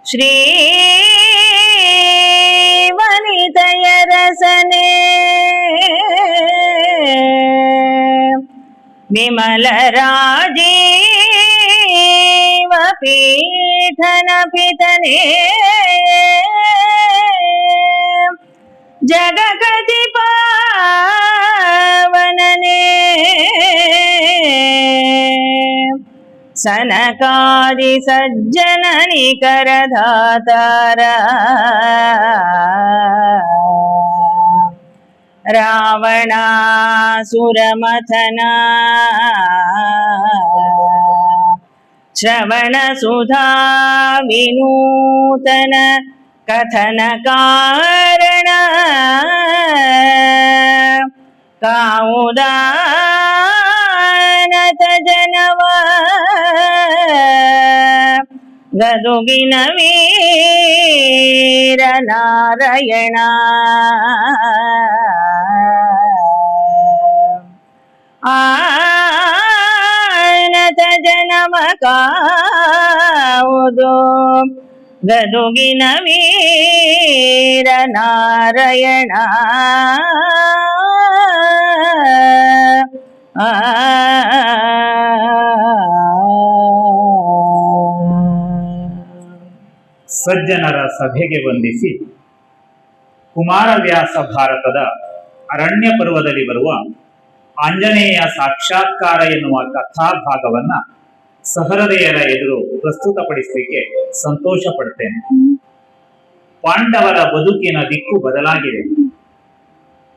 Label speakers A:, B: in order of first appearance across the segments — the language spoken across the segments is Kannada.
A: ಶ್ರೀ ವನಿತೆಯ ರಸನೆ ವಿಮಲ ರಾಜೀವ ಪೀಠನ ಪಿತನೆ ಜಗಕತಿ ಪಾವನನೆ ಸನಕಾದಿ ಸಜ್ಜನ ನಿಕರಧಾತಾರ ರಾವಣಾಸುರಮಥನ ಶ್ರವಣ ಸುಧಾ ವಿನೂತನ ಕಥನ ಕಾರಣ ಕಾವುದಾನತ ಜನವ ಗದುಗಿನ ವೀರ ನಾರಾಯಣ ಆನತ ಜನವ ಕಾವುದು ಗದುಗಿನ ವೀರ ನಾರಾಯಣ
B: ಸಜ್ಜನರ ಸಭೆಗೆ ವಂದಿಸಿ ಕುಮಾರವ್ಯಾಸ ಭಾರತದ ಅರಣ್ಯ ಪರ್ವದಲ್ಲಿ ಬರುವ ಆಂಜನೇಯ ಸಾಕ್ಷಾತ್ಕಾರ ಎನ್ನುವ ಕಥಾಭಾಗವನ್ನ ಸಹೃದಯರ ಎದುರು ಪ್ರಸ್ತುತಪಡಿಸಲಿಕ್ಕೆ ಸಂತೋಷ ಪಡ್ತೇನೆ. ಪಾಂಡವರ ಬದುಕಿನ ದಿಕ್ಕು ಬದಲಾಗಿದೆ.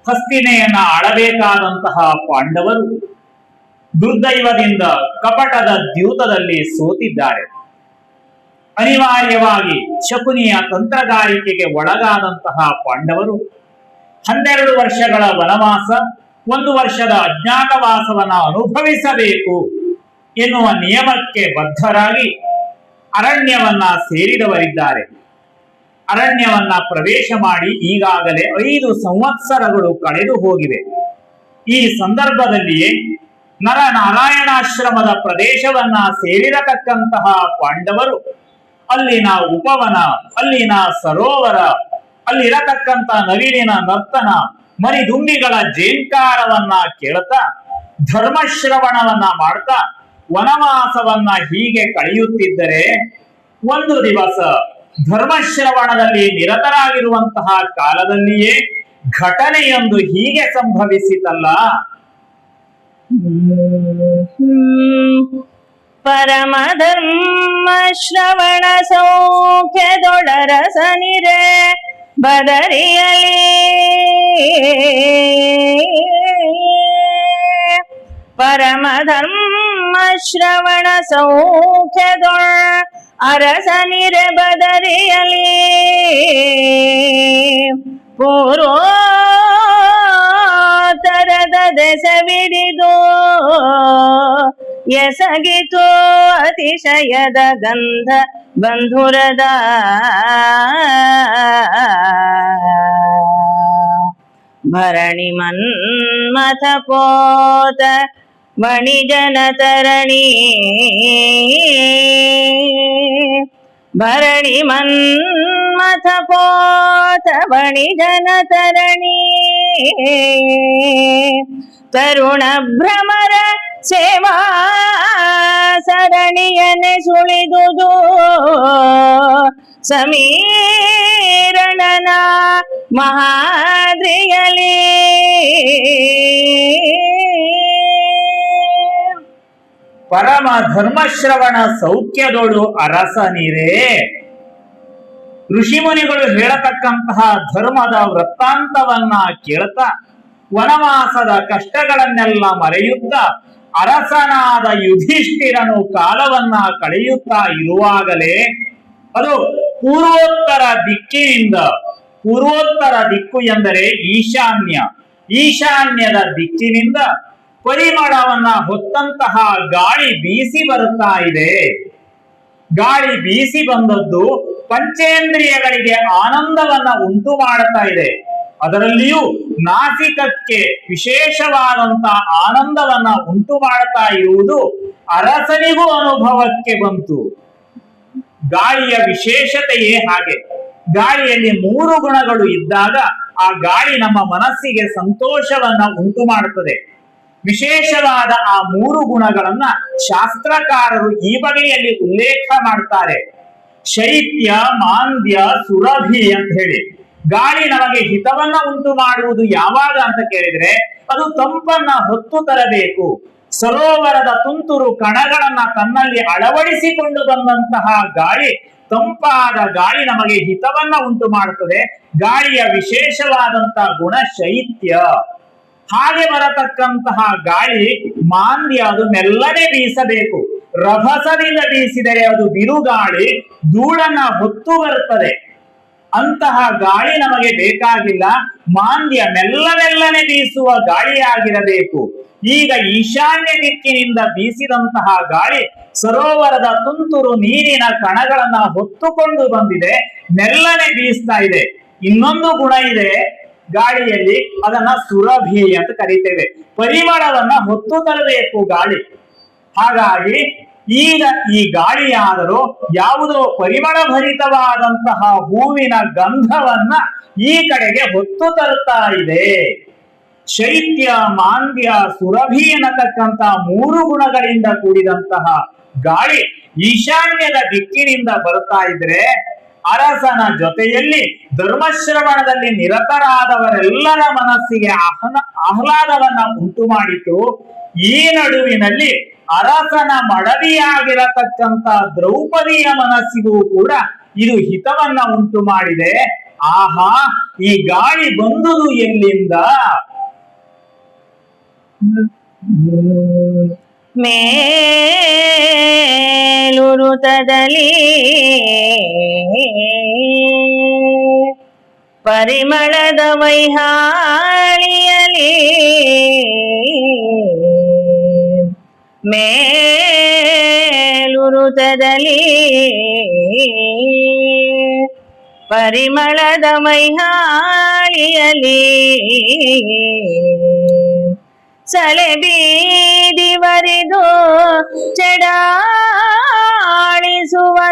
B: ಹಸ್ತಿನೆಯನ್ನ ಆಳಬೇಕಾದಂತಹ ಪಾಂಡವರು ದುರ್ದೈವದಿಂದ ಕಪಟದ ದ್ಯೂತದಲ್ಲಿ ಸೋತಿದ್ದಾರೆ. ಅನಿವಾರ್ಯವಾಗಿ ಶಕುನಿಯ ತಂತ್ರಗಾರಿಕೆಗೆ ಒಳಗಾದಂತಹ ಪಾಂಡವರು 12 ವರ್ಷಗಳ ವನವಾಸ, 1 ವರ್ಷದ ಅಜ್ಞಾತವಾಸವನ್ನ ಅನುಭವಿಸಬೇಕು ಎನ್ನುವ ನಿಯಮಕ್ಕೆ ಬದ್ಧರಾಗಿ ಅರಣ್ಯವನ್ನ ಸೇರಿದವರಿದ್ದಾರೆ. ಅರಣ್ಯವನ್ನ ಪ್ರವೇಶ ಮಾಡಿ ಈಗಾಗಲೇ 5 ಸಂವತ್ಸರಗಳು ಕಳೆದು ಹೋಗಿವೆ. ಈ ಸಂದರ್ಭದಲ್ಲಿಯೇ ನರನಾರಾಯಣಾಶ್ರಮದ ಪ್ರದೇಶವನ್ನ ಸೇರಿರತಕ್ಕಂತಹ ಪಾಂಡವರು ಅಲ್ಲಿನ ಉಪವನ, ಅಲ್ಲಿನ ಸರೋವರ, ಅಲ್ಲಿರತಕ್ಕಂತ ನವಿಲಿನ ನರ್ತನ, ಮರಿದುಂಬಿಗಳ ಜೇಂಕಾರವನ್ನ ಕೇಳ್ತಾ ಧರ್ಮಶ್ರವಣವನ್ನ ಮಾಡ್ತಾ ವನವಾಸವನ್ನ ಹೀಗೆ ಕಳೆಯುತ್ತಿದ್ದರೆ, ಒಂದು ದಿವಸ ಧರ್ಮಶ್ರವಣದಲ್ಲಿ ನಿರತರಾಗಿರುವಂತಹ ಕಾಲದಲ್ಲಿಯೇ ಘಟನೆಯೊಂದು ಹೀಗೆ ಸಂಭವಿಸಿತಲ್ಲ.
A: ಪರಮ ಧರ್ಮ ಶ್ರವಣ ಸೌಖ್ಯದೊಳರಸನಿರೆ ಬದರಿಯಲಿ ಪರಮ ಧರ್ಮ ಶ್ರವಣ ಸೌಖ್ಯದೊಳ ಅರಸನಿರೆ ಬದರಿಯಲಿ ಪೂರ್ವೋತ್ತರದ ದೆಸವಿಡಿದು ಎಸಗಿತು ಅತಿಶಯದ ಗಂಧ ಬಂಧುರದ ಭರಣಿ ಮನ್ಮಥ ಪೋತ ವಣಿಜನ ತರಣಿ ಭರಣಿ ಮನ್ಮಥ ಪೋತ ವಣಿಜನ ತರಣಿ ತರುಣ ಭ್ರಮರ ಸೇವಾ ಸರಣಿಯನೆ ಸುಳಿದುದು ಸಮೀರಣನ ಮಹಾದ್ರಿಯಲಿ
B: ಪರಮ ಧರ್ಮಶ್ರವಣ ಸೌಖ್ಯದೋಳು ಅರಸನಿರೇ. ಋಷಿಮುನಿಗಳು ಹೇಳತಕ್ಕಂತಹ ಧರ್ಮದ ವೃತ್ತಾಂತವನ್ನ ಕೇಳ್ತಾ ವನವಾಸದ ಕಷ್ಟಗಳನ್ನೆಲ್ಲ ಮರೆಯುತ್ತಾ ಅರಸನಾದ ಯುಧಿಷ್ಠಿರನು ಕಾಲವನ್ನ ಕಳೆಯುತ್ತಾ ಇರುವಾಗಲೇ ಅದು ಪೂರ್ವೋತ್ತರ ದಿಕ್ಕಿನಿಂದ, ಪೂರ್ವೋತ್ತರ ದಿಕ್ಕು ಎಂದರೆ ಈಶಾನ್ಯದ ದಿಕ್ಕಿನಿಂದ ಪರಿಮಳವನ್ನ ಹೊತ್ತಂತಹ ಗಾಳಿ ಬೀಸಿ ಬರುತ್ತಾ ಇದೆ. ಗಾಳಿ ಬೀಸಿ ಬಂದದ್ದು ಪಂಚೇಂದ್ರಿಯಗಳಿಗೆ ಆನಂದವನ್ನ ಉಂಟು ಮಾಡುತ್ತಾ ಇದೆ. ಅದರಲ್ಲಿಯೂ ನಾಸಿಕಕ್ಕೆ ವಿಶೇಷವಾದಂತಹ ಆನಂದವನ್ನ ಉಂಟು ಮಾಡುತ್ತಾ ಇರುವುದು ಅರಸನಿಗೂ ಅನುಭವಕ್ಕೆ ಬಂತು. ಗಾಳಿಯ ವಿಶೇಷತೆಯೇ ಹಾಗೆ. ಗಾಳಿಯಲ್ಲಿ 3 ಗುಣಗಳು ಇದ್ದಾಗ ಆ ಗಾಳಿ ನಮ್ಮ ಮನಸ್ಸಿಗೆ ಸಂತೋಷವನ್ನ ಉಂಟು ಮಾಡುತ್ತದೆ. ವಿಶೇಷವಾದ ಆ 3 ಗುಣಗಳನ್ನ ಶಾಸ್ತ್ರಕಾರರು ಈ ಬಗೆಯಲ್ಲಿ ಉಲ್ಲೇಖ ಮಾಡ್ತಾರೆ. ಶೈತ್ಯ, ಮಾಂದ್ಯ, ಸುರಭಿ ಅಂತ ಹೇಳಿ. ಗಾಳಿ ನಮಗೆ ಹಿತವನ್ನ ಉಂಟು ಮಾಡುವುದು ಯಾವಾಗ ಅಂತ ಕೇಳಿದ್ರೆ, ಅದು ತಂಪನ್ನ ಹೊತ್ತು ತರಬೇಕು. ಸರೋವರದ ತುಂತುರು ಕಣಗಳನ್ನ ತನ್ನಲ್ಲಿ ಅಳವಡಿಸಿಕೊಂಡು ಬಂದಂತಹ ಗಾಳಿ, ತಂಪಾದ ಗಾಳಿ ನಮಗೆ ಹಿತವನ್ನ ಉಂಟು ಮಾಡುತ್ತದೆ. ಗಾಳಿಯ ವಿಶೇಷವಾದಂತಹ ಗುಣ ಶೈತ್ಯ. ಹಾಗೆ ಬರತಕ್ಕಂತಹ ಗಾಳಿ ಮಾಂದ್ಯ, ಅದು ಮೆಲ್ಲನೆ ಬೀಸಬೇಕು. ರಭಸದಿಂದ ಬೀಸಿದರೆ ಅದು ಬಿರುಗಾಳಿ, ಧೂಳನ್ನ ಹೊತ್ತು ಬರುತ್ತದೆ. ಅಂತಹ ಗಾಳಿ ನಮಗೆ ಬೇಕಾಗಿಲ್ಲ. ಮಾಂದ್ಯ, ಮೆಲ್ಲನೆ ಬೀಸುವ ಗಾಳಿಯಾಗಿರಬೇಕು. ಈಗ ಈಶಾನ್ಯ ದಿಕ್ಕಿನಿಂದ ಬೀಸಿದಂತಹ ಗಾಳಿ ಸರೋವರದ ತುಂತುರು ನೀರಿನ ಕಣಗಳನ್ನ ಹೊತ್ತುಕೊಂಡು ಬಂದಿದೆ, ಮೆಲ್ಲನೆ ಬೀಸ್ತಾ ಇದೆ. ಇನ್ನೊಂದು ಗುಣ ಇದೆ ಗಾಳಿಯಲ್ಲಿ, ಅದನ್ನ ಸುರಭಿ ಅಂತ ಕರೀತೇವೆ. ಪರಿಮಳವನ್ನ ಹೊತ್ತು ತರಬೇಕು ಗಾಳಿ. ಹಾಗಾಗಿ ಈಗ ಈ ಗಾಳಿಯಾದರೂ ಯಾವುದೋ ಪರಿಮಳ ಭರಿತವಾದಂತಹ ಹೂವಿನ ಗಂಧವನ್ನ ಈ ಕಡೆಗೆ ಹೊತ್ತು ತರುತ್ತಾ ಇದೆ. ಶೈತ್ಯ, ಮಾಂದ್ಯ, ಸುರಭಿ ಅನ್ನತಕ್ಕಂತ 3 ಗುಣಗಳಿಂದ ಕೂಡಿದಂತಹ ಗಾಳಿ ಈಶಾನ್ಯದ ದಿಕ್ಕಿನಿಂದ ಬರ್ತಾ ಇದ್ರೆ, ಅರಸನ ಜೊತೆಯಲ್ಲಿ ಧರ್ಮಶ್ರವಣದಲ್ಲಿ ನಿರತರಾದವರೆಲ್ಲರ ಮನಸ್ಸಿಗೆ ಆಹ್ಲಾದವನ್ನ ಉಂಟು ಮಾಡಿತು. ಈ ನಡುವಿನಲ್ಲಿ ಅರಸನ ಮಡದಿಯಾಗಿರತಕ್ಕಂತ ದ್ರೌಪದಿಯ ಮನಸ್ಸಿಗೂ ಕೂಡ ಇದು ಹಿತವನ್ನ ಉಂಟು ಮಾಡಿದೆ. ಆಹಾ, ಈ ಗಾಳಿ ಬಂದುದು ಎಲ್ಲಿಂದ?
A: ಮೇಲುರುತದಲ್ಲಿ ಪರಿಮಳದ ವೈಹಾಳಿಯಲಿ, ಮೇಲುರುತದಲ್ಲಿ ಪರಿಮಳದ ವೈಹಾಳಿಯಲಿ ಸಲೆ ಬೀದಿವರಿದು ಚಡಾಳಿಸುವ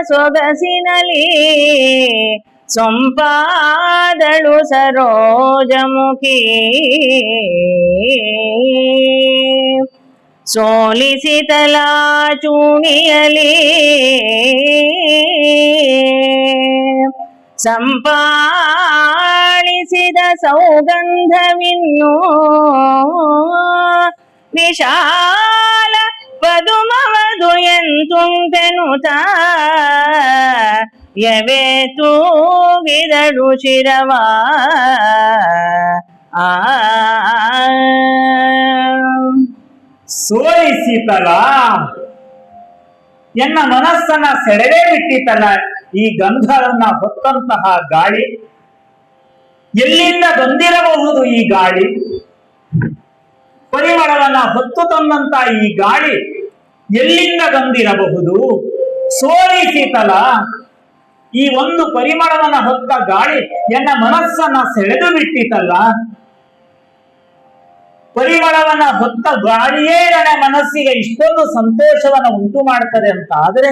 A: ಸೊಗಸಿನಲಿ ಸೊಂಪಾದಳು ಸರೋಜಮುಖಿ. ಸೋಲಿಸಿತಲ ಚೂಣಿಯಲಿ ಸಂಪಾಳಿಸಿದ ಸೌಗಂಧವಿನ್ನು ವಿಶಾಲ ಪದುಮವದು ಎಂತುಂಟೆನುತ ಯವೇ ತೂಗಿದಳು ಶಿರವ.
B: ಸೋಲಿಸಿತಲ, ಎನ್ನ ಮನಸ್ಸನ್ನ ಸೆಳೆದೇ ಬಿಟ್ಟಿತಲ್ಲ ಈ ಗಂಧವನ್ನ ಹೊತ್ತಂತಹ ಗಾಳಿ. ಎಲ್ಲಿಂದ ಬಂದಿರಬಹುದು ಈ ಗಾಳಿ? ಪರಿಮಳವನ್ನ ಹೊತ್ತು ತಂದಂತ ಈ ಗಾಳಿ ಎಲ್ಲಿಂದ ಬಂದಿರಬಹುದು? ಸೋಲಿಸಿತಲ, ಈ ಒಂದು ಪರಿಮಳವನ್ನ ಹೊತ್ತ ಗಾಳಿ ಎನ್ನ ಮನಸ್ಸನ್ನ ಸೆಳೆದು ಬಿಟ್ಟಿತಲ್ಲ. ಪರಿಮಳವನ್ನ ಹೊತ್ತ ಗಾಳಿಯೇ ನನ್ನ ಮನಸ್ಸಿಗೆ ಇಷ್ಟೊಂದು ಸಂತೋಷವನ್ನ ಉಂಟು ಮಾಡ್ತದೆ ಅಂತ ಆದ್ರೆ,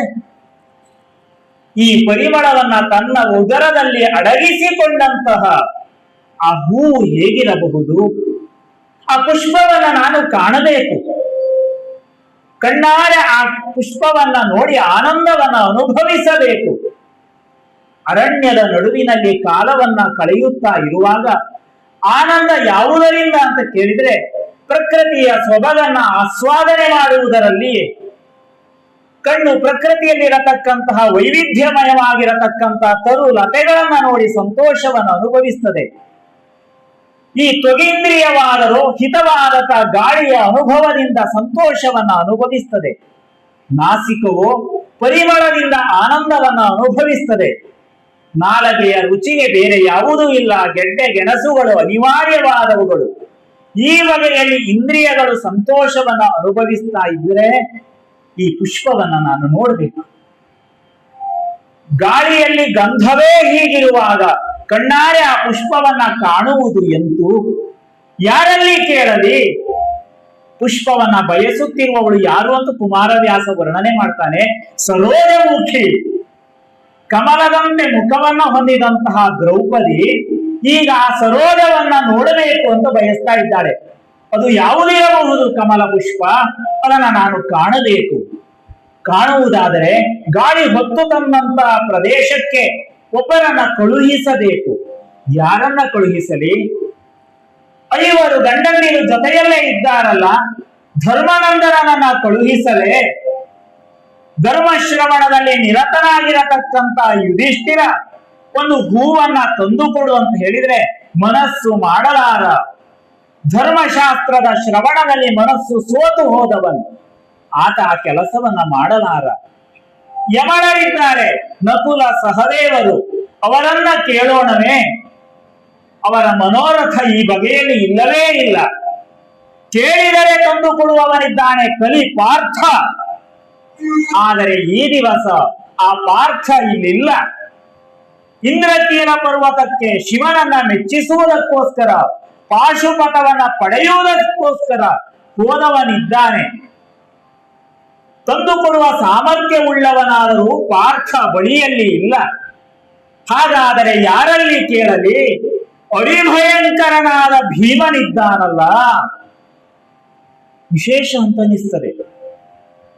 B: ಈ ಪರಿಮಳವನ್ನ ತನ್ನ ಉದರದಲ್ಲಿ ಅಡಗಿಸಿಕೊಂಡಂತಹ ಆ ಹೂವು ಹೇಗಿರಬಹುದು? ಆ ಪುಷ್ಪವನ್ನ ನಾನು ಕಾಣಬೇಕು, ಕಣ್ಣಾರೆ ಆ ಪುಷ್ಪವನ್ನ ನೋಡಿ ಆನಂದವನ್ನ ಅನುಭವಿಸಬೇಕು. ಅರಣ್ಯದ ನಡುವಿನಲ್ಲಿ ಕಾಲವನ್ನ ಕಳೆಯುತ್ತಾ ಇರುವಾಗ ಆನಂದ ಯಾವುದರಿಂದ ಅಂತ ಕೇಳಿದ್ರೆ, ಪ್ರಕೃತಿಯ ಸೊಬಗನ್ನ ಆಸ್ವಾದನೆ ಮಾಡುವುದರಲ್ಲಿ. ಕಣ್ಣು ಪ್ರಕೃತಿಯಲ್ಲಿರತಕ್ಕಂತಹ ವೈವಿಧ್ಯಮಯವಾಗಿರತಕ್ಕಂತಹ ತರು ಲತೆಗಳನ್ನ ನೋಡಿ ಸಂತೋಷವನ್ನು ಅನುಭವಿಸ್ತದೆ. ಈ ತ್ವಗೇಂದ್ರಿಯವಾದರೂ ಹಿತವಾದ ಗಾಳಿಯ ಅನುಭವದಿಂದ ಸಂತೋಷವನ್ನ ಅನುಭವಿಸ್ತದೆ. ನಾಸಿಕವೋ ಪರಿಮಳದಿಂದ ಆನಂದವನ್ನ ಅನುಭವಿಸ್ತದೆ. ನಾಲಗೆಯ ರುಚಿಗೆ ಬೇರೆ ಯಾವುದೂ ಇಲ್ಲ, ಗೆಡ್ಡೆ ಗೆಣಸುಗಳು ಅನಿವಾರ್ಯವಾದವುಗಳು. ಈ ಬಗೆಯಲ್ಲಿ ಇಂದ್ರಿಯಗಳು ಸಂತೋಷವನ್ನ ಅನುಭವಿಸ್ತಾ ಇದ್ರೆ ಈ ಪುಷ್ಪವನ್ನ ನಾನು ನೋಡ್ಬೇಕು. ಗಾಳಿಯಲ್ಲಿ ಗಂಧವೇ ಹೀಗಿರುವಾಗ ಕಣ್ಣಾರೆ ಆ ಪುಷ್ಪವನ್ನ ಕಾಣುವುದು ಎಂತೂ? ಯಾರಲ್ಲಿ ಕೇಳಲಿ? ಪುಷ್ಪವನ್ನ ಬಯಸುತ್ತಿರುವವಳು ಯಾರು ಅಂತ ಕುಮಾರವ್ಯಾಸ ವರ್ಣನೆ ಮಾಡ್ತಾನೆ. ಸರೋಜಮುಖಿ, ಕಮಲದಂತೆ ಮುಖವನ್ನ ಹೊಂದಿದಂತಹ ದ್ರೌಪದಿ ಈಗ ಆ ಸರೋಜವನ್ನ ನೋಡಬೇಕು ಅಂತ ಬಯಸ್ತಾ ಇದ್ದಾಳೆ. ಅದು ಯಾವುದಿರಬಹುದು ಕಮಲ ಪುಷ್ಪ, ಅದನ್ನ ನಾನು ಕಾಣಬೇಕು. ಕಾಣುವುದಾದರೆ ಗಾಳಿ ಹೊತ್ತು ತಂದಂತ ಪ್ರದೇಶಕ್ಕೆ ಒಬ್ಬರನ್ನ ಕಳುಹಿಸಬೇಕು. ಯಾರನ್ನ ಕಳುಹಿಸಲಿ? 5 ಗಂಡಂದಿರು ಜೊತೆಯಲ್ಲೇ ಇದ್ದಾರಲ್ಲ, ಧರ್ಮನಂದನನ್ನ ಕಳುಹಿಸಲೇ? ಧರ್ಮಶ್ರವಣದಲ್ಲಿ ನಿರತನಾಗಿರತಕ್ಕಂತ ಯುಧಿಷ್ಠಿರ ಒಂದು ಹೂವನ್ನ ತಂದುಕೊಡು ಅಂತ ಹೇಳಿದ್ರೆ ಮನಸ್ಸು ಮಾಡಲಾರ. ಧರ್ಮಶಾಸ್ತ್ರದ ಶ್ರವಣದಲ್ಲಿ ಮನಸ್ಸು ಸೋತು ಹೋದವನು, ಆತ ಆ ಕೆಲಸವನ್ನ ಮಾಡಲಾರ. ಯಮಳರಿದ್ದಾರೆ, ನಕುಲ ಸಹದೇವರು, ಅವರನ್ನ ಕೇಳೋಣವೇ? ಅವರ ಮನೋರಥ ಈ ಬಗೆಯಲ್ಲಿ ಇಲ್ಲವೇ ಇಲ್ಲ. ಕೇಳಿದರೆ ತಂದು ಕೊಡುವವನಿದ್ದಾನೆ ಕಲಿ ಪಾರ್ಥ. ಆದರೆ ಈ ದಿವಸ ಆ ಪಾರ್ಥ ಇಲ್ಲಿಲ್ಲ. ಇಂದ್ರಕೀಲ ಪರ್ವತಕ್ಕೆ ಶಿವನನ್ನ ಮೆಚ್ಚಿಸುವುದಕ್ಕೋಸ್ಕರ, ಪಾಶುಪತವನ್ನ ಪಡೆಯುವುದಕ್ಕೋಸ್ಕರ ಹೋದವನಿದ್ದಾನೆ. ತಂದುಕೊಡುವ ಸಾಮರ್ಥ್ಯವುಳ್ಳವನಾದರೂ ಪಾರ್ಥ ಬಳಿಯಲ್ಲಿ ಇಲ್ಲ. ಹಾಗಾದರೆ ಯಾರಲ್ಲಿ ಕೇಳಲಿ? ಅರಿಭಯಂಕರನಾದ ಭೀಮನಿದ್ದಾನಲ್ಲ. ವಿಶೇಷ ಅಂತನಿಸ್ತದೆ.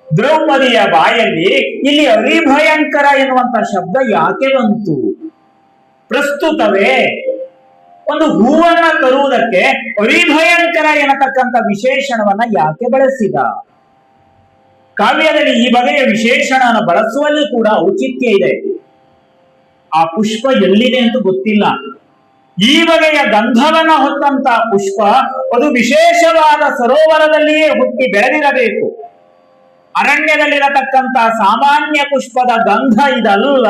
B: ದ್ರೌಪದಿಯ ಬಾಯಲ್ಲಿ ಇಲ್ಲಿ ಅರಿಭಯಂಕರ ಎನ್ನುವಂತ ಶಬ್ದ ಯಾಕೆ ಬಂತು? ಪ್ರಸ್ತುತವೇ ಒಂದು ಹೂವನ್ನ ತರುವುದಕ್ಕೆ ಅರಿಭಯಂಕರ ಎನ್ನತಕ್ಕಂಥ ವಿಶೇಷಣವನ್ನ ಯಾಕೆ ಬಳಸಿದ? ಕಾವ್ಯದಲ್ಲಿ ಈ ಬಗೆಯ ವಿಶೇಷಣವನ್ನು ಬಳಸುವಲ್ಲಿ ಕೂಡ ಔಚಿತ್ಯ ಇದೆ. ಆ ಪುಷ್ಪ ಎಲ್ಲಿದೆ ಅಂತ ಗೊತ್ತಿಲ್ಲ. ಈ ಬಗೆಯ ಗಂಧವನ್ನ ಹೊತ್ತಂತ ಪುಷ್ಪ ಅದು ವಿಶೇಷವಾದ ಸರೋವರದಲ್ಲಿಯೇ ಹುಟ್ಟಿ ಬೆಳೆದಿರಬೇಕು. ಅರಣ್ಯದಲ್ಲಿರತಕ್ಕಂತ ಸಾಮಾನ್ಯ ಪುಷ್ಪದ ಗಂಧ ಇದಲ್ಲ.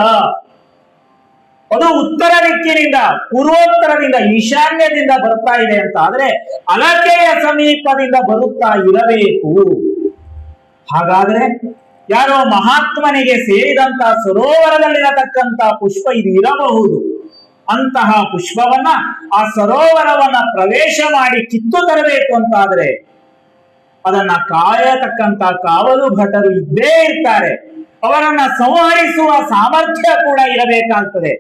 B: ಅದು ಉತ್ತರ ದಿಕ್ಕಿನಿಂದ, ಪೂರ್ವೋತ್ತರದಿಂದ, ಈಶಾನ್ಯದಿಂದ ಬರ್ತಾ ಇದೆ ಅಂತ ಆದ್ರೆ ಅಲಕೆಯ ಸಮೀಪದಿಂದ ಬರುತ್ತಾ ಇರಬೇಕು. ಹಾಗಾದ್ರೆ ಯಾರೋ ಮಹಾತ್ಮನಿಗೆ ಸೇರಿದಂತ ಸರೋವರದಲ್ಲಿರತಕ್ಕಂತ ಪುಷ್ಪ ಇದು ಇರಬಹುದು. ಅಂತಹ ಪುಷ್ಪವನ್ನ ಆ ಸರೋವರವನ್ನ ಪ್ರವೇಶ ಮಾಡಿ ಕಿತ್ತು ತರಬೇಕು ಅಂತಾದ್ರೆ ಅದನ್ನ ಕಾಯತಕ್ಕಂತ ಕಾವಲು ಭಟರು ಇದ್ದೇ ಇರ್ತಾರೆ. ಅವರನ್ನ ಸಂಹರಿಸುವ ಸಾಮರ್ಥ್ಯ ಕೂಡ ಇರಬೇಕಾಗ್ತದೆ.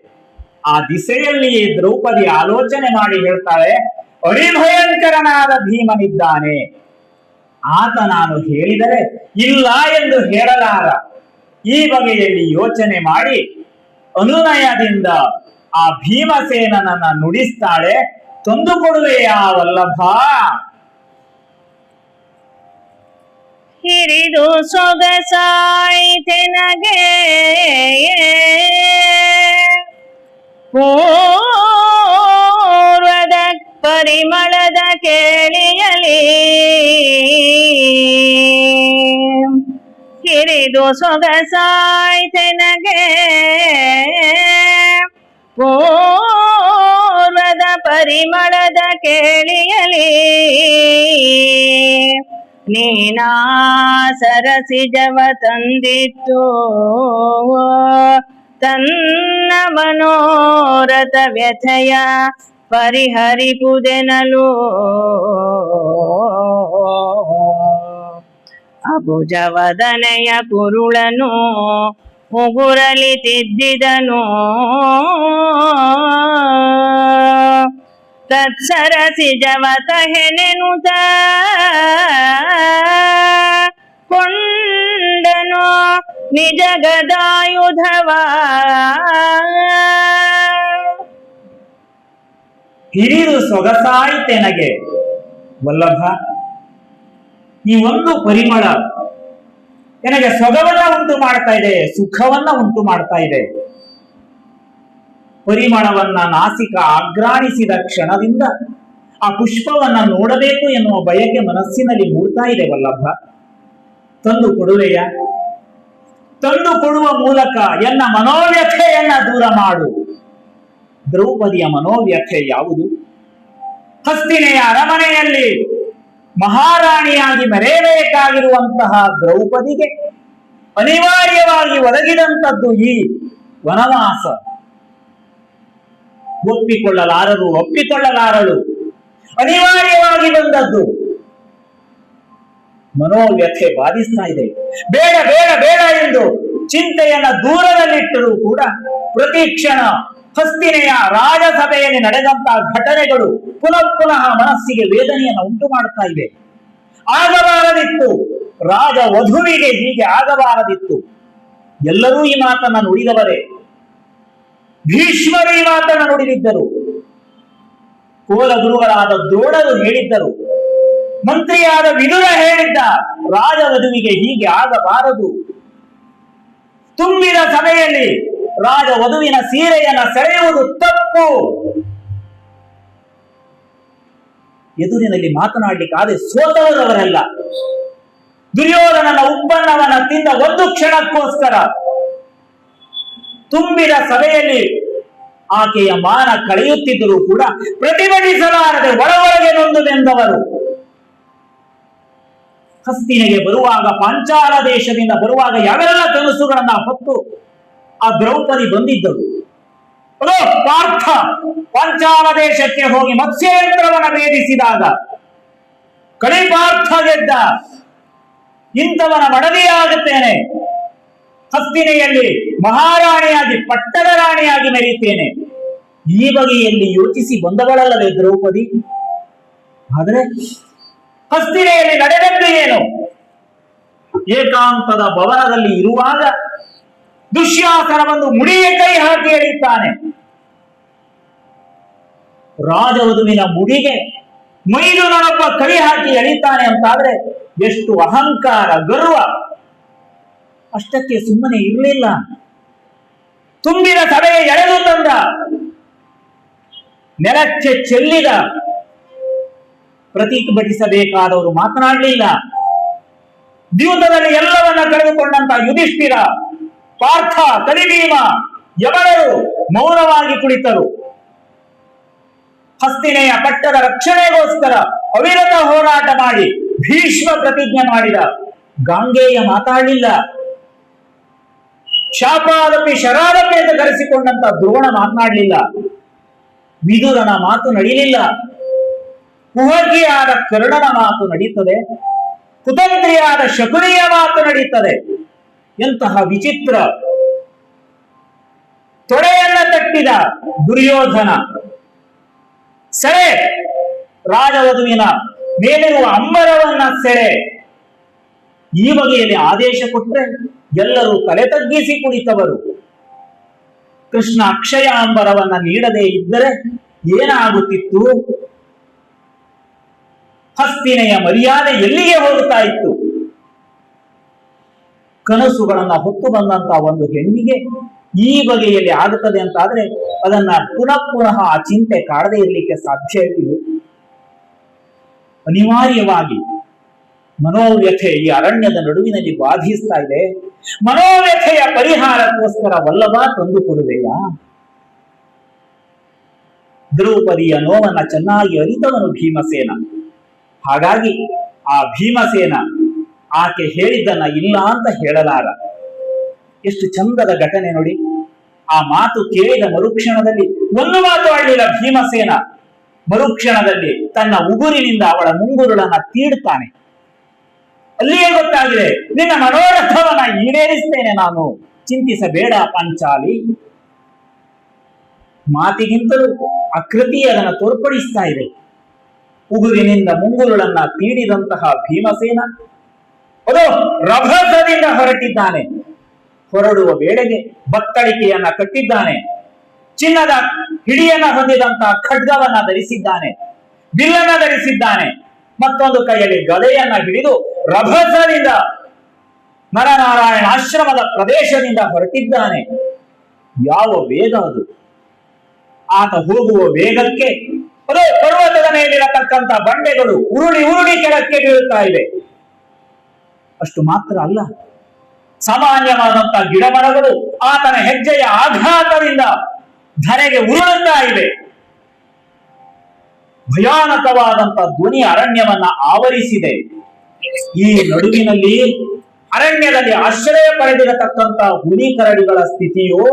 B: ಆ ದಿಸೆಯಲ್ಲಿಯೇ ದ್ರೌಪದಿ ಆಲೋಚನೆ ಮಾಡಿ ಹೇಳ್ತಾಳೆ, ಅರಿಭಯಂಕರನಾದ ಭೀಮನಿದ್ದಾನೆ, ಆತ ನಾನು ಹೇಳಿದರೆ ಇಲ್ಲ ಎಂದು ಹೇಳಲಾರ. ಈ ಬಗೆಯಲ್ಲಿ ಯೋಚನೆ ಮಾಡಿ ಅನುನಯದಿಂದ ಆ ಭೀಮಸೇನನನ್ನ ನುಡಿಸ್ತಾಳೆ, ತಂದುಕೊಡುವೆಯಾ ವಲ್ಲಭ?
A: ಹಿರಿದು ಸೊಗಸಾಯಿತೆನಗೆ ಪೂರ್ವದ ಪರಿಮಳದ ಕೇಳಿಯಲಿ, ಹಿರಿದು ಸೊಗಸಾಯಿತೆನಗೆ ಪೂರ್ವದ ಪರಿಮಳದ ಕೇಳಿಯಲಿ, ನೀನಾ ಸರಸಿಜವ ತಂದಿತ್ತು ತನ್ನ ಮನೋರಥ ವ್ಯಥೆಯ ಪರಿಹರಿಪುದೆನಲು, ಅಬುಜವದನೆಯ ಕುರುಳನು ಉಗುರಲಿ ತಿದ್ದಿದನು, ತತ್ಸರಸಿಜವತ ಹೆನೆನುತ ಕೊಂಡನು ನಿಜ ಗದಾಯುಧವ.
B: ಹಿರಿದು ಸೊಗಸಾಯಿತೆನಗೆ ವಲ್ಲಭ, ಈ ಒಂದು ಪರಿಮಳ ನನಗೆ ಸೊಗವನ್ನ ಉಂಟು ಮಾಡ್ತಾ ಇದೆ, ಸುಖವನ್ನ ಉಂಟು ಮಾಡ್ತಾ ಇದೆ. ಪರಿಮಳವನ್ನ ನಾಸಿಕ ಆಘ್ರಾಣಿಸಿದ ಕ್ಷಣದಿಂದ ಆ ಪುಷ್ಪವನ್ನ ನೋಡಬೇಕು ಎನ್ನುವ ಬಯಕೆ ಮನಸ್ಸಿನಲ್ಲಿ ಮೂಡ್ತಾ ಇದೆ ವಲ್ಲಭ. ತಂದು ಕೊಡುವೆಯ? ತಂದು ಕೊಡುವ ಮೂಲಕ ಎನ್ನ ಮನೋವ್ಯಥೆಯನ್ನ ದೂರ ಮಾಡು. ದ್ರೌಪದಿಯ ಮನೋವ್ಯಥೆ ಯಾವುದು? ಹಸ್ತಿನೆಯ ಅರಮನೆಯಲ್ಲಿ ಮಹಾರಾಣಿಯಾಗಿ ಮೆರೆಯಬೇಕಾಗಿರುವಂತಹ ದ್ರೌಪದಿಗೆ ಅನಿವಾರ್ಯವಾಗಿ ಒದಗಿದಂಥದ್ದು ಈ ವನವಾಸ. ಒಪ್ಪಿಕೊಳ್ಳಲಾರಳು, ಅನಿವಾರ್ಯವಾಗಿ ಬಂದದ್ದು. ಮನೋವ್ಯಥೆ ಬಾಧಿಸ್ತಾ ಇದೆ. ಬೇಡ ಬೇಡ ಬೇಡ ಎಂದು ಚಿಂತೆಯನ್ನ ದೂರದಲ್ಲಿಟ್ಟರೂ ಕೂಡ ಪ್ರತಿ ಕ್ಷಣ ಹಸ್ತಿನೆಯ ರಾಜಸಭೆಯಲ್ಲಿ ನಡೆದಂತಹ ಘಟನೆಗಳು ಪುನಃ ಪುನಃ ಮನಸ್ಸಿಗೆ ವೇದನೆಯನ್ನು ಉಂಟು ಮಾಡ್ತಾ ಇವೆ. ಆಗಬಾರದಿತ್ತು, ರಾಜ ವಧುವಿಗೆ ಹೀಗೆ ಆಗಬಾರದಿತ್ತು. ಎಲ್ಲರೂ ಈ ಮಾತನ್ನ ನುಡಿದವರೇ. ಭೀಷ್ಮರು ಈ ಮಾತನ್ನ ನುಡಿದಿದ್ದರು, ಕುಲಗುರುಗಳಾದ ದ್ರೋಣರು ಹೇಳಿದ್ದರು, ಮಂತ್ರಿಯಾದ ವಿದುರ ಹೇಳಿದ್ದ ರಾಜವಧುವಿಗೆ ಹೀಗೆ ಆಗಬಾರದು. ತುಂಬಿದ ಸಭೆಯಲ್ಲಿ ರಾಜವಧುವಿನ ಸೀರೆಯನ್ನ ಸೆಳೆಯುವುದು ತಪ್ಪು. ಎದುರಿನಲ್ಲಿ ಮಾತನಾಡಲಿಕ್ಕಾದ್ರೆ ಸೋತವರವರೆಲ್ಲ. ದುರ್ಯೋಧನನ ಉತ್ಪನ್ನವನ್ನ ತಿಂದ ಒಂದು ಕ್ಷಣಕ್ಕೋಸ್ಕರ ತುಂಬಿದ ಸಭೆಯಲ್ಲಿ ಆಕೆಯ ಮಾನ ಕಳೆಯುತ್ತಿದ್ದರೂ ಕೂಡ ಪ್ರತಿಭಟಿಸಲಾರದೆ ಒಳಗೆ ನೊಂದುದೆಂದವರು. ಹಸ್ತಿನೆಗೆ ಬರುವಾಗ, ಪಾಂಚಾಲ ದೇಶದಿಂದ ಬರುವಾಗ ಯಾವೆಲ್ಲ ಕನಸುಗಳನ್ನ ಹೊತ್ತು ಆ ದ್ರೌಪದಿ ಬಂದಿದ್ದರು. ಅದು ಪಾರ್ಥ ಪಾಂಚಾಲ ದೇಶಕ್ಕೆ ಹೋಗಿ ಮತ್ಸ್ಯೇಂದ್ರವನ್ನ ಭೇದಿಸಿದಾಗ ಕಳಿಪಾರ್ಥ ಗೆದ್ದ, ಇಂಥವನ ಮಡದಿಯಾಗುತ್ತೇನೆ, ಹಸ್ತಿನೆಯಲ್ಲಿ ಮಹಾರಾಣಿಯಾಗಿ ಪಟ್ಟದ ರಾಣಿಯಾಗಿ ಮೆರೆಯುತ್ತೇನೆ, ಈ ಬಗೆಯಲ್ಲಿ ಯೋಚಿಸಿ ಬಂದವಳಲ್ಲವೇ ದ್ರೌಪದಿ. ಆದರೆ ಹಸ್ತಿನೆಯಲ್ಲಿ ನಡೆದದ್ದು ಏನು? ಏಕಾಂತದ ಭವನದಲ್ಲಿ ಇರುವಾಗ ದುಶ್ಯಾಸನ ಬಂದು ಮುಡಿಗೆ ಕೈ ಹಾಕಿ ಎಳೆಯುತ್ತಾನೆ. ರಾಜವಧುವಿನ ಮುಡಿಗೆ ಮೈದುನನೊಬ್ಬ ಕೈ ಹಾಕಿ ಎಳಿತಾನೆ ಅಂತಾದ್ರೆ ಎಷ್ಟು ಅಹಂಕಾರ, ಗರ್ವ! ಅಷ್ಟಕ್ಕೆ ಸುಮ್ಮನೆ ಇರಲಿಲ್ಲ. ತುಂಬಿದ ಸಭೆಯ ಎಳೆದು ತಂದ, ನೆಲಕ್ಕೆ ಚೆಲ್ಲಿದ. ಪ್ರತಿಭಟಿಸಬೇಕಾದವರು ಮಾತನಾಡಲಿಲ್ಲ. ದ್ಯೂತದಲ್ಲಿ ಎಲ್ಲವನ್ನ ಕಳೆದುಕೊಂಡಂತ ಯುಧಿಷ್ಠಿರ, ಪಾರ್ಥ, ಕಲಿಭೀಮ, ಯಮನರು ಮೌನವಾಗಿ ಕುಳಿತರು. ಹಸ್ತಿನೆಯ ಪಟ್ಟದ ರಕ್ಷಣೆಗೋಸ್ಕರ ಅವಿರತ ಹೋರಾಟ ಮಾಡಿ ಭೀಷ್ಮ ಪ್ರತಿಜ್ಞೆ ಮಾಡಿದ. ಗಾಂಗೇಯ ಮಾತಾಡಲಿಲ್ಲ. ಶಾಪಾದಪಿ ಶರಾದಪಿ ಅಂತ ಧರಿಸಿಕೊಂಡಂತ ದ್ರೋಣ ಮಾತನಾಡಲಿಲ್ಲ. ವಿದುರನ ಮಾತು ನಡೀಲಿಲ್ಲ. ಕುಹಕಿಯಾದ ಕರ್ಣನ ಮಾತು ನಡೀತದೆ, ಕುತಂತ್ರಿಯಾದ ಶಕುನಿಯ ಮಾತು ನಡೀತದೆ. ಎಂತಹ ವಿಚಿತ್ರ! ತೊಡೆಯನ್ನ ತಟ್ಟಿದ ದುರ್ಯೋಧನ ಸೆಳೆ, ರಾಜವಧುವಿನ ಮೇಲಿರುವ ಅಂಬರವನ್ನ ಸೆಳೆ. ಈ ಬಗೆಯಲ್ಲಿ ಆದೇಶ ಕೊಟ್ಟರೆ ಎಲ್ಲರೂ ತಲೆ ತಗ್ಗಿಸಿ ಕುಳಿತವರು. ಕೃಷ್ಣ ಅಕ್ಷಯ ಅಂಬರವನ್ನ ನೀಡದೇ ಇದ್ದರೆ ಏನಾಗುತ್ತಿತ್ತು? ಹಸ್ತಿನೆಯ ಮರ್ಯಾದೆ ಎಲ್ಲಿಗೆ ಹೋಗುತ್ತಾ ಇತ್ತು? ಕನಸುಗಳನ್ನ ಹೊತ್ತು ಬಂದಂತ ಒಂದು ಹೆಣ್ಣಿಗೆ ಈ ಬಗೆಯಲ್ಲಿ ಆಗುತ್ತದೆ ಅಂತಾದ್ರೆ ಅದನ್ನ ಪುನಃ ಪುನಃ ಆ ಚಿಂತೆ ಕಾಡದೇ ಇರಲಿಕ್ಕೆ ಸಾಧ್ಯವಿಲ್ಲ. ಅನಿವಾರ್ಯವಾಗಿ ಮನೋವ್ಯಥೆ ಈ ಅರಣ್ಯದ ನಡುವಿನಲ್ಲಿ ಬಾಧಿಸ್ತಾ ಇದೆ. ಮನೋವ್ಯಥೆಯ ಪರಿಹಾರಕ್ಕೋಸ್ಕರ ವಲ್ಲಭ ತಂದು ಕೊಡುವೆಯಾ? ದ್ರೌಪದಿಯ ನೋವನ್ನ ಚೆನ್ನಾಗಿ ಅರಿತವನು ಭೀಮಸೇನ. ಹಾಗಾಗಿ ಆ ಭೀಮಸೇನ ಆಕೆ ಹೇಳಿದ್ದನ್ನ ಇಲ್ಲ ಅಂತ ಹೇಳಲಾರ. ಎಷ್ಟು ಚಂದದ ಘಟನೆ ನೋಡಿ. ಆ ಮಾತು ಕೇಳಿದ ಮರುಕ್ಷಣದಲ್ಲಿ ಒಂದು ಮಾತು ಆಡಲಿಲ್ಲ ಭೀಮಸೇನ. ಮರುಕ್ಷಣದಲ್ಲಿ ತನ್ನ ಉಗುರಿನಿಂದ ಅವಳ ಮುಂಗುರುಳನ್ನ ತೀಡುತ್ತಾನೆ. ಅಲ್ಲಿಯೇ ಗೊತ್ತಾಗಿದೆ, ನಿನ್ನ ಮನೋರಥವನ್ನ ಈಡೇರಿಸ್ತೇನೆ ನಾನು, ಚಿಂತಿಸಬೇಡ ಪಾಂಚಾಲಿ. ಮಾತಿಗಿಂತಲೂ ಆಕೃತಿ ಅದನ್ನು ತೋರ್ಪಡಿಸ್ತಾ ಇದೆ. ಉಗುರಿನಿಂದ ಮುಂಗುರುಳನ್ನ ತೀಡಿದಂತಹ ಭೀಮಸೇನ ಅದು ರಭಸದಿಂದ ಹೊರಟಿದ್ದಾನೆ. ಹೊರಡುವ ವೇಳೆಗೆ ಬತ್ತಳಿಕೆಯನ್ನ ಕಟ್ಟಿದ್ದಾನೆ. ಚಿನ್ನದ ಹಿಡಿಯನ್ನ ಹೊಂದಿದಂತಹ ಖಡ್ಗವನ್ನ ಧರಿಸಿದ್ದಾನೆ, ಬಿಲ್ಲನ್ನ ಧರಿಸಿದ್ದಾನೆ. ಮತ್ತೊಂದು ಕೈಯಲ್ಲಿ ಗದೆಯನ್ನ ಹಿಡಿದು ರಭಸದಿಂದ ನರನಾರಾಯಣ ಆಶ್ರಮದ ಪ್ರದೇಶದಿಂದ ಹೊರಟಿದ್ದಾನೆ. ಯಾವ ವೇಗ ಅದು! ಆತ ಹೋಗುವ ವೇಗಕ್ಕೆ ಅದು ಪರ್ವತದ ಮೇಲಿರತಕ್ಕಂಥ ಬಂಡೆಗಳು ಉರುಳಿ ಉರುಳಿ ಕೆಳಕ್ಕೆ ಬೀಳುತ್ತಾ ಇವೆ. ಅಷ್ಟು ಮಾತ್ರ ಅಲ್ಲ, ಸಾಮಾನ್ಯವಾದಂತ ಗಿಡಮರಗಳು ಆತನ ಹೆಜ್ಜೆಯ ಆಘಾತದಿಂದ ಧರೆಗೆ ಉರುಳುತ್ತಾ ಇವೆ. ಭಯಾನಕವಾದಂತ ಧ್ವನಿ ಅರಣ್ಯವನ್ನ ಆವರಿಸಿದೆ. ಈ ನಡುವಿನಲ್ಲಿ ಅರಣ್ಯದಲ್ಲಿ ಆಶ್ರಯ ಪಡೆದಿರತಕ್ಕಂತ ಹುಲಿ ಕರಡಿಗಳ ಸ್ಥಿತಿಯೋ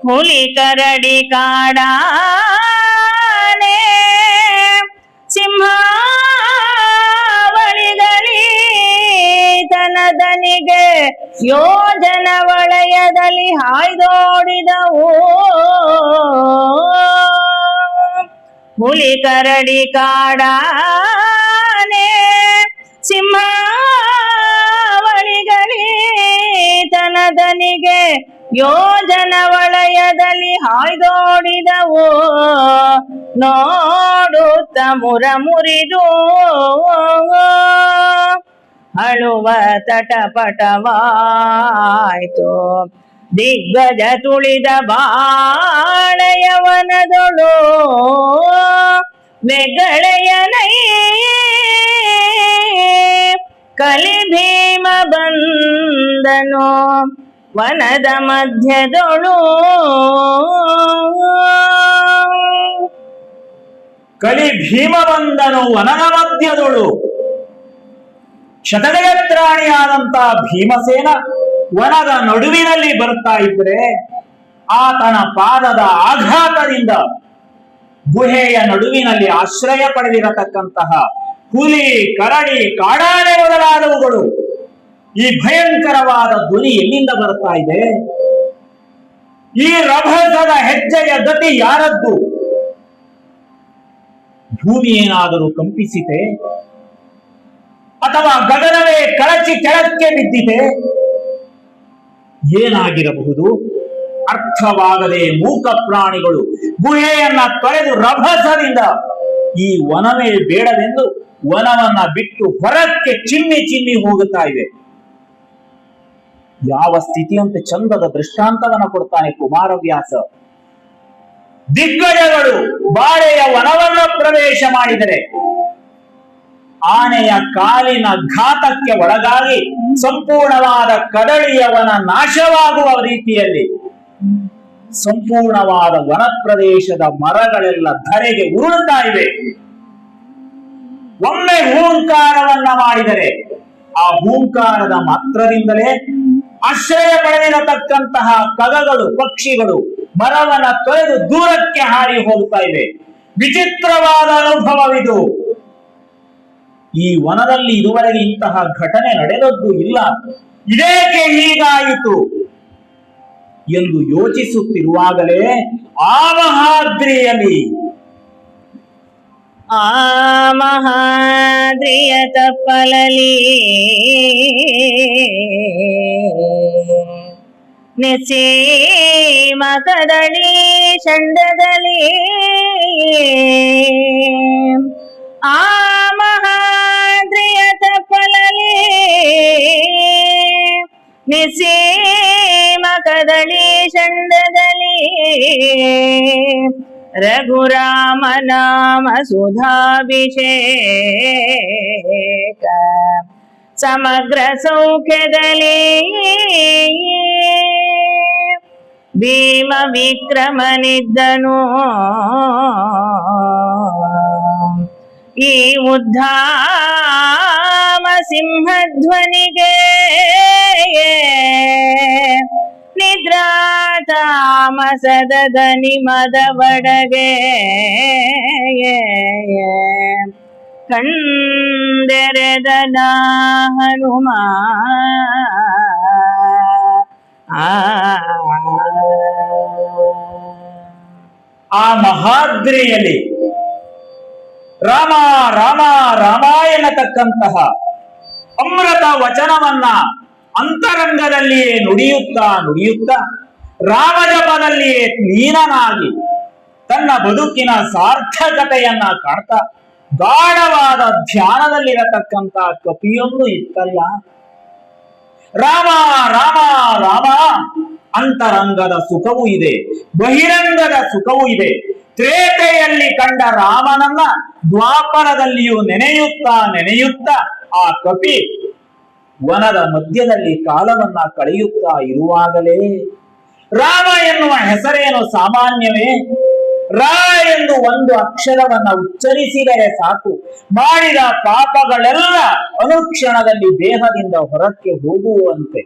A: ಹುಲಿ ಕರಡಿ ಕಾಡಾನೆ ಸಿಂಹಾವಳಿಗಳೀತನದನಿಗೆ ಯೋಜನ ವಲಯದಲ್ಲಿ ಹಾಯ್ದೋಡಿದವು. ಹುಲಿ ಕರಡಿ ಕಾಡಾನೆ ಸಿಂಹಾವಳಿಗಳೀತನದನಿಗೆ ಯೋಜನ ವಲಯದಲ್ಲಿ ಹಾಯ್ದೋಡಿದವು. ನೋಡುತ್ತ ಮುರಿದು ಅಳುವ ತಟಪಟವಾಯ್ತು. ದಿಗ್ಗಜ ತುಳಿದ ಬಾಳೆಯವನದೊಳು ಬೆಗಳೆಯನೈ ಕಲಿ ಭೀಮ ಬಂದನು ವನದ ಮಧ್ಯದೊಳು.
B: ಕಲಿ ಭೀಮ ಬಂದನು ವನದ ಮಧ್ಯದೊಳು. ಶತಗಜತ್ರಾಣಿಯಾದಂತ ಭೀಮಸೇನ ವನದ ನಡುವಿನಲ್ಲಿ ಬರ್ತಾ ಇದ್ರೆ ಆತನ ಪಾದದ ಆಘಾತದಿಂದ ಗುಹೆಯ ನಡುವಿನಲ್ಲಿ ಆಶ್ರಯ ಪಡೆದಿರತಕ್ಕಂತಹ ಹುಲಿ ಕರಡಿ ಕಾಡಾನೆ ಮೊದಲಾದವುಗಳು ಈ ಭಯಂಕರವಾದ ಧ್ವನಿ ಎಲ್ಲಿಂದ ಬರ್ತಾ ಇದೆ? ಈ ರಭಸದ ಹೆಜ್ಜೆಯ ಗತಿ ಯಾರದ್ದು? ಭೂಮಿ ಏನಾದರೂ ಕಂಪಿಸಿತೆ ಅಥವಾ ಗಗನವೇ ಕಳಚಿ ಕೆಳಕ್ಕೆ ಬಿದ್ದಿದೆ? ಏನಾಗಿರಬಹುದು? ಅರ್ಥವಾಗದೆ ಮೂಕ ಪ್ರಾಣಿಗಳು ಗುಹೆಯನ್ನ ತೊರೆದು ರಭಸದಿಂದ ಈ ವನವೇ ಬೇಡವೆಂದು ವನವನ್ನ ಬಿಟ್ಟು ಹೊರಕ್ಕೆ ಚಿಮ್ಮಿ ಹೋಗುತ್ತಾ ಇವೆ. ಯಾವ ಸ್ಥಿತಿಯಂತೆ ಚಂದದ ದೃಷ್ಟಾಂತವನ್ನ ಕೊಡ್ತಾನೆ ಕುಮಾರವ್ಯಾಸ. ದಿಗ್ಗಜಗಳು ಬಾಳೆಯ ವನವನ್ನ ಪ್ರವೇಶ ಮಾಡಿದರೆ ಆನೆಯ ಕಾಲಿನ ಘಾತಕ್ಕೆ ಒಳಗಾಗಿ ಸಂಪೂರ್ಣವಾದ ಕದಳಿಯವನ ನಾಶವಾಗುವ ರೀತಿಯಲ್ಲಿ ಸಂಪೂರ್ಣವಾದ ವನ ಪ್ರದೇಶದ ಮರಗಳೆಲ್ಲ ಧರೆಗೆ ಉರುಳುತ್ತಾ ಇವೆ. ಒಮ್ಮೆ ಹೂಂಕಾರವನ್ನ ಮಾಡಿದರೆ ಆ ಹೂಂಕಾರದ ಮಾತ್ರದಿಂದಲೇ ಆಶ್ರಯ ಪಡೆದಿರತಕ್ಕಂತಹ ಕಗಗಳು ಪಕ್ಷಿಗಳು ಮರವನ್ನ ತೊರೆದು ದೂರಕ್ಕೆ ಹಾರಿ ಹೋಗ್ತಾ ಇವೆ. ವಿಚಿತ್ರವಾದ ಅನುಭವವಿದು. ಈ ವನದಲ್ಲಿ ಇದುವರೆಗೆ ಇಂತಹ ಘಟನೆ ನಡೆದದ್ದು ಇಲ್ಲ. ಇದೇಕೆ ಹೀಗಾಯಿತು ಎಂದು ಯೋಚಿಸುತ್ತಿರುವಾಗಲೇ ಆ ಮಹಾದ್ರಿಯಲ್ಲಿ
A: ಮಹಾದ್ರಿಯ ತಪ್ಪಲಲಿ ನೆಸೀಮ ಕದಳಿ ಚಂಡದಲ್ಲಿ ಆ ಮಹಾದ್ರಿಯ ತಪ್ಪಲಲಿ ನಿಸೀಮ ಕದಳಿ ಚಂಡದಲ್ಲಿ ರಘುರಾಮ ನಾಮ ಸುಧಾಭಿಷೇಕ ಸಮಗ್ರ ಸೌಖ್ಯದಲ್ಲಿ ಭೀಮ ವಿಕ್ರಮನಿದ್ದನು. ಈ ಉದ್ಧಾಮ ಸಿಂಹಧ್ವನಿಗೆ ನಿದ್ರಾ ತಾಮಸದ ದನಿ ಮದವಡಗೆ ಕಂದೆರೆದನ ಹನುಮ.
B: ಆ ಮಹಾದ್ರಿಯಲ್ಲಿ ರಾಮ ರಾಮ ರಾಮ ಎನ್ನತಕ್ಕಂತಹ ಅಮೃತ ವಚನವನ್ನ ಅಂತರಂಗದಲ್ಲಿಯೇ ನುಡಿಯುತ್ತಾ ರಾಮಜಪದಲ್ಲಿಯೇ ಲೀನನಾಗಿ ತನ್ನ ಬದುಕಿನ ಸಾರ್ಥಕತೆಯನ್ನ ಕಾಣ್ತಾ ಗಾಢವಾದ ಧ್ಯಾನದಲ್ಲಿರತಕ್ಕಂತ ಕಪಿಯೊಂದು ಇತ್ತಲ್ಲ. ರಾಮ ರಾಮ ರಾಮ ಅಂತರಂಗದ ಸುಖವೂ ಇದೆ, ಬಹಿರಂಗದ ಸುಖವೂ ಇದೆ. ತ್ರೇತೆಯಲ್ಲಿ ಕಂಡ ರಾಮನನ್ನ ದ್ವಾಪರದಲ್ಲಿಯೂ ನೆನೆಯುತ್ತಾ ಆ ಕಪಿ ವನದ ಮಧ್ಯದಲ್ಲಿ ಕಾಲವನ್ನ ಕಳೆಯುತ್ತಾ ಇರುವಾಗಲೇ ರಾಮ ಎನ್ನುವ ಹೆಸರೇನು ಸಾಮಾನ್ಯವೇ? ರಾ ಎಂದು ಒಂದು ಅಕ್ಷರವನ್ನ ಉಚ್ಚರಿಸಿದರೆ ಸಾಕು, ಮಾಡಿದ ಪಾಪಗಳೆಲ್ಲ ಅನುಕ್ಷಣದಲ್ಲಿ ದೇಹದಿಂದ ಹೊರಕ್ಕೆ ಹೋಗುವಂತೆ.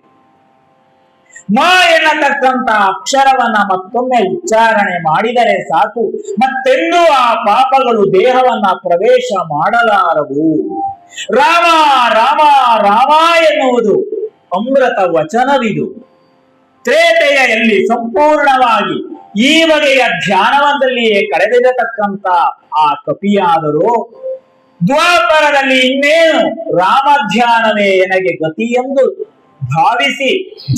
B: ಮ ಎನ್ನತಕ್ಕಂತ ಅಕ್ಷರವನ್ನ ಮತ್ತೊಮ್ಮೆ ಉಚ್ಚಾರಣೆ ಮಾಡಿದರೆ ಸಾಕು, ಮತ್ತೆಂದೂ ಆ ಪಾಪಗಳು ದೇಹವನ್ನ ಪ್ರವೇಶ ಮಾಡಲಾರವು. ರಾಮ ರಾಮ ರಾಮ ಎನ್ನುವುದು ಅಮೃತ ವಚನವಿದು. ತ್ರೇತೆಯಲ್ಲಿ ಸಂಪೂರ್ಣವಾಗಿ ಈ ಬಗೆಯ ಧ್ಯಾನವದಲ್ಲಿಯೇ ಕಳೆದಿರತಕ್ಕಂತ ಆ ಕಪಿಯಾದರೂ ದ್ವಾಪರದಲ್ಲಿ ಇನ್ನೇನು ರಾಮ ಧ್ಯಾನವೇ ನನಗೆ ಗತಿ ಎಂದು ಭಾವಿಸಿ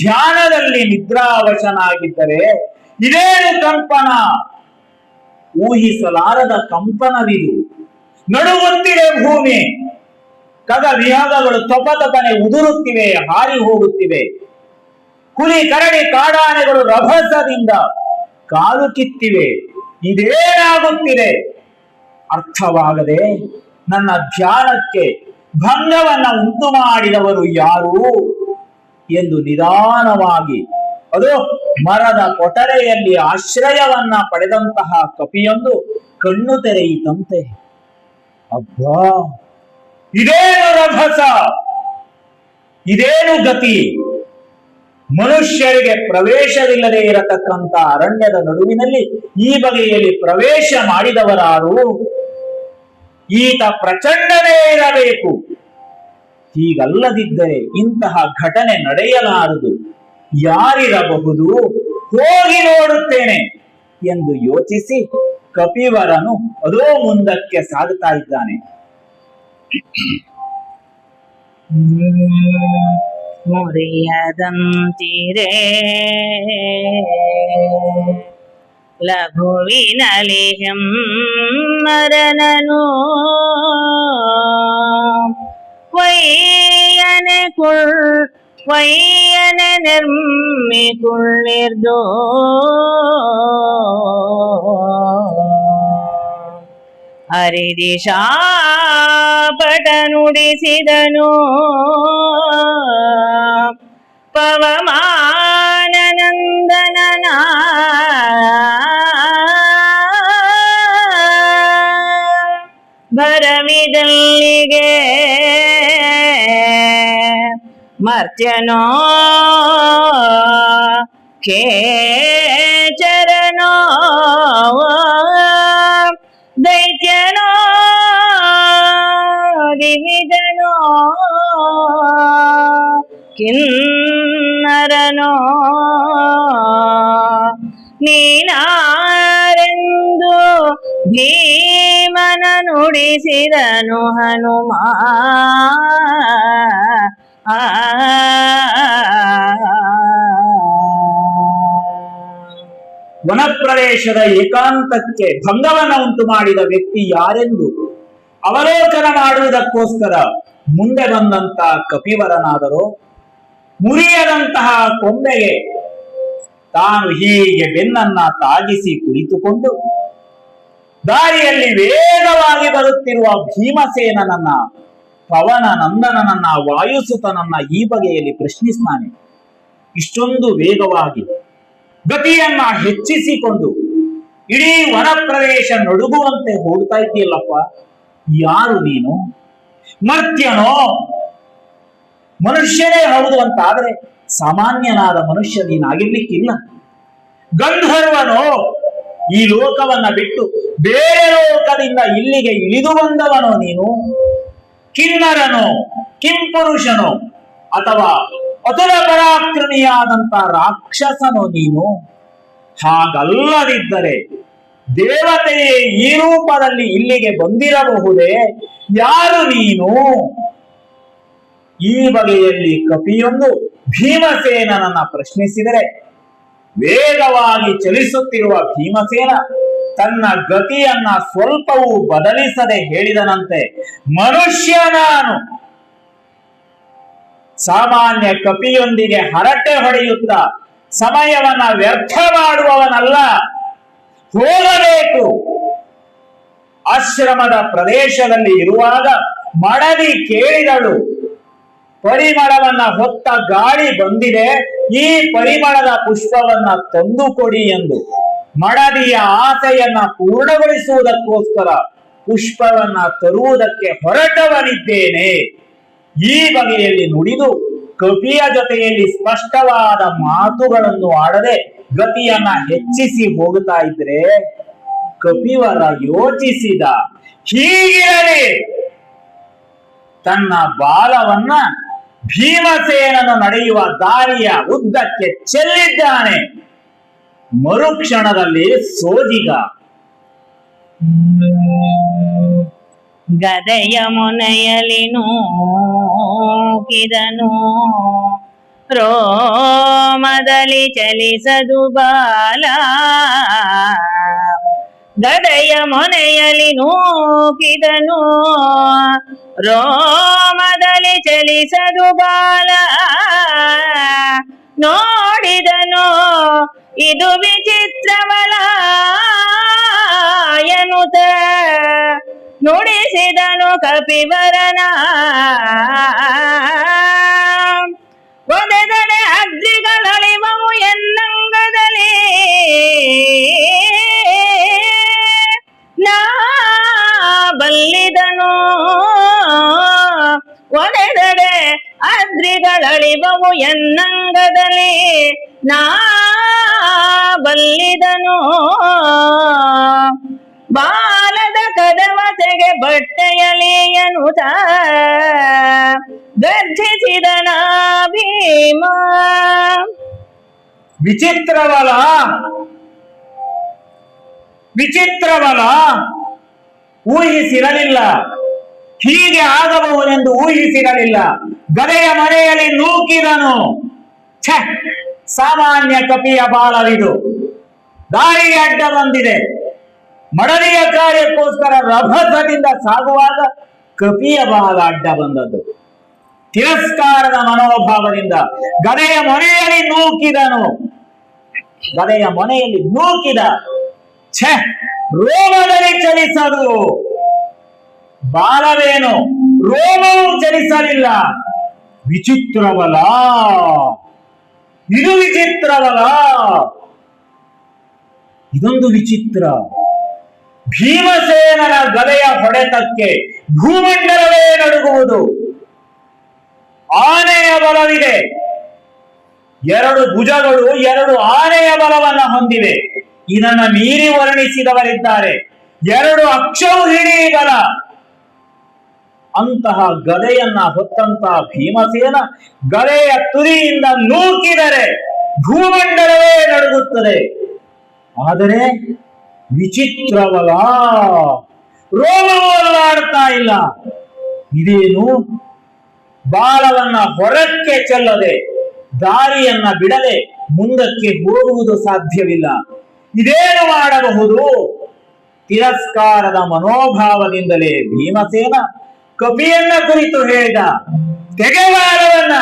B: ಧ್ಯಾನದಲ್ಲಿ ನಿದ್ರಾವಶನಾಗಿದ್ದರೆ ಇದೇನು ಕಂಪನ, ಊಹಿಸಲಾರದ ಕಂಪನವಿದು. ನಡುಗುತ್ತಿದೆ ಭೂಮಿ, ಕದ ವಿಹಗಗಳು ತೊಪತೊಪನೆ ಉದುರುತ್ತಿವೆ, ಹಾರಿ ಹೋಗುತ್ತಿವೆ. ಹುಲಿ ಕರಡಿ ಕಾಡಾನೆಗಳು ರಭಸದಿಂದ ಕಾಲು ಕಿತ್ತಿವೆ. ಇದೇನಾಗುತ್ತಿದೆ ಅರ್ಥವಾಗದೆ ನನ್ನ ಧ್ಯಾನಕ್ಕೆ ಭಂಗವನ್ನ ಉಂಟು ಮಾಡಿದವರು ಯಾರು ಎಂದು ನಿಧಾನವಾಗಿ ಅದು ಮರದ ಕೊಠರೆಯಲ್ಲಿ ಆಶ್ರಯವನ್ನ ಪಡೆದಂತಹ ಕಪಿಯೊಂದು ಕಣ್ಣು ತೆರೆಯಿತಂತೆ. ಅಬ್ಬಾ, ಇದೇನು ರಭಸ, ಇದೇನು ಗತಿ? ಮನುಷ್ಯರಿಗೆ ಪ್ರವೇಶವಿಲ್ಲದೆ ಇರತಕ್ಕಂತ ಅರಣ್ಯದ ನಡುವಿನಲ್ಲಿ ಈ ಬಗೆಯಲ್ಲಿ ಪ್ರವೇಶ ಮಾಡಿದವರಾರು? ಈತ ಪ್ರಚಂಡನೇ ಇರಬೇಕು. ಹೀಗಲ್ಲದಿದ್ದರೆ ಇಂತಹ ಘಟನೆ ನಡೆಯಲಾರದು. ಯಾರಿರಬಹುದು, ಹೋಗಿ ನೋಡುತ್ತೇನೆ ಎಂದು ಯೋಚಿಸಿ ಕಪಿವರನು ಅದೋ ಮುಂದಕ್ಕೆ ಸಾಗುತ್ತಾ ಇದ್ದಾನೆ.
A: ಮುರಿಯದಂತಿರೆ ಲಘುವಿನಲಿ ಹೆಮ್ಮರನನು ವಯ್ಯನೆ ನಿರ್ಮಿಕೊಳ್ಳಿರ್ದು ಹರಿದಿಶಾಪಟ ನುಡಿಸಿದನು ಪವಮಾನನಂದನನ ಭರವಿದಲ್ಲಿಗೆ ಮರ್ತ್ಯನೋ ಖೇಚರನೋ ದೈತ್ಯನೋ ದಿವಿಜನೋ ಕಿನ್ನರನೋ ನೀನಾರೆಂದು ಭೀಮನ ನುಡಿಸಿದನು ಹನುಮ.
B: ವನಪ್ರದೇಶದ ಏಕಾಂತಕ್ಕೆ ಭಂಗವನ್ನ ಉಂಟು ಮಾಡಿದ ವ್ಯಕ್ತಿ ಯಾರೆಂದು ಅವಲೋಕನ ಮಾಡುವುದಕ್ಕೋಸ್ಕರ ಮುಂದೆ ಬಂದಂತ ಕಪಿವರನಾದರೂ ಮುರಿಯದಂತಹ ಕೊಂಬೆಗೆ ತಾನು ಹೀಗೆ ಬೆನ್ನನ್ನ ತಾಗಿಸಿ ಕುಳಿತುಕೊಂಡು ದಾರಿಯಲ್ಲಿ ವೇಗವಾಗಿ ಬರುತ್ತಿರುವ ಭೀಮಸೇನನನ್ನ, ಪವನ ನಂದನನನ್ನ, ವಾಯುಸುತನನ್ನ ಈ ಬಗೆಯಲ್ಲಿ ಪ್ರಶ್ನಿಸ್ತಾನೆ. ಇಷ್ಟೊಂದು ವೇಗವಾಗಿ ಗತಿಯನ್ನ ಹೆಚ್ಚಿಸಿಕೊಂಡು ಇಡೀ ವನ ಪ್ರದೇಶ ನಡುಗುವಂತೆ ಹೋಗ್ತಾ ಇದ್ದೀಯಲ್ಲಪ್ಪ, ಯಾರು ನೀನು? ಮರ್ತ್ಯನೋ? ಮನುಷ್ಯನೇ ಹೌದು ಅಂತಾದ್ರೆ ಸಾಮಾನ್ಯನಾದ ಮನುಷ್ಯ ನೀನಾಗಿರ್ಲಿಕ್ಕಿಲ್ಲ. ಗಂಧರ್ವನೋ? ಈ ಲೋಕವನ್ನ ಬಿಟ್ಟು ಬೇರೆ ಲೋಕದಿಂದ ಇಲ್ಲಿಗೆ ಇಳಿದು ಬಂದವನೋ ನೀನು? ಕಿನ್ನರನೋ? ಕಿಂಪುರುಷನೋ? ಅಥವಾ ಅತುಲ ಪರಾಕ್ರಮಿಯಾದಂತ ರಾಕ್ಷಸನೋ ನೀನು? ಹಾಗಲ್ಲದಿದ್ದರೆ ದೇವತೆಯೇ ಈ ರೂಪದಲ್ಲಿ ಇಲ್ಲಿಗೆ ಬಂದಿರಬಹುದೇ? ಯಾರು ನೀನು? ಈ ಬಗೆಯಲ್ಲಿ ಕಪಿಯೊಂದು ಭೀಮಸೇನನನ್ನ ಪ್ರಶ್ನಿಸಿದರೆ ವೇಗವಾಗಿ ಚಲಿಸುತ್ತಿರುವ ಭೀಮಸೇನ ತನ್ನ ಗತಿಯನ್ನ ಸ್ವಲ್ಪವೂ ಬದಲಿಸದೆ ಹೇಳಿದನಂತೆ, ಮನುಷ್ಯ ನಾನು. ಸಾಮಾನ್ಯ ಕಪಿಯೊಂದಿಗೆ ಹರಟೆ ಹೊಡೆಯುತ್ತಾ ಸಮಯವನ್ನ ವ್ಯರ್ಥ ಮಾಡುವವನಲ್ಲ, ಹೋಗಬೇಕು. ಆಶ್ರಮದ ಪ್ರದೇಶದಲ್ಲಿ ಇರುವಾಗ ಮಡದಿ ಕೇಳಿದಳು, ಪರಿಮಳವನ್ನ ಹೊತ್ತ ಗಾಳಿ ಬಂದಿದೆ, ಈ ಪರಿಮಳದ ಪುಷ್ಪವನ್ನ ತಂದುಕೊಡಿ ಎಂದು. ಮಡದಿಯ ಆಸೆಯನ್ನ ಪೂರ್ಣಗೊಳಿಸುವುದಕ್ಕೋಸ್ಕರ ಪುಷ್ಪವನ್ನ ತರುವುದಕ್ಕೆ ಹೊರಟವನಿದ್ದೇನೆ. ಈ ಬಗೆಯಲ್ಲಿ ನುಡಿದು ಕಪಿಯ ಜೊತೆಯಲ್ಲಿ ಸ್ಪಷ್ಟವಾದ ಮಾತುಗಳನ್ನು ಆಡದೆ ಗತಿಯನ್ನ ಹೆಚ್ಚಿಸಿ ಹೋಗುತ್ತಾ ಇದ್ರೆ ಕಪಿವರ ಯೋಚಿಸಿದ, ಹೀಗಿರಲಿ ತನ್ನ ಬಾಲವನ್ನ ಭೀಮಸೇನನು ನಡೆಯುವ ದಾರಿಯ ಉದ್ದಕ್ಕೆ ಚೆಲ್ಲಿದ್ದಾನೆ. ಮರುಕ್ಷಣದಲ್ಲಿ ಸೋಜಿಗ
A: ಗದೆಯ ಮೊನೆಯಲಿ ನೂಕಿದನು, ರೋಮದಲ್ಲಿ ಚಲಿಸದು ಬಾಲ. ಗದೆಯ ಮೊನೆಯಲಿ ನೂಕಿದನು, ರೋಮದಲ್ಲಿ ಚಲಿಸದು ಬಾಲ. ನೋಡಿದನು ಇದು ವಿಚಿತ್ರವಲ ಎನ್ನುತ್ತ ನುಡಿಸಿದನು ಕಪಿವರನ. ಒದೆದಡೆ ಅಗ್ನಿಗಳಳಿವವು ಎನ್ನಂಗದಲ್ಲಿ, ನಾ ಬಲ್ಲಿದನು. ಒದೆದಡೆ ಅಗ್ನಿಗಳಳಿವವು ಎನ್ನಂಗದಲ್ಲಿ, ನಾ ಬಲ್ಲಿದನು. ಬಾಲದ ಕದವತೆಗೆ ಬಟ್ಟೆಯಲಿ ಎನ್ನುತ್ತ ಗರ್ಜಿಸಿದನ ಭೀಮ.
B: ವಿಚಿತ್ರವಲ ವಿಚಿತ್ರವಲ, ಊಹಿಸಿರಲಿಲ್ಲ, ಹೀಗೆ ಆಗಬಹುದೆಂದು ಊಹಿಸಿರಲಿಲ್ಲ. ಗದೆಯ ಮನೆಯಲ್ಲಿ ನೂಕಿದನು. ಛೆ, ಸಾಮಾನ್ಯ ಕಪಿಯ ಬಾಲವಿದು. ದಾರಿಗೆ ಅಡ್ಡ ಬಂದಿದೆ. ಮಡದಿಯ ಕಾರ್ಯಕ್ಕೋಸ್ಕರ ರಭಸದಿಂದ ಸಾಗುವಾಗ ಕಪಿಯ ಬಾಲ ಅಡ್ಡ ಬಂದದ್ದು. ತಿರಸ್ಕಾರದ ಮನೋಭಾವದಿಂದ ಗದೆಯ ಮೊನೆಯಲ್ಲಿ ನೂಕಿದನು. ಗದೆಯ ಮೊನೆಯಲ್ಲಿ ನೂಕಿದ. ಛೆ, ರೋಮದಲ್ಲಿ ಚಲಿಸದು. ಬಾಲವೇನು ರೋಮವೂ ಚಲಿಸಲಿಲ್ಲ. ವಿಚಿತ್ರವಲ, ಇದು ವಿಚಿತ್ರವಲ. ಇದೊಂದು ವಿಚಿತ್ರ. ಭೀಮಸೇನನ ಗದೆಯ ಹೊಡೆತಕ್ಕೆ ಭೂಮಂಡಲವೇ ನಡುಗುವುದು. ಆನೆಯ ಬಲವಿದೆ. 2 ಭುಜಗಳು 2 ಆನೆಯ ಬಲವನ್ನ ಹೊಂದಿವೆ. ಇದನ್ನ ಮೀರಿ ವರ್ಣಿಸಿದವರಿದ್ದಾರೆ. 2 ಅಕ್ಷವು ಹಿಡಿ ಬಲ. ಅಂತಹ ಗದೆಯನ್ನ ಹೊತ್ತಂತಹ ಭೀಮಸೇನ ಗದೆಯ ತುದಿಯಿಂದ ನೂಕಿದರೆ ಭೂಮಂಡಲವೇ ನಡುಗುತ್ತದೆ. ಆದರೆ ವಿಚಿತ್ರವಲ, ರೋಮವೂ ಅಲ್ಲಾಡ್ತಾ ಇಲ್ಲ. ಇದೇನು? ಬಾಲವನ್ನ ಹೊರಕ್ಕೆ ಚೆಲ್ಲದೆ, ದಾರಿಯನ್ನ ಬಿಡದೆ ಮುಂದಕ್ಕೆ ಹೋಗುವುದು ಸಾಧ್ಯವಿಲ್ಲ. ಇದೇನು ಮಾಡಬಹುದು? ತಿರಸ್ಕಾರದ ಮನೋಭಾವದಿಂದಲೇ ಭೀಮಸೇನ ಕಪಿಯನ್ನ ಕುರಿತು ಹೇಳಿದ, ತೆಗೆ ಬಾಲವನ್ನ.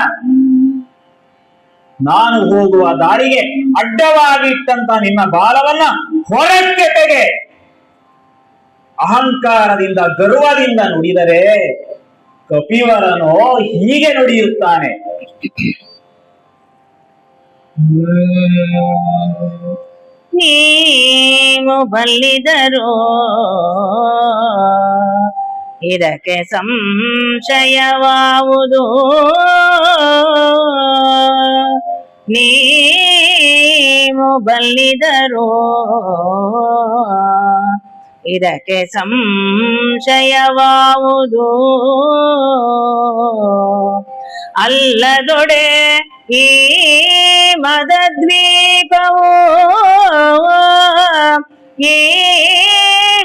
B: ನಾನು ಹೋಗುವ ದಾರಿಗೆ ಅಡ್ಡವಾಗಿಟ್ಟಂತ ನಿನ್ನ ಬಾಲವನ್ನ ಹೊರಕ್ಕೆ ತೆಗೆ. ಅಹಂಕಾರದಿಂದ ಗರ್ವದಿಂದ ನುಡಿದರೆ ಕಪಿವರನು ಹೀಗೆ ನುಡಿಯುತ್ತಾನೆ.
A: ನೀವು ಬಲ್ಲಿದರು ಇದಕ್ಕೆ ಸಂಶಯವಾವುದು. ನೀವು ಬಲ್ಲಿದರು ಇದಕ್ಕೆ ಸಂಶಯವಾವುದು. ಅಲ್ಲದೊಡೆ ಈ ಮದದ್ವೀಪವು ಈ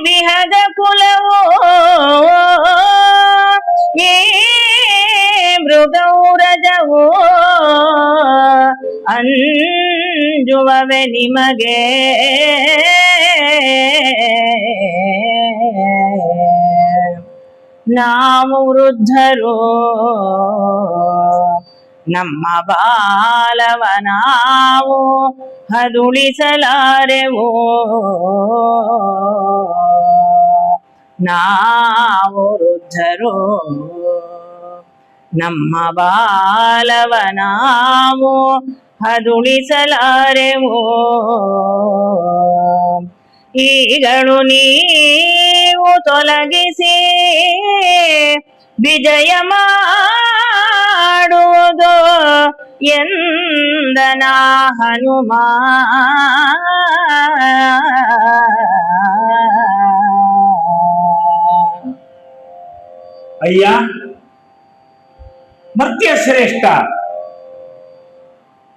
A: ವಿಹಗ ಕುಲವು ಈ ಮೃಗೌರಜವು ಅಂಜುವವೆ ನಿಮಗೆ. ನಾವು ವೃದ್ಧರು ನಮ್ಮ ಬಾಲವ ನಾವು ಹದುಳಿಸಲಾರೆವು. ನಾವು ವೃದ್ಧರು ನಮ್ಮ ಬಾಲವ ನಾವು ಹದುಳಿಸಲಾರೆವು. ಈಗಳು ನೀವು ತೊಲಗಿಸಿ ವಿಜಯ ಮಾಡುವುದು ಹೌದು ಎಂದನ ಹನುಮ.
B: ಅಯ್ಯ ಮರ್ತ್ಯ ಶ್ರೇಷ್ಠ,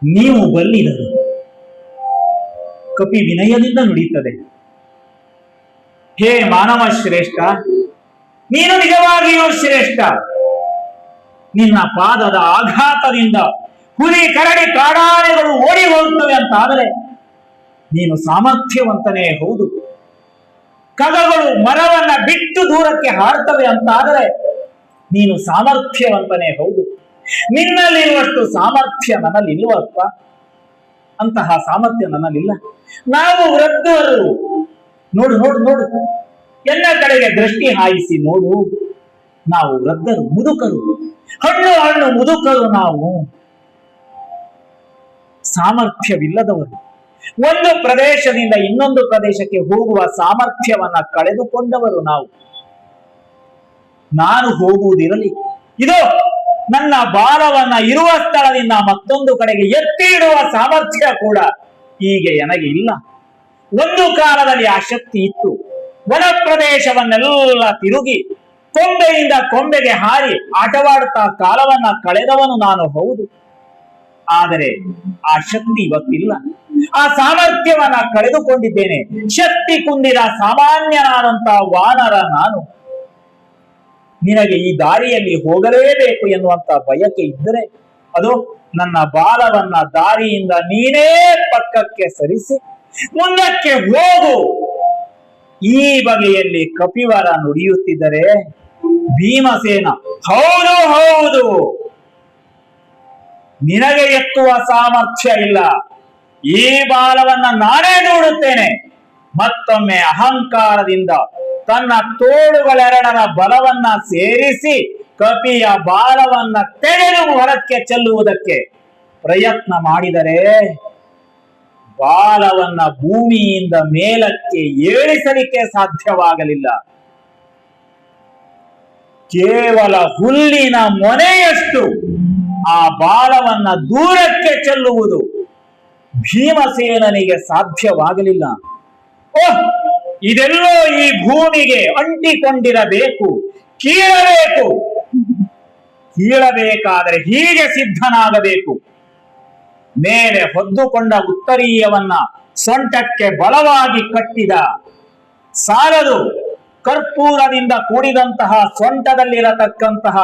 B: ನೀವು ಬಲ್ಲಿದರು. ಕಪಿ ವಿನಯದಿಂದ ನುಡಿಯುತ್ತದೆ, ಹೇ ಮಾನವ ಶ್ರೇಷ್ಠ, ನೀನು ನಿಜವಾಗಿಯೂ ಶ್ರೇಷ್ಠ. ನಿನ್ನ ಪಾದದ ಆಘಾತದಿಂದ ಹುಲಿ ಕರಡಿ ಕಾಡಾನೆಗಳು ಓಡಿ ಹೋಗುತ್ತವೆ ಅಂತಾದರೆ ನೀನು ಸಾಮರ್ಥ್ಯವಂತನೇ ಹೌದು. ಖಗಗಳು ಮರವನ್ನ ಬಿಟ್ಟು ದೂರಕ್ಕೆ ಹಾರ್ತವೆ ಅಂತಾದರೆ ನೀನು ಸಾಮರ್ಥ್ಯವಂತನೇ ಹೌದು. ನಿನ್ನಲ್ಲಿರುವಷ್ಟು ಸಾಮರ್ಥ್ಯ ನನ್ನಲ್ಲಿಲ್ವಪ್ಪ. ಅಂತಹ ಸಾಮರ್ಥ್ಯ ನನ್ನಲ್ಲಿಲ್ಲ. ನಾವು ವೃದ್ಧರು. ನೋಡು ನೋಡು ನೋಡು, ಎಲ್ಲ ಕಡೆಗೆ ದೃಷ್ಟಿ ಹಾಯಿಸಿ ನೋಡು. ನಾವು ವೃದ್ಧರು, ಮುದುಕರು, ಹಣ್ಣು ಹಣ್ಣು ಮುದುಕರು. ನಾವು ಸಾಮರ್ಥ್ಯವಿಲ್ಲದವರು. ಒಂದು ಪ್ರದೇಶದಿಂದ ಇನ್ನೊಂದು ಪ್ರದೇಶಕ್ಕೆ ಹೋಗುವ ಸಾಮರ್ಥ್ಯವನ್ನ ಕಳೆದುಕೊಂಡವರು ನಾವು. ನಾನು ಹೋಗುವುದಿರಲಿ, ಇದೋ ನನ್ನ ಬಾಲವನ್ನ ಇರುವ ಸ್ಥಳದಿಂದ ಮತ್ತೊಂದು ಕಡೆಗೆ ಎತ್ತಿ ಇಡುವ ಸಾಮರ್ಥ್ಯ ಕೂಡ ಈಗ ನನಗೆ ಇಲ್ಲ. ಒಂದು ಕಾಲದಲ್ಲಿ ಆ ಶಕ್ತಿ ಇತ್ತು. ವನ ಪ್ರದೇಶವನ್ನೆಲ್ಲ ತಿರುಗಿ ಕೊಂಬೆಯಿಂದ ಕೊಂಬೆಗೆ ಹಾರಿ ಆಟವಾಡುತ್ತಾ ಕಾಲವನ್ನ ಕಳೆದವನು ನಾನು ಹೌದು. ಆದರೆ ಆ ಶಕ್ತಿ ಇವತ್ತಿಲ್ಲ. ಆ ಸಾಮರ್ಥ್ಯವನ್ನ ಕಳೆದುಕೊಂಡಿದ್ದೇನೆ. ಶಕ್ತಿ ಕುಂದಿದ ಸಾಮಾನ್ಯನಾದಂತಹ ವಾನರ ನಾನು. ನಿನಗೆ ಈ ದಾರಿಯಲ್ಲಿ ಹೋಗಲೇಬೇಕು ಎನ್ನುವಂತ ಬಯಕೆ ಇದ್ದರೆ ಅದು ನನ್ನ ಬಾಲವನ್ನ ದಾರಿಯಿಂದ ನೀನೇ ಪಕ್ಕಕ್ಕೆ ಸರಿಸಿ ಮುಂದಕ್ಕೆ ಹೋಗು. ಈ ಬಗೆಯಲ್ಲಿ ಕಪಿವರ ನುಡಿಯುತ್ತಿದ್ದರೆ ಭೀಮಸೇನ, ಹೌದು ಹೌದು, ನಿನಗೆ ಎತ್ತುವ ಸಾಮರ್ಥ್ಯ ಇಲ್ಲ, ಈ ಬಾಲವನ್ನ ನಾನೇ ನೋಡುತ್ತೇನೆ. ಮತ್ತೊಮ್ಮೆ ಅಹಂಕಾರದಿಂದ ತನ್ನ ತೋಳುಗಳೆರಡರ ಬಲವನ್ನ ಸೇರಿಸಿ ಕಪಿಯ ಬಾಲವನ್ನ ತೆಗೆದು ಹೊರಕ್ಕೆ ಚೆಲ್ಲುವುದಕ್ಕೆ ಪ್ರಯತ್ನ ಮಾಡಿದರೆ ಬಾಲವನ್ನ ಭೂಮಿಯಿಂದ ಮೇಲಕ್ಕೆ ಏಳಿಸಲಿಕ್ಕೆ ಸಾಧ್ಯವಾಗಲಿಲ್ಲ. ಕೇವಲ ಹುಲ್ಲಿನ ಮೊನೆಯಷ್ಟು ಆ ಬಾಲವನ್ನ ದೂರಕ್ಕೆ ಚೆಲ್ಲುವುದು ಭೀಮಸೇನನಿಗೆ ಸಾಧ್ಯವಾಗಲಿಲ್ಲ. ಓಹ್, ಇದೆಲ್ಲೋ ಈ ಭೂಮಿಗೆ ಅಂಟಿಕೊಂಡಿರಬೇಕು, ಕೀಳಬೇಕು. ಕೀಳಬೇಕಾದರೆ ಹೀಗೆ ಸಿದ್ಧನಾಗಬೇಕು. ಮೇಲೆ ಹೊದ್ದುಕೊಂಡ ಉತ್ತರೀಯವನ್ನ ಸೊಂಟಕ್ಕೆ ಬಲವಾಗಿ ಕಟ್ಟಿದ. ಸಾಲದು, ಕರ್ಪೂರದಿಂದ ಕೂಡಿದಂತಹ ಸೊಂಟದಲ್ಲಿರತಕ್ಕಂತಹ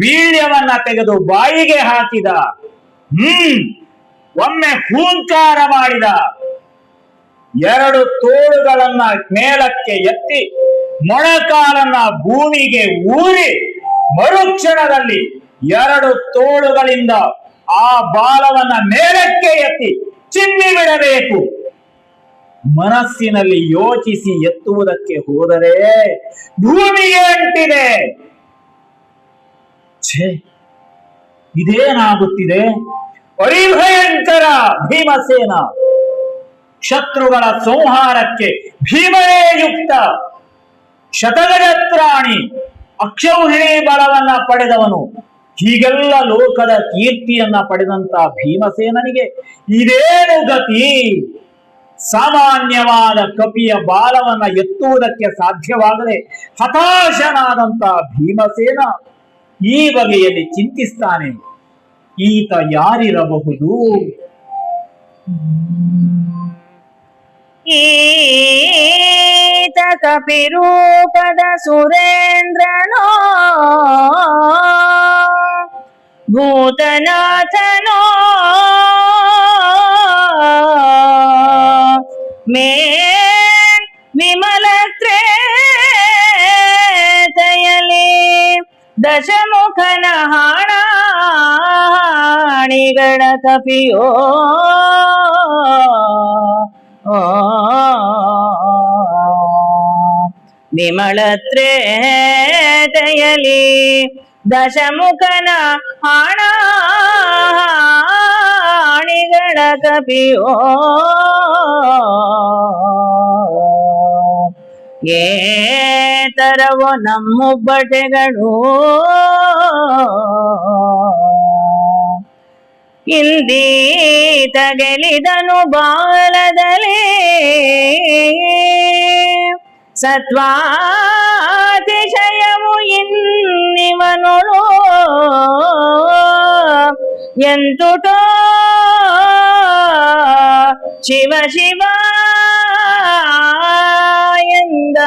B: ವೀಳ್ಯವನ್ನ ತೆಗೆದು ಬಾಯಿಗೆ ಹಾಕಿದ. ಒಮ್ಮೆ ಹೂಂಕಾರ ಮಾಡಿದ. ಎರಡು ತೋಳುಗಳನ್ನ ಮೇಲಕ್ಕೆ ಎತ್ತಿ ಮೊಣಕಾಲನ್ನ ಭೂಮಿಗೆ ಊರಿ ಮರುಕ್ಷಣದಲ್ಲಿ ಎರಡು ತೋಳುಗಳಿಂದ ಆ ಬಾಲವನ್ನ ಮೇಲಕ್ಕೆ ಎತ್ತಿ ಚಿಮ್ಮಿ ಬಿಡಬೇಕು. ಮನಸ್ಸಿನಲ್ಲಿ ಯೋಚಿಸಿ ಎತ್ತುವುದಕ್ಕೆ ಹೋದರೆ ಭೂಮಿಗೆ ಅಂಟಿದೆ. ಛೇ, ಇದೇನಾಗುತ್ತಿದೆ? ಅರಿಭಯಂಕರ ಭೀಮಸೇನ. ಶತ್ರುಗಳ ಸಂಹಾರಕ್ಕೆ ಭೀಮನೇ ಯುಕ್ತ. ಶತಗಜತ್ರಾಣಿ, ಅಕ್ಷೌಹಿಣಿ ಬಲವನ್ನ ಪಡೆದವನು. ಹೀಗೆಲ್ಲ ಲೋಕದ ಕೀರ್ತಿಯನ್ನ ಪಡೆದಂತ ಭೀಮಸೇನನಿಗೆ ಇದೇನು ಗತಿ? ಸಾಮಾನ್ಯವಾದ ಕಪಿಯ ಬಾಲವನ್ನ ಎತ್ತುವುದಕ್ಕೆ ಸಾಧ್ಯವಾಗದೆ ಹತಾಶನಾದಂತ ಭೀಮಸೇನ ಈ ಬಗೆಯಲ್ಲಿ ಚಿಂತಿಸ್ತಾನೆ. ಈತ ಯಾರಿರಬಹುದು?
A: ಈತ ಕಪಿರೂಪದ ಸುರೇಂದ್ರನೋ, ಭೂತನಾಥನೋ, ಮೇ ವಿಮಲ ತ್ರೇತಯಲಿ ದಶಮುಖನ ಹಾಣಿಗಳ ಕಪಿಯೋ. ವಿಮಲ ತ್ರೇತಯಲಿ ದಶಮುಖನ ಹಾಣಿಗಳ ಕಪಿಯೋ. ಇಂದೀತ ಗೆಲಿದನು ಬಾಲದಲ್ಲಿ ಸತ್ವಾತಿಶಯವು ಇನ್ನಿವನೊಳು ಎಂತುಟೋ ಶಿವ ಶಿವ ಎಂದ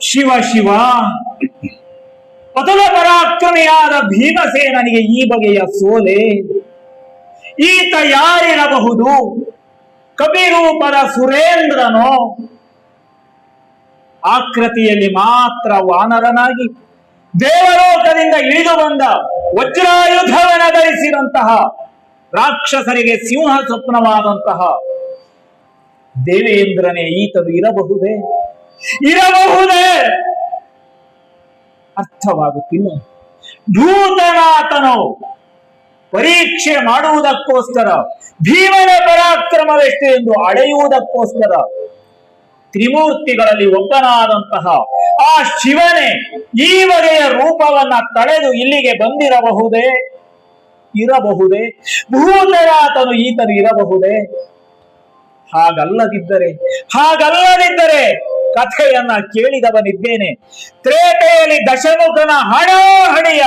B: ಶಿವ ಶಿವ, ಅತುಲ ಪರಾಕ್ರಮಿಯಾದ ಭೀಮಸೇನನಿಗೆ ಈ ಬಗೆಯ ಸೋಲೆ. ಈತ ಯಾರಿರಬಹುದು? ಕಪಿರೂಪದ ಸುರೇಂದ್ರನೋ? ಆಕೃತಿಯಲ್ಲಿ ಮಾತ್ರ ವಾನರನಾಗಿ ದೇವಲೋಕದಿಂದ ಇಳಿದು ಬಂದ ವಜ್ರಾಯುಧವನ ಧರಿಸಿದಂತಹ ರಾಕ್ಷಸರಿಗೆ ಸಿಂಹ ಸ್ವಪ್ನವಾದಂತಹ ದೇವೇಂದ್ರನೇ ಈತನು ಇರಬಹುದೇ? ಇರಬಹುದೇ? ಅರ್ಥವಾಗುತ್ತಿಲ್ಲ. ಭೂತನಾಥನು ಪರೀಕ್ಷೆ ಮಾಡುವುದಕ್ಕೋಸ್ಕರ, ಭೀಮನ ಪರಾಕ್ರಮವೆಷ್ಟು ಎಂದು ಅಳೆಯುವುದಕ್ಕೋಸ್ಕರ ತ್ರಿಮೂರ್ತಿಗಳಲ್ಲಿ ಒಬ್ಬನಾದಂತಹ ಆ ಶಿವನೇ ಈ ಬಗೆಯ ರೂಪವನ್ನ ತಳೆದು ಇಲ್ಲಿಗೆ ಬಂದಿರಬಹುದೇ? ಇರಬಹುದೇ? ಭೂತನಾಥನು ಈತನು ಇರಬಹುದೇ? ಹಾಗಲ್ಲದಿದ್ದರೆ ಕಥೆಯನ್ನ ಕೇಳಿದವನಿದ್ದೇನೆ. ತ್ರೇತೆಯಲ್ಲಿ ದಶಮುಖನ ಹಣಾಹಣಿಯ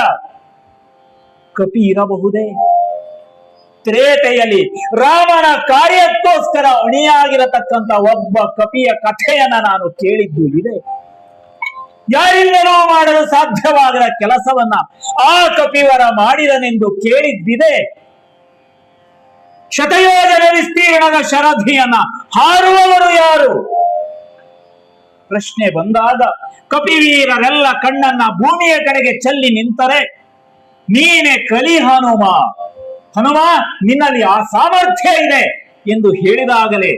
B: ಕಪಿ ಇರಬಹುದೇ? ತ್ರೇತೆಯಲ್ಲಿ ರಾಮನ ಕಾರ್ಯಕ್ಕೋಸ್ಕರ ಅಣಿಯಾಗಿರತಕ್ಕಂತ ಒಬ್ಬ ಕಪಿಯ ಕಥೆಯನ್ನ ನಾನು ಕೇಳಿದ್ದು ಇದೆ. ಯಾರಿಂದಲೂ ಮಾಡಲು ಸಾಧ್ಯವಾಗದ ಕೆಲಸವನ್ನ ಆ ಕಪಿವರ ಮಾಡಿದನೆಂದು ಕೇಳಿದ್ದಿದೆ. ಶತಯೋಜನ ವಿಸ್ತೀರ್ಣದ ಶರಧಿಯನ್ನ ಹಾರುವವರು ಯಾರು? ಪ್ರಶ್ನೆ ಬಂದಾಗ ಕಪಿವೀರರೆಲ್ಲ ಕಣ್ಣನ್ನ ಭೂಮಿಯ ಕಡೆಗೆ ಚೆಲ್ಲಿ ನಿಂತರೆ, ನೀನೆ ಕಲಿ ಹನುಮ, ನಿನ್ನಲ್ಲಿ ಆ ಸಾಮರ್ಥ್ಯ ಇದೆ ಎಂದು ಹೇಳಿದಾಗಲೇ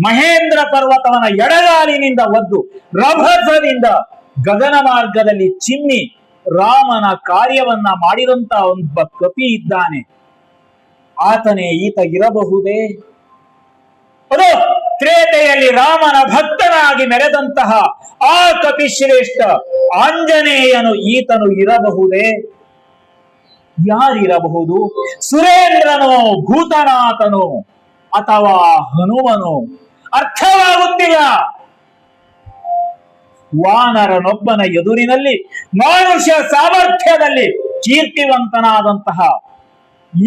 B: ಮಹೇಂದ್ರ ಪರ್ವತವನ ಎಡಗಾಲಿನಿಂದ ಒದ್ದು ರಭಸದಿಂದ ಗಗನ ಮಾರ್ಗದಲ್ಲಿ ಚಿಮ್ಮಿ ರಾಮನ ಕಾರ್ಯವನ್ನ ಮಾಡಿದಂತ ಒಬ್ಬ ಕಪಿ ಇದ್ದಾನೆ. ಆತನೇ ಈತ ಇರಬಹುದೇ? ಅದು ತ್ರೇತೆಯಲ್ಲಿ ರಾಮನ ಭಕ್ತನಾಗಿ ಮೆರೆದಂತಹ ಆ ಕಪಿಶ್ರೇಷ್ಠ ಆಂಜನೇಯನು ಈತನು ಇರಬಹುದೇ? ಯಾರಿರಬಹುದು? ಸುರೇಂದ್ರನೋ, ಭೂತನಾಥನೋ, ಅಥವಾ ಹನುಮನೋ? ಅರ್ಥವಾಗುತ್ತಿಲ್ಲ. ವಾನರನೊಬ್ಬನ ಎದುರಿನಲ್ಲಿ ಮಾನುಷ ಸಾಮರ್ಥ್ಯದಲ್ಲಿ ಕೀರ್ತಿವಂತನಾದಂತಹ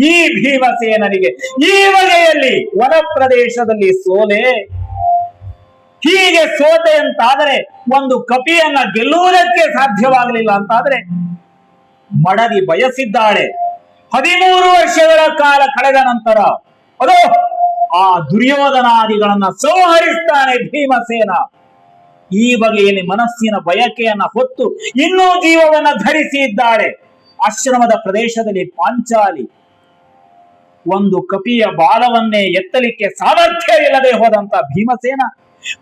B: ಈ ಭೀಮಸೇನನಿಗೆ ಈ ಬಗೆಯಲ್ಲಿ ವನ ಪ್ರದೇಶದಲ್ಲಿ ಸೋಲೆ. ಹೀಗೆ ಸೋತೆ ಅಂತಾದರೆ, ಒಂದು ಕಪಿಯನ್ನ ಗೆಲ್ಲುವುದಕ್ಕೆ ಸಾಧ್ಯವಾಗಲಿಲ್ಲ ಅಂತಾದ್ರೆ, ಮಡದಿ ಬಯಸಿದ್ದಾಳೆ. 13 ವರ್ಷಗಳ ಕಾಲ ಕಳೆದ ನಂತರ ಅದು ಆ ದುರ್ಯೋಧನಾದಿಗಳನ್ನ ಸಂಹರಿಸ್ತಾನೆ ಭೀಮಸೇನ. ಈ ಬಗೆಯಲ್ಲಿ ಮನಸ್ಸಿನ ಬಯಕೆಯನ್ನ ಹೊತ್ತು ಇನ್ನೂ ಜೀವವನ್ನ ಧರಿಸಿ ಇದ್ದಾಳೆ. ಆಶ್ರಮದ ಪ್ರದೇಶದಲ್ಲಿ ಪಾಂಚಾಲಿ ಒಂದು ಕಪಿಯ ಬಾಲವನ್ನೇ ಎತ್ತಲಿಕ್ಕೆ ಸಾಮರ್ಥ್ಯವಿಲ್ಲದೆ ಹೋದಂತ ಭೀಮಸೇನ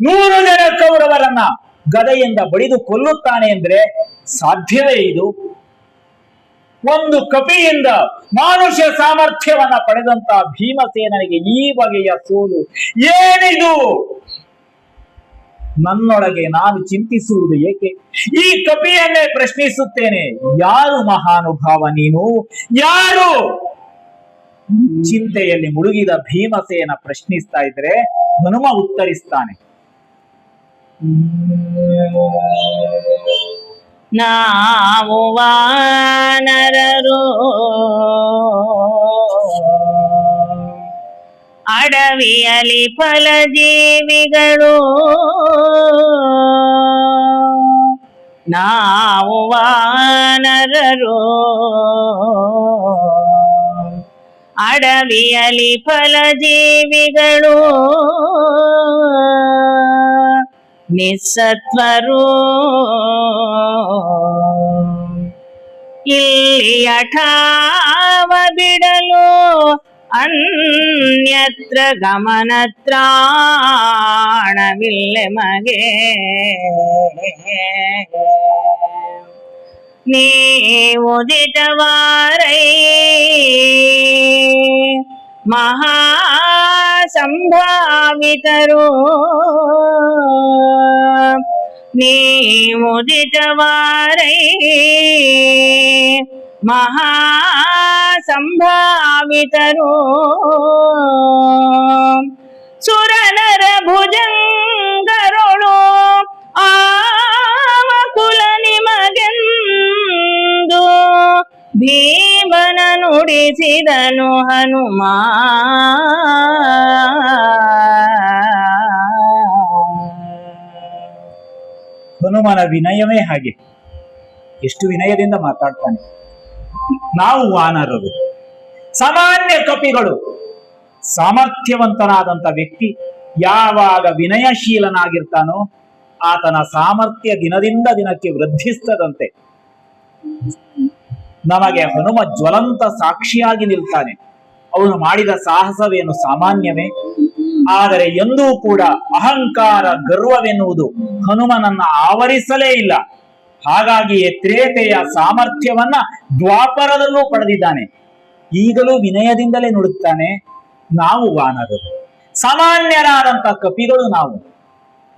B: 100 ಜನ ಕೌರವರನ್ನ ಗದೆಯಿಂದ ಬಡಿದು ಕೊಲ್ಲುತ್ತಾನೆ ಅಂದ್ರೆ ಸಾಧ್ಯವೇ ಇದು? ಒಂದು ಕಪಿಯಿಂದ ಮಾನುಷ ಸಾಮರ್ಥ್ಯವನ್ನ ಪಡೆದಂತ ಭೀಮಸೇನನಿಗೆ ಈ ಬಗೆಯ ಸೋಲು ಏನಿದು? ನನ್ನೊಳಗೆ ನಾನು ಚಿಂತಿಸುವುದು ಏಕೆ? ಈ ಕಪಿಯನ್ನೇ ಪ್ರಶ್ನಿಸುತ್ತೇನೆ. ಯಾರು ಮಹಾನುಭಾವ ನೀನು? ಯಾರು? ಚಿಂತೆಯಲ್ಲಿ ಮುಳುಗಿದ ಭೀಮಸೇನ ಪ್ರಶ್ನಿಸ್ತಾ ಇದ್ರೆ ಹನುಮ ಉತ್ತರಿಸ್ತಾನೆ.
A: ನಾವು ವಾನರರು ಅಡವಿಯಲಿ ಫಲಜೀವಿಗಳು, ನಾವು ವಾನರರು ಅಡವಿಯಲಿ ಫಲಜೀವಿಗಳು, ನಿಸ್ಸತ್ವರು ಇಲ್ಲಿ ಹಠಾವ ಬಿಡಲು ಅನ್ಯತ್ರ ಗಮನತ್ರಾಣವಿಲ್ಲೆ ಮಗೆ. ನೀವು ದಿಟವಾರೈ ಮಹಾಸಂಭಾವಿತರು, ನೀವುದಿತವಾರೈ ಮಹಾಸಂಭಾವಿತರು ಸುರನರ ಭುಜಂಗರುಳು ಆವಕುಲ ನಿಮಗೆಂದು ಭೀಮನ ನುಡಿಸಿದನು ಹನುಮ.
B: ಹನುಮನ ವಿನಯವೇ ಹಾಗೆ, ಎಷ್ಟು ವಿನಯದಿಂದ ಮಾತಾಡ್ತಾನೆ. ನಾವು ವಾನರರು, ಸಾಮಾನ್ಯ ಕಪಿಗಳು. ಸಾಮರ್ಥ್ಯವಂತನಾದಂಥ ವ್ಯಕ್ತಿ ಯಾವಾಗ ವಿನಯಶೀಲನಾಗಿರ್ತಾನೋ ಆತನ ಸಾಮರ್ಥ್ಯ ದಿನದಿಂದ ದಿನಕ್ಕೆ ವೃದ್ಧಿಸ್ತದಂತೆ. ನಮಗೆ ಹನುಮ ಜ್ವಲಂತ ಸಾಕ್ಷಿಯಾಗಿ ನಿಲ್ತಾನೆ. ಅವನು ಮಾಡಿದ ಸಾಹಸವೇನು ಸಾಮಾನ್ಯವೇ? ಆದರೆ ಎಂದೂ ಕೂಡ ಅಹಂಕಾರ, ಗರ್ವವೆನ್ನುವುದು ಹನುಮನನ್ನ ಆವರಿಸಲೇ ಇಲ್ಲ. ಹಾಗಾಗಿಯೇ ತ್ರೇತೆಯ ಸಾಮರ್ಥ್ಯವನ್ನ ದ್ವಾಪರದಲ್ಲೂ ಪಡೆದಿದ್ದಾನೆ. ಈಗಲೂ ವಿನಯದಿಂದಲೇ ನುಡುತ್ತಾನೆ. ನಾವು ವಾನರರು, ಸಾಮಾನ್ಯರಾದಂಥ ಕಪಿಗಳು. ನಾವು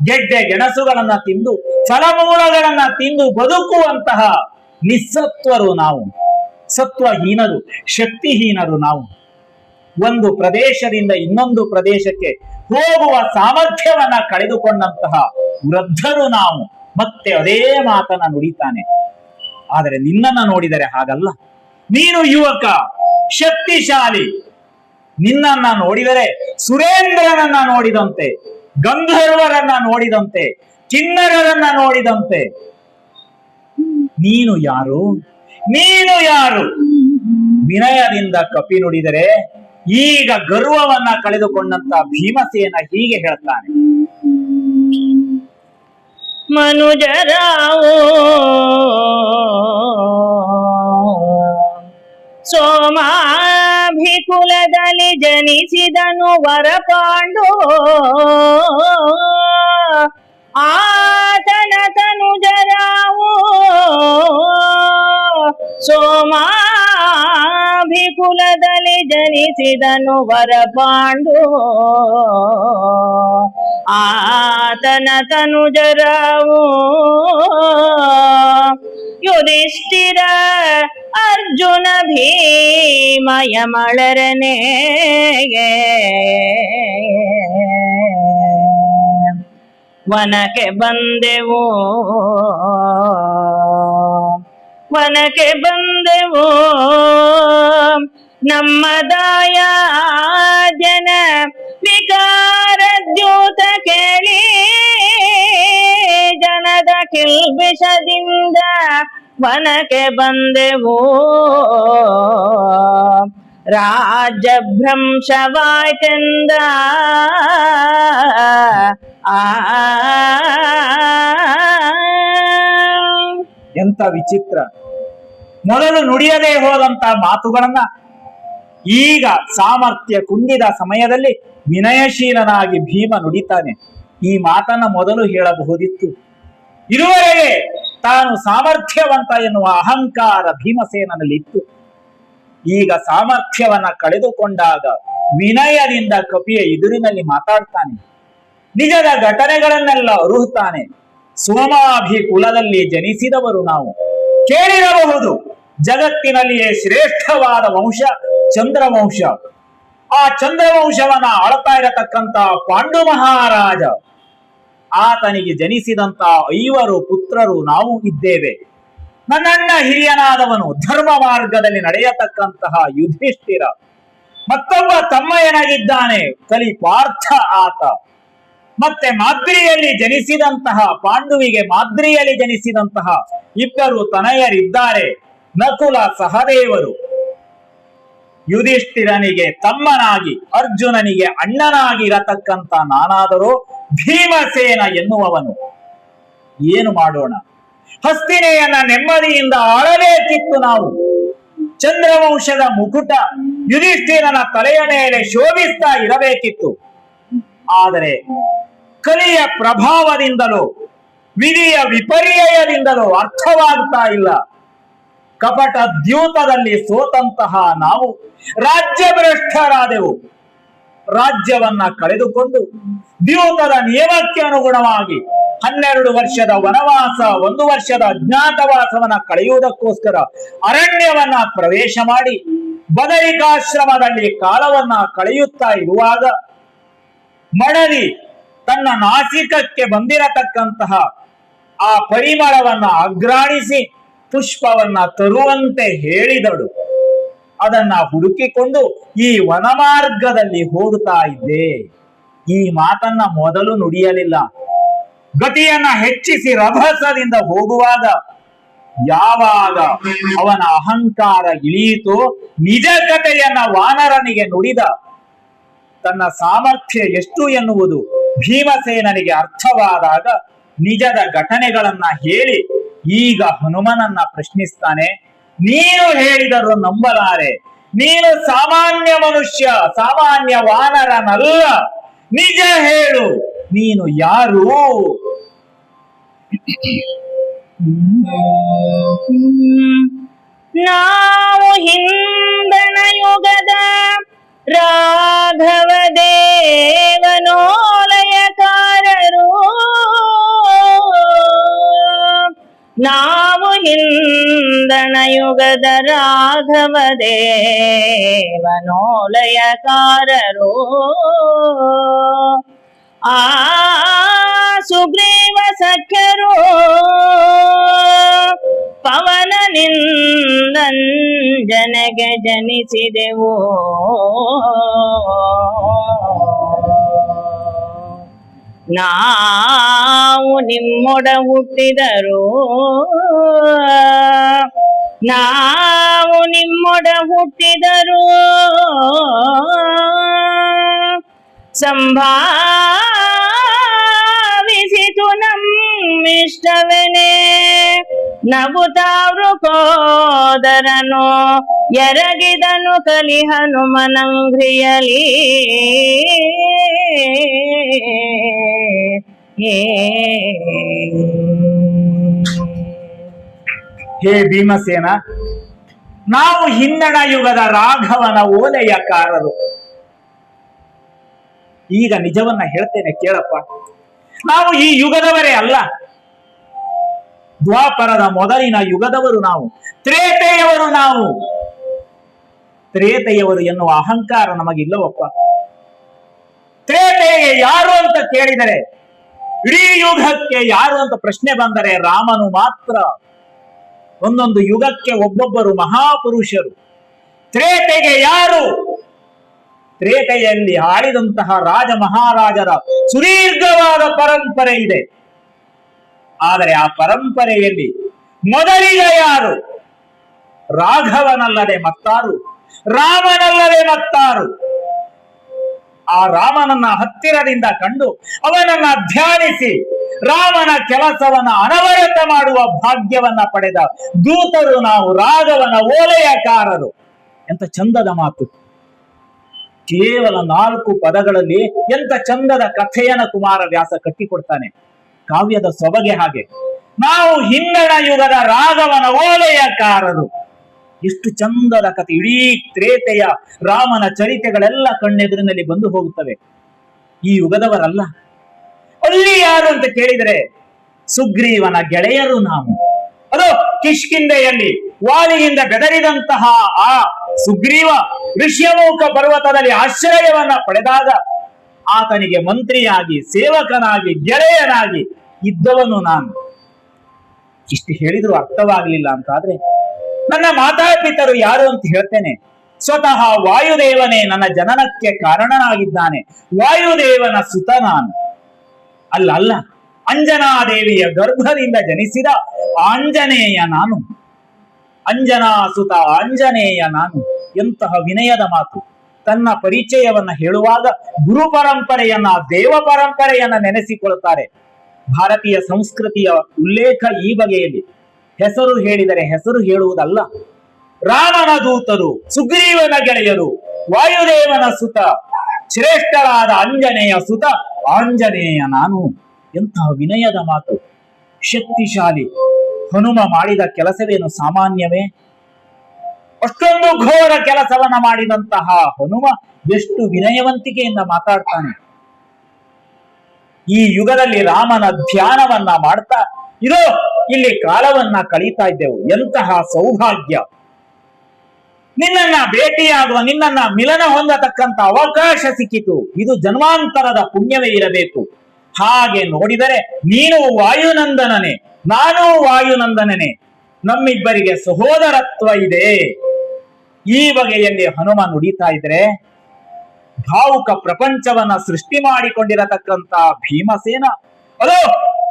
B: ಗೆಡ್ಡೆ ಗೆಣಸುಗಳನ್ನ ತಿಂದು, ಫಲಮೂಲಗಳನ್ನ ತಿಂದು ಬದುಕುವಂತಹ ನಿಸ್ಸತ್ವರು ನಾವು. ಸತ್ವಹೀನರು, ಶಕ್ತಿಹೀನರು ನಾವು. ಒಂದು ಪ್ರದೇಶದಿಂದ ಇನ್ನೊಂದು ಪ್ರದೇಶಕ್ಕೆ ಹೋಗುವ ಸಾಮರ್ಥ್ಯವನ್ನ ಕಳೆದುಕೊಂಡಂತಹ ವೃದ್ಧರು ನಾವು. ಮತ್ತೆ ಅದೇ ಮಾತನ್ನ ನುಡಿತಾನೆ. ಆದರೆ ನಿನ್ನನ್ನ ನೋಡಿದರೆ ಹಾಗಲ್ಲ. ನೀನು ಯುವಕ, ಶಕ್ತಿಶಾಲಿ. ನಿನ್ನನ್ನ ನೋಡಿದರೆ ಸುರೇಂದ್ರನನ್ನ ನೋಡಿದಂತೆ, ಗಂಧರ್ವರನ್ನ ನೋಡಿದಂತೆ, ಕಿನ್ನರರನ್ನ ನೋಡಿದಂತೆ. ನೀನು ಯಾರು? ನೀನು ಯಾರು? ವಿನಯದಿಂದ ಕಪಿ ನುಡಿದರೆ ಈಗ ಗರ್ವವನ್ನ ಕಳೆದುಕೊಂಡಂತ ಭೀಮಸೇನ ಹೀಗೆ ಹೇಳ್ತಾನೆ.
A: ಮನುಜರಾವೋ ಸೋಮಾಭಿಕುಲದಲ್ಲಿ ಜನಿಸಿದನು ವರಪಾಂಡು. ಆತನ ತನುಜರಾವೋ ಸೋಮಾಭಿಕುಲದಲ್ಲಿ ಜನಿಸಿದನು ವರಪಾಂಡು. ಆತನ ತನುಜರಾವು ಯುಧಿಷ್ಠಿರ, ಅರ್ಜುನ, ಭೀಮ, ಯಮಳರನೆಗೆ ವನಕ್ಕೆ ಬಂದೆವು, ವನಕ್ಕೆ ಬಂದೆವು. ನಮ್ಮ ದಾಯಾದ್ಯನ ವಿಕಾರ ದ್ಯೂತ ಕೇಳಿ ಜನದ ಕಿಲ್ಬಿಷದಿಂದ ವನಕ್ಕೆ ಬಂದೆವು. ರಾಜ್ಯಭ್ರಂಶವಾಯ್ತೆಂದ
B: ಎಂತ ವಿಚಿತ್ರ! ಮೊದಲು ನುಡಿಯದೇ ಹೋದಂತ ಮಾತುಗಳನ್ನ ಈಗ ಸಾಮರ್ಥ್ಯ ಕುಂದಿದ ಸಮಯದಲ್ಲಿ ವಿನಯಶೀಲನಾಗಿ ಭೀಮ ನುಡಿತಾನೆ. ಈ ಮಾತನ್ನ ಮೊದಲು ಹೇಳಬಹುದಿತ್ತು. ಇದುವರೆಗೆ ತಾನು ಸಾಮರ್ಥ್ಯವಂತ ಎನ್ನುವ ಅಹಂಕಾರ ಭೀಮಸೇನನಲ್ಲಿತ್ತು. ಈಗ ಸಾಮರ್ಥ್ಯವನ್ನ ಕಳೆದುಕೊಂಡಾಗ ವಿನಯದಿಂದ ಕಪಿಯ ಎದುರಿನಲ್ಲಿ ಮಾತಾಡ್ತಾನೆ. ನಿಜದ ಘಟನೆಗಳನ್ನೆಲ್ಲ ಅರುಹುತ್ತಾನೆ. ಸೋಮಾಭಿ ಕುಲದಲ್ಲಿ ಜನಿಸಿದವರು ನಾವು. ಕೇಳಿರಬಹುದು, ಜಗತ್ತಿನಲ್ಲಿಯೇ ಶ್ರೇಷ್ಠವಾದ ವಂಶ ಚಂದ್ರವಂಶ. ಆ ಚಂದ್ರವಂಶವನ್ನ ಆಳ್ತಾ ಇರತಕ್ಕಂತ ಪಾಂಡು ಮಹಾರಾಜ, ಆತನಿಗೆ ಜನಿಸಿದಂತ 5 ಪುತ್ರರು ನಾವು ಇದ್ದೇವೆ. ನನ್ನಣ್ಣ ಹಿರಿಯನಾದವನು ಧರ್ಮ ಮಾರ್ಗದಲ್ಲಿ ನಡೆಯತಕ್ಕಂತಹ ಯುಧಿಷ್ಠಿರ. ಮತ್ತೊಬ್ಬ ತಮ್ಮಯ್ಯನಾಗಿದ್ದಾನೆ ಕಲಿ ಪಾರ್ಥ ಆತ. ಮತ್ತೆ ಮಾದ್ರಿಯಲ್ಲಿ ಜನಿಸಿದಂತಹ ಪಾಂಡುವಿಗೆ ಮಾದ್ರಿಯಲ್ಲಿ ಜನಿಸಿದಂತಹ 2 ತನಯರಿದ್ದಾರೆ, ನಕುಲ ಸಹದೇವರು. ಯುಧಿಷ್ಠಿರನಿಗೆ ತಮ್ಮನಾಗಿ, ಅರ್ಜುನನಿಗೆ ಅಣ್ಣನಾಗಿ ಇರತಕ್ಕಂತ ನಾನಾದರೂ ಭೀಮಸೇನ ಎನ್ನುವವನು. ಏನು ಮಾಡೋಣ? ಹಸ್ತಿನೆಯನ್ನ ನೆಮ್ಮದಿಯಿಂದ ಆಳಬೇಕಿತ್ತು ನಾವು. ಚಂದ್ರವಂಶದ ಮುಕುಟ ಯುಧಿಷ್ಠಿರನ ತಲೆಯ ಮೇಲೆ ಶೋಭಿಸ್ತಾ ಇರಬೇಕಿತ್ತು. ಆದರೆ ಕಲಿಯ ಪ್ರಭಾವದಿಂದಲೋ ವಿಧಿಯ ವಿಪರ್ಯಯದಿಂದಲೋ ಅರ್ಥವಾಗ್ತಾ ಇಲ್ಲ. ಕಪಟ ದ್ಯೂತದಲ್ಲಿ ಸೋತಂತಹ ನಾವು ರಾಜ್ಯಭ್ರಷ್ಟರಾದೆವು. ರಾಜ್ಯವನ್ನ ಕಳೆದುಕೊಂಡು ದ್ಯೂತದ ನಿಯಮಕ್ಕೆ ಅನುಗುಣವಾಗಿ 12 ವರ್ಷದ ವನವಾಸ, 1 ವರ್ಷದ ಅಜ್ಞಾತವಾಸವನ್ನ ಕಳೆಯುವುದಕ್ಕೋಸ್ಕರ ಅರಣ್ಯವನ್ನ ಪ್ರವೇಶ ಮಾಡಿ ಬದರಿಕಾಶ್ರಮದಲ್ಲಿ ಕಾಲವನ್ನ ಕಳೆಯುತ್ತಾ ಇರುವಾಗ ಮಡದಿ ತನ್ನ ನಾಸಿಕಕ್ಕೆ ಬಂದಿರತಕ್ಕಂತಹ ಆ ಪರಿಮಳವನ್ನ ಅಗ್ರಾಣಿಸಿ ಪುಷ್ಪವನ್ನ ತರುವಂತೆ ಹೇಳಿದಳು. ಅದನ್ನ ಹುಡುಕಿಕೊಂಡು ಈ ವನಮಾರ್ಗದಲ್ಲಿ ಹೋಗುತ್ತಾ ಇದ್ದೆ. ಈ ಮಾತನ್ನ ಮೊದಲು ನುಡಿಯಲಿಲ್ಲ. ಗತಿಯನ್ನ ಹೆಚ್ಚಿಸಿ ರಭಸದಿಂದ ಹೋಗುವಾಗ ಯಾವಾಗ ಅವನ ಅಹಂಕಾರ ಇಳಿಯಿತೋ, ನಿಜ ಕಥೆಯನ್ನ ವಾನರನಿಗೆ ನುಡಿದ. ತನ್ನ ಸಾಮರ್ಥ್ಯ ಎಷ್ಟು ಎನ್ನುವುದು ಭೀಮಸೇನನಿಗೆ ಅರ್ಥವಾದಾಗ ನಿಜದ ಘಟನೆಗಳನ್ನ ಹೇಳಿ ಈಗ ಹನುಮನನ್ನ ಪ್ರಶ್ನಿಸ್ತಾನೆ. ನೀನು ಹೇಳಿದರೂ ನಂಬಲಾರೆ, ನೀನು ಸಾಮಾನ್ಯ ಮನುಷ್ಯ, ಸಾಮಾನ್ಯ ವಾನರನಲ್ಲ. ನಿಜ ಹೇಳು, ನೀನು ಯಾರು?
A: ನಾವು ಹಿಂದಣ ಯುಗದ ರಾಘವ ದೇವನೋಲಯಕಾರರು. ನಾವು ಹಿಂದಣ ಯುಗದ ರಾಘವ ದೇವನೋಲಯಕಾರರು. ಆ ಸುಗ್ರೀವ ಸಖ್ಯರು ಪವನನಿಂದಂಜನೆಗೆ ಜನಿಸಿದೆವು. ನಾವು ನಿಮ್ಮೊಡ ಹುಟ್ಟಿದರು, ನಾವು ನಿಮ್ಮೊಡ ಹುಟ್ಟಿದರು. ಸಂಭಾವಿಸಿತು ನಮ್ಮಿಷ್ಟವೆನೆ, ನಗುತ್ತಾವ್ರು ಕೋದರನು ಎರಗಿದನು ಕಲಿ ಹನುಮನಂಘ್ರಿಯಲಿ.
B: ಹೇ ಭೀಮಸೇನ, ನಾವು ಹಿಂದಣ ಯುಗದ ರಾಘವನ ಓಲೆಯಕಾರರು. ಈಗ ನಿಜವನ್ನ ಹೇಳ್ತೇನೆ ಕೇಳಪ್ಪ. ನಾವು ಈ ಯುಗದವರೇ ಅಲ್ಲ. ದ್ವಾಪರದ ಮೊದಲಿನ ಯುಗದವರು ನಾವು, ತ್ರೇತೆಯವರು ನಾವು. ತ್ರೇತೆಯವರು ಎನ್ನುವ ಅಹಂಕಾರ ನಮಗಿಲ್ಲವಪ್ಪ. ತ್ರೇತೆಗೆ ಯಾರು ಅಂತ ಕೇಳಿದರೆ, ಇಡೀ ಯುಗಕ್ಕೆ ಯಾರು ಅಂತ ಪ್ರಶ್ನೆ ಬಂದರೆ ರಾಮನು ಮಾತ್ರ. ಒಂದೊಂದು ಯುಗಕ್ಕೆ ಒಬ್ಬೊಬ್ಬರು ಮಹಾಪುರುಷರು. ತ್ರೇತೆಗೆ ಯಾರು? ತ್ರೇತೆಯಲ್ಲಿ ಆಳಿದಂತಹ ರಾಜ ಮಹಾರಾಜರ ಸುದೀರ್ಘವಾದ ಪರಂಪರೆ ಇದೆ. ಆದರೆ ಆ ಪರಂಪರೆಯಲ್ಲಿ ಮೊದಲಿಗ ಯಾರು? ರಾಘವನಲ್ಲದೆ ಮತ್ತಾರು, ರಾಮನಲ್ಲದೆ ಮತ್ತಾರು. ಆ ರಾಮನನ್ನ ಹತ್ತಿರದಿಂದ ಕಂಡು ಅವನನ್ನ ಧ್ಯಾನಿಸಿ ರಾಮನ ಕೆಲಸವನ್ನ ಅನವರತ ಮಾಡುವ ಭಾಗ್ಯವನ್ನ ಪಡೆದ ದೂತರು ನಾವು, ರಾಘವನ ಓಲೆಯಕಾರರು. ಎಂತ ಚಂದದ ಮಾತು! ಕೇವಲ 4 ಪದಗಳಲ್ಲಿ ಎಂತ ಚಂದದ ಕಥೆಯನ್ನ ಕುಮಾರವ್ಯಾಸ ಕಟ್ಟಿಕೊಡ್ತಾನೆ. ಕಾವ್ಯದ ಸೊಬಗೆ ಹಾಗೆ. ನಾವು ಹಿಂದಣ ಯುಗದ ರಾಘವನ ಓಲೆಯಕಾರರು. ಎಷ್ಟು ಚಂದದ ಕಥೆ! ಇಡೀ ತ್ರೇತೆಯ ರಾಮನ ಚರಿತೆಗಳೆಲ್ಲ ಕಣ್ಣೆದುರಿನಲ್ಲಿ ಬಂದು ಹೋಗುತ್ತವೆ. ಈ ಯುಗದವರಲ್ಲ. ಅಲ್ಲಿ ಯಾರು ಅಂತ ಕೇಳಿದರೆ ಸುಗ್ರೀವನ ಗೆಳೆಯರು ನಾವು. ಅದು ಕಿಷ್ಕಿಂಧೆಯಲ್ಲಿ ವಾಲಿಯಿಂದ ಬೆದರಿದಂತಹ ಆ ಸುಗ್ರೀವ ಋಷ್ಯಮುಖ ಪರ್ವತದಲ್ಲಿ ಆಶ್ರಯವನ್ನ ಪಡೆದಾಗ ಆತನಿಗೆ ಮಂತ್ರಿಯಾಗಿ, ಸೇವಕನಾಗಿ, ಗೆಳೆಯನಾಗಿ ಇದ್ದವನು ನಾನು. ಇಷ್ಟು ಹೇಳಿದ್ರು ಅರ್ಥವಾಗಲಿಲ್ಲ ಅಂತಾದ್ರೆ ನನ್ನ ಮಾತಾಪಿತರು ಯಾರು ಅಂತ ಹೇಳ್ತೇನೆ. ಸ್ವತಃ ವಾಯುದೇವನೇ ನನ್ನ ಜನನಕ್ಕೆ ಕಾರಣನಾಗಿದ್ದಾನೆ. ವಾಯುದೇವನ ಸುತ ನಾನು. ಅಲ್ಲ, ಅಂಜನಾದೇವಿಯ ಗರ್ಭದಿಂದ ಜನಿಸಿದ ಆಂಜನೇಯ ನಾನು. ಅಂಜನಾ ಸುತ ಆಂಜನೇಯ ನಾನು. ಎಂತಹ ವಿನಯದ ಮಾತು! ತನ್ನ ಪರಿಚಯವನ್ನ ಹೇಳುವಾಗ ಗುರು ಪರಂಪರೆಯನ್ನ, ದೇವ ಪರಂಪರೆಯನ್ನ ನೆನೆಸಿಕೊಳ್ಳುತ್ತಾರೆ. ಭಾರತೀಯ ಸಂಸ್ಕೃತಿಯ ಉಲ್ಲೇಖ ಈ ಬಗೆಯಲ್ಲಿ. ಹೆಸರು ಹೇಳಿದರೆ ಹೆಸರು ಹೇಳುವುದಲ್ಲ. ರಾಮನ ದೂತರು, ಸುಗ್ರೀವನ ಗೆಳೆಯರು, ವಾಯುದೇವನ ಸುತ, ಶ್ರೇಷ್ಠರಾದ ಅಂಜನೇಯ ಸುತ ಆಂಜನೇಯ ನಾನು. ಎಂತಹ ವಿನಯದ ಮಾತು! ಶಕ್ತಿಶಾಲಿ ಹನುಮ ಮಾಡಿದ ಕೆಲಸವೇನು ಸಾಮಾನ್ಯವೇ? ಅಷ್ಟೊಂದು ಘೋರ ಕೆಲಸವನ್ನ ಮಾಡಿದಂತಹ ಹನುಮ ಎಷ್ಟು ವಿನಯವಂತಿಕೆಯಿಂದ ಮಾತಾಡ್ತಾನೆ. ಈ ಯುಗದಲ್ಲಿ ರಾಮನ ಧ್ಯಾನವನ್ನ ಮಾಡ್ತಾ ಇದೋ ಇಲ್ಲಿ ಕಾಲವನ್ನ ಕಳೀತಾ ಇದ್ದೆವು. ಎಂತಹ ಸೌಭಾಗ್ಯ! ನಿನ್ನನ್ನ ಭೇಟಿಯಾಗುವ, ನಿನ್ನನ್ನ ಮಿಲನ ಹೊಂದತಕ್ಕಂತ ಅವಕಾಶ ಸಿಕ್ಕಿತು. ಇದು ಜನ್ಮಾಂತರದ ಪುಣ್ಯವೇ ಇರಬೇಕು. ಹಾಗೆ ನೋಡಿದರೆ ನೀನು ವಾಯುನಂದನನೇ, ನಾನು ವಾಯುನಂದನನೇ, ನಮ್ಮಿಬ್ಬರಿಗೆ ಸಹೋದರತ್ವ ಇದೆ. ಈ ಬಗೆಯಲ್ಲಿ ಹನುಮ ನುಡಿತಾ ಇದ್ರೆ ಭಾವುಕ ಪ್ರಪಂಚವನ್ನ ಸೃಷ್ಟಿ ಮಾಡಿಕೊಂಡಿರತಕ್ಕಂತ ಭೀಮಸೇನ ಅದೋ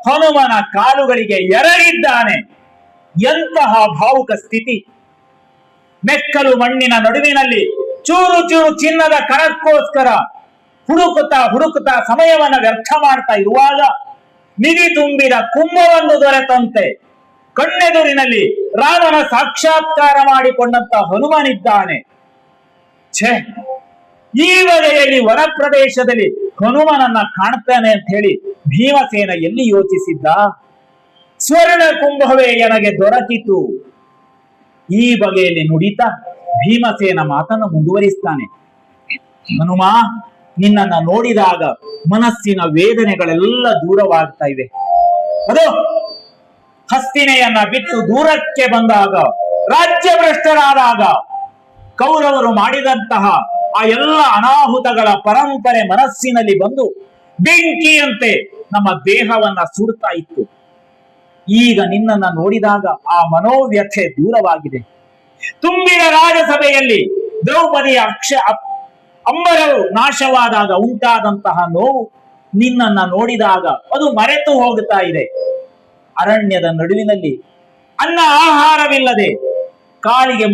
B: ಹನುಮನ ಕಾಲುಗಳಿಗೆ ಎರಗಿದ್ದಾನೆ. ಎಂತಹ ಭಾವುಕ ಸ್ಥಿತಿ! ಮೆಕ್ಕಲು ಮಣ್ಣಿನ ನಡುವಿನಲ್ಲಿ ಚೂರು ಚೂರು ಚಿನ್ನದ ಕಣಕ್ಕೋಸ್ಕರ ಹುಡುಕುತ್ತಾ ಸಮಯವನ್ನ ವ್ಯರ್ಥ ಮಾಡ್ತಾ ಇರುವಾಗ ನಿಧಿ ತುಂಬಿದ ಕುಂಭವೊಂದು ದೊರೆತಂತೆ ಕಣ್ಣೆದುರಿನಲ್ಲಿ ರಾಮನ ಸಾಕ್ಷಾತ್ಕಾರ ಮಾಡಿಕೊಂಡಂತ ಹನುಮನಿದ್ದಾನೆ. ಛೇ, ಈ ಬಗೆಯಲ್ಲಿ ವನ ಪ್ರದೇಶದಲ್ಲಿ ಹನುಮನನ್ನ ಕಾಣ್ತಾನೆ ಅಂತ ಹೇಳಿ ಭೀಮಸೇನ ಎಲ್ಲಿ ಯೋಚಿಸಿದ್ದ? ಸ್ವರ್ಣ ಕುಂಭವೇ ನನಗೆ ದೊರಕಿತು. ಈ ಬಗೆಯಲ್ಲಿ ನುಡಿತಾ ಭೀಮಸೇನ ಮಾತನ್ನು ಮುಂದುವರಿಸ್ತಾನೆ. ಹನುಮ, ನಿನ್ನನ್ನ ನೋಡಿದಾಗ ಮನಸ್ಸಿನ ವೇದನೆಗಳೆಲ್ಲ ದೂರವಾಗ್ತಾ ಇವೆ. ಅದು ಹಸ್ತಿನೆಯನ್ನ ಬಿಟ್ಟು ದೂರಕ್ಕೆ ಬಂದಾಗ, ರಾಜ್ಯ ಭ್ರಷ್ಟರಾದಾಗ ಕೌರವರು ಮಾಡಿದಂತಹ ಆ ಎಲ್ಲ ಅನಾಹುತಗಳ ಪರಂಪರೆ ಮನಸ್ಸಿನಲ್ಲಿ ಬಂದು ಬೆಂಕಿಯಂತೆ ನಮ್ಮ ದೇಹವನ್ನ ಸುಡ್ತಾ ಇತ್ತು. ಈಗ ನಿನ್ನನ್ನ ನೋಡಿದಾಗ ಆ ಮನೋವ್ಯಥೆ ದೂರವಾಗಿದೆ. ತುಂಬಿದ ರಾಜಸಭೆಯಲ್ಲಿ ದ್ರೌಪದಿಯ ಅಂಬರವು ನಾಶವಾದಾಗ ಉಂಟಾದಂತಹ ನೋವು ನಿನ್ನನ್ನ ನೋಡಿದಾಗ ಅದು ಮರೆತು ಹೋಗುತ್ತಾ ಇದೆ. ಅರಣ್ಯದ ನಡುವಿನಲ್ಲಿ ಅನ್ನ ಆಹಾರವಿಲ್ಲದೆ ಕಾಲಿಗೆ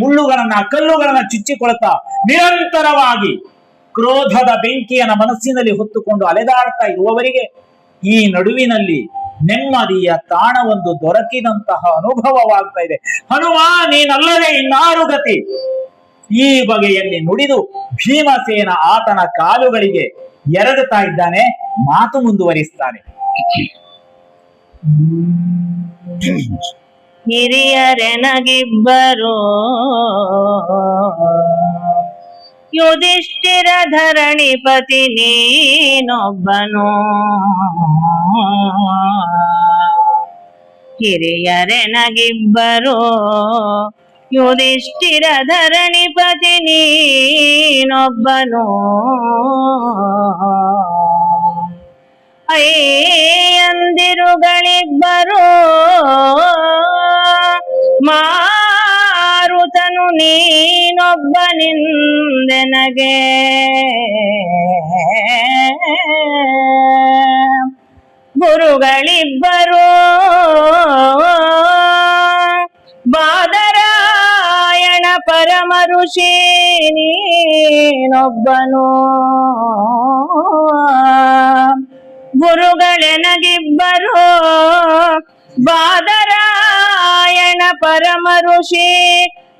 B: ಕಲ್ಲುಗಳನ್ನ ಚುಚ್ಚಿಕೊಳ್ತಾ ನಿರಂತರವಾಗಿ ಕ್ರೋಧದ ಬೆಂಕಿಯನ್ನ ಮನಸ್ಸಿನಲ್ಲಿ ಹೊತ್ತುಕೊಂಡು ಅಲೆದಾಡ್ತಾ ಇರುವವರಿಗೆ ಈ ನಡುವಿನಲ್ಲಿ ನೆಮ್ಮದಿಯ ತಾಣವೊಂದು ದೊರಕಿದಂತಹ ಅನುಭವವಾಗ್ತಾ ಇದೆ. ಹನುಮ, ನೀನಲ್ಲದೆ ಇನ್ನಾರು ಗತಿ. ಈ ಬಗೆಯಲ್ಲಿ ನುಡಿದು ಭೀಮಸೇನ ಆತನ ಕಾಲುಗಳಿಗೆ ಎರಗುತ್ತಾ ಇದ್ದಾನೆ. ಮಾತು ಮುಂದುವರಿಸ್ತಾನೆ.
A: ಹಿರಿಯರೆನಗಿಬ್ಬರು ಯುಧಿಷ್ಠಿರ ಧರಣಿಪತಿ ನೀನೊಬ್ಬನು. ಹಿರಿಯರೆನಗಿಬ್ಬರು ಯುಧಿಷ್ಠಿರ ಧರಣಿಪತಿ ನೀನೊಬ್ಬನು. ಅಯ್ಯಂದಿರುಗಳಿಬ್ಬರು ಮಾರುತನು ನೀನೊಬ್ಬನಿಂದೆನಗೆ. ಗುರುಗಳಿಬ್ಬರು ಬಾದರಾಯಣ ಪರಮ ಋಷಿ ನೀನೊಬ್ಬನು. ಗುರುಗಳೆನಗಿಬ್ಬರು ಬಾದರಾಯಣ ಪರಮ ಋಷಿ